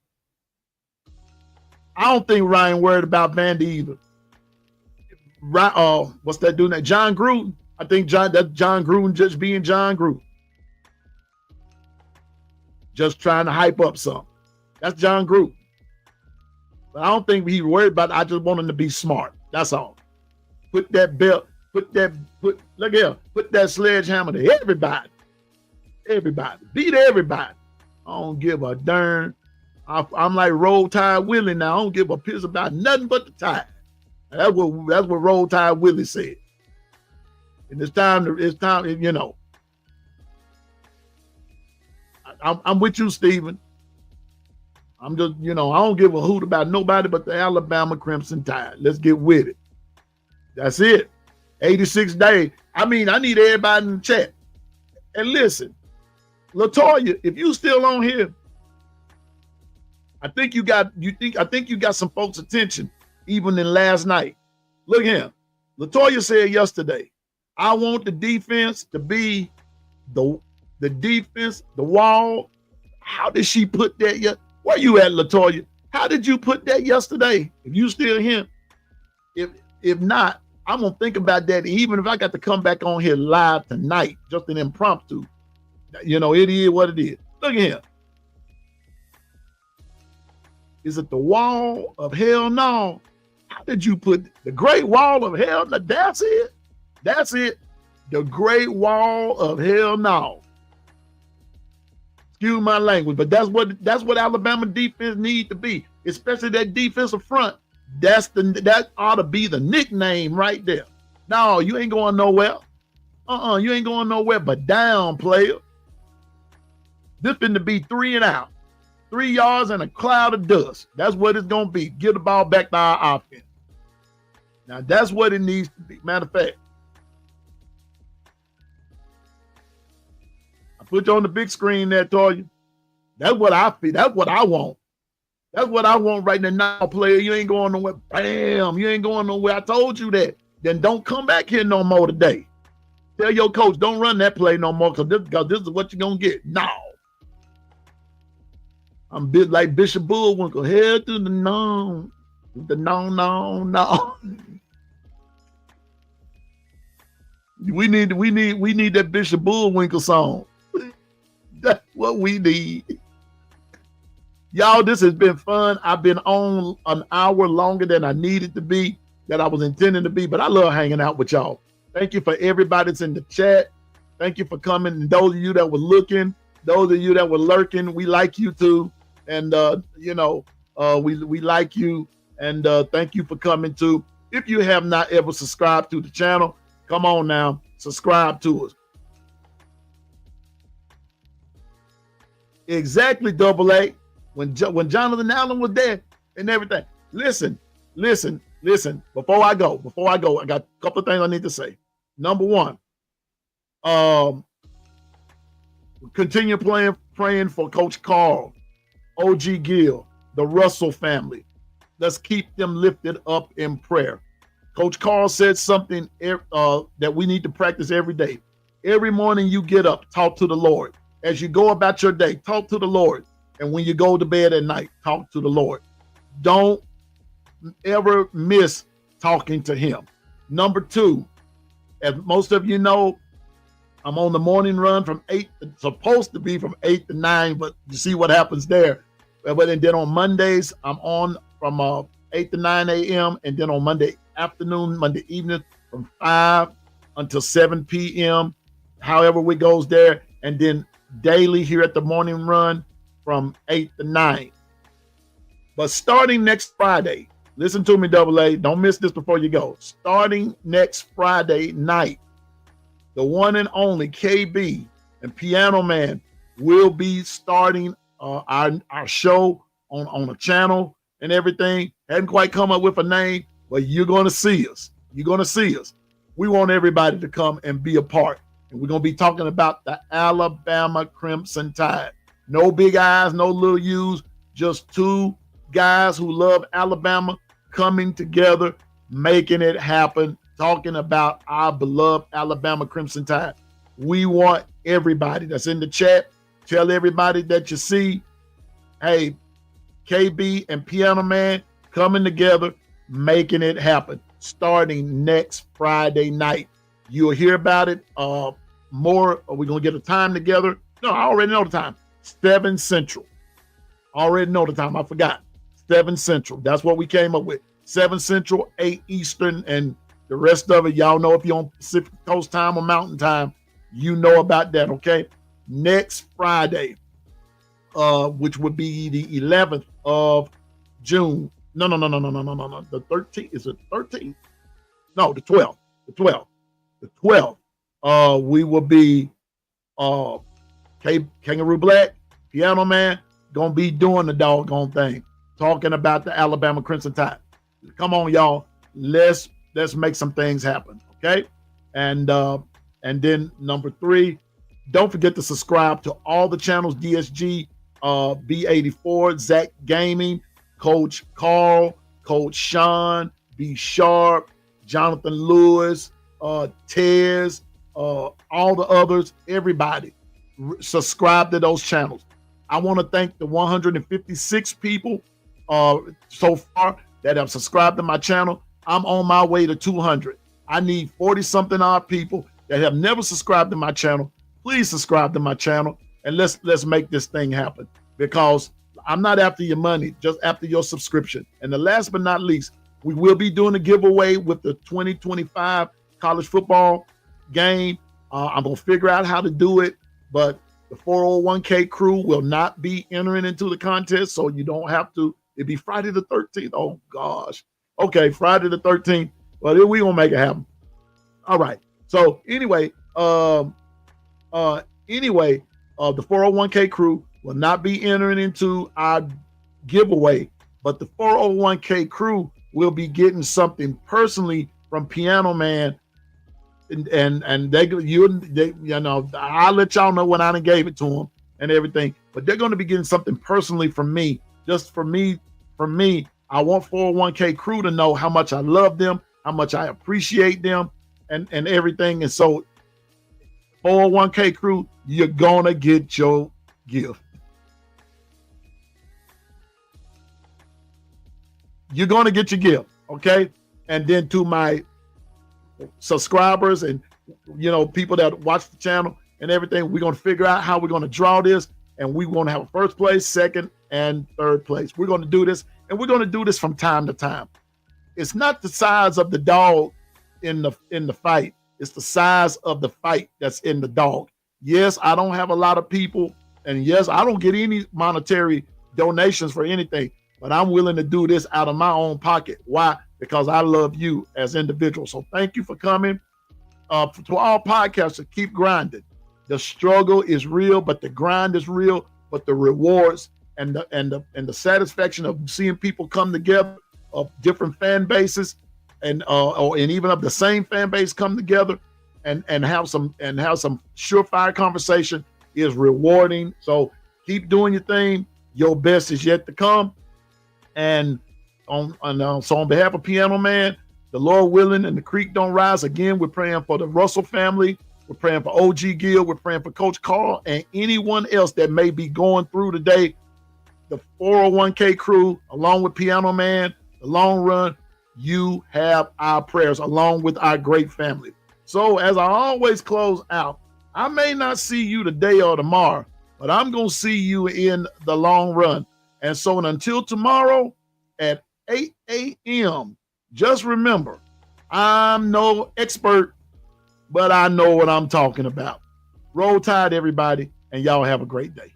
I don't think Ryan worried about Vandy either. What's that dude name? John Gruden. I think John Gruden just being John Gruden. Just trying to hype up something. That's John Gruden. But I don't think he worried about it. I just want him to be smart. That's all. Put that belt, put that sledgehammer to everybody. Everybody. Beat everybody. I don't give a darn. I'm like Roll Tide Willie now. I don't give a piss about nothing but the Tide. That's what Roll Tide Willie said. And it's time, you know. I'm with you, Stephen. I'm just, you know, I don't give a hoot about nobody but the Alabama Crimson Tide. Let's get with it. That's it. 86 days. I mean, I need everybody in the chat. And listen, LaToya, if you still on here, I think you got some folks' attention even in last night. Look here. LaToya said yesterday, I want the defense to be the defense, the wall. How did she put that yet? Where you at, LaToya? How did you put that yesterday? If you still here, if not, I'm gonna think about that. Even if I got to come back on here live tonight, just an impromptu. You know, it is what it is. Look at here. Is it the wall of hell? No. How did you put the great wall of hell? No, that's it. That's it. The great wall of hell. No. Excuse my language, but that's what Alabama defense need to be, especially that defensive front. That ought to be the nickname right there. No, you ain't going nowhere. You ain't going nowhere but down, player. This finna to be 3 and out. 3 yards and a cloud of dust. That's what it's gonna be. Give the ball back to our offense. Now that's what it needs to be. Matter of fact, I put you on the big screen there, Toya. That's what I feel. That's what I want. That's what I want right now, player. You ain't going nowhere. Bam, you ain't going nowhere. I told you that. Then don't come back here no more today. Tell your coach, don't run that play no more because this is what you're going to get. No. I'm a bit like Bishop Bullwinkle. Head to the no. The no. We need that Bishop Bullwinkle song. That's what we need. Y'all, this has been fun. I've been on an hour longer than I needed to be, that I was intending to be, but I love hanging out with y'all. Thank you for everybody that's in the chat. Thank you for coming. And those of you that were looking, those of you that were lurking, we like you too. And, we like you. And thank you for coming too. If you have not ever subscribed to the channel, come on now, subscribe to us. Exactly, Double A. When Jonathan Allen was there and everything. Listen. Before I go, I got a couple of things I need to say. Number one, continue praying for Coach Carl, OG Gill, the Russell family. Let's keep them lifted up in prayer. Coach Carl said something that we need to practice every day. Every morning you get up, talk to the Lord. As you go about your day, talk to the Lord. And when you go to bed at night, talk to the Lord. Don't ever miss talking to him. Number two, as most of you know, I'm on the morning run from 8, supposed to be from 8 to 9, but you see what happens there. But then on Mondays, I'm on from 8 to 9 a.m. And then on Monday afternoon, Monday evening from 5 until 7 p.m., however it goes there. And then daily here at the morning run from 8 to 9. But starting next Friday, listen to me, Double A, don't miss this before you go. Starting next Friday night, the one and only KB and Piano Man will be starting our show on a channel and everything. Hadn't quite come up with a name, but you're going to see us. You're going to see us. We want everybody to come and be a part. And we're going to be talking about the Alabama Crimson Tide. No big eyes, no little U's, just two guys who love Alabama coming together, making it happen, talking about our beloved Alabama Crimson Tide. We want everybody that's in the chat, tell everybody that you see, hey, KB and Piano Man coming together, making it happen, starting next Friday night. You'll hear about it more. Are we going to get a time together? No, I already know the time. 7 Central. Already know the time. I forgot. 7 Central. That's what we came up with. 7 Central, 8 Eastern, and the rest of it, y'all know if you're on Pacific Coast time or Mountain time, you know about that, okay? Next Friday. which would be the 11th of June. No. The 13th, is it 13th? No, the 12th. The 12th. The 12th. We will be Kangaroo Black, Piano Man, gonna be doing the doggone thing, talking about the Alabama Crimson Tide. Come on, y'all. Let's make some things happen. Okay. And then number 3, don't forget to subscribe to all the channels: DSG, B84, Zach Gaming, Coach Carl, Coach Sean, B Sharp, Jonathan Lewis, Tez, all the others, everybody. Subscribe to those channels. I want to thank the 156 people so far that have subscribed to my channel. I'm on my way to 200. I need 40-something odd people that have never subscribed to my channel. Please subscribe to my channel, and let's make this thing happen, because I'm not after your money, just after your subscription. And the last but not least, we will be doing a giveaway with the 2025 college football game. I'm going to figure out how to do it, but the 401k crew will not be entering into the contest, so you don't have to. It'll be Friday the 13th. Oh, gosh. Okay, Friday the 13th. Well, then we're going to make it happen. All right. So anyway, the 401k crew will not be entering into our giveaway, but the 401k crew will be getting something personally from Piano Man, and they I'll let y'all know when I done gave it to them and everything. But they're going to be getting something personally from me, just for me. I want 401k crew to know how much I love them, how much I appreciate them, and everything. And so 401k crew, you're gonna get your gift. You're gonna get your gift, okay? And then to my subscribers and people that watch the channel and everything, we're gonna figure out how we're gonna draw this, and we're gonna have a first place, second, and third place. We're gonna do this, and we're gonna do this from time to time. It's not the size of the dog in the fight. It's the size of the fight that's in the dog. Yes, I don't have a lot of people, and yes, I don't get any monetary donations for anything, but I'm willing to do this out of my own pocket. Why? Because I love you as individuals. So thank you for coming. To all podcasters, keep grinding. The struggle is real, but the grind is real. But the rewards and the satisfaction of seeing people come together of different fan bases and even of the same fan base come together and have some surefire conversation is rewarding. So keep doing your thing. Your best is yet to come. And so on behalf of Piano Man, the Lord willing and the creek don't rise again, we're praying for the Russell family. We're praying for OG Gill. We're praying for Coach Carl and anyone else that may be going through today. The 401k crew, along with Piano Man, the long run, you have our prayers along with our great family. So as I always close out, I may not see you today or tomorrow, but I'm going to see you in the long run. And so until tomorrow at 8 a.m., just remember, I'm no expert, but I know what I'm talking about. Roll Tide, everybody, and y'all have a great day.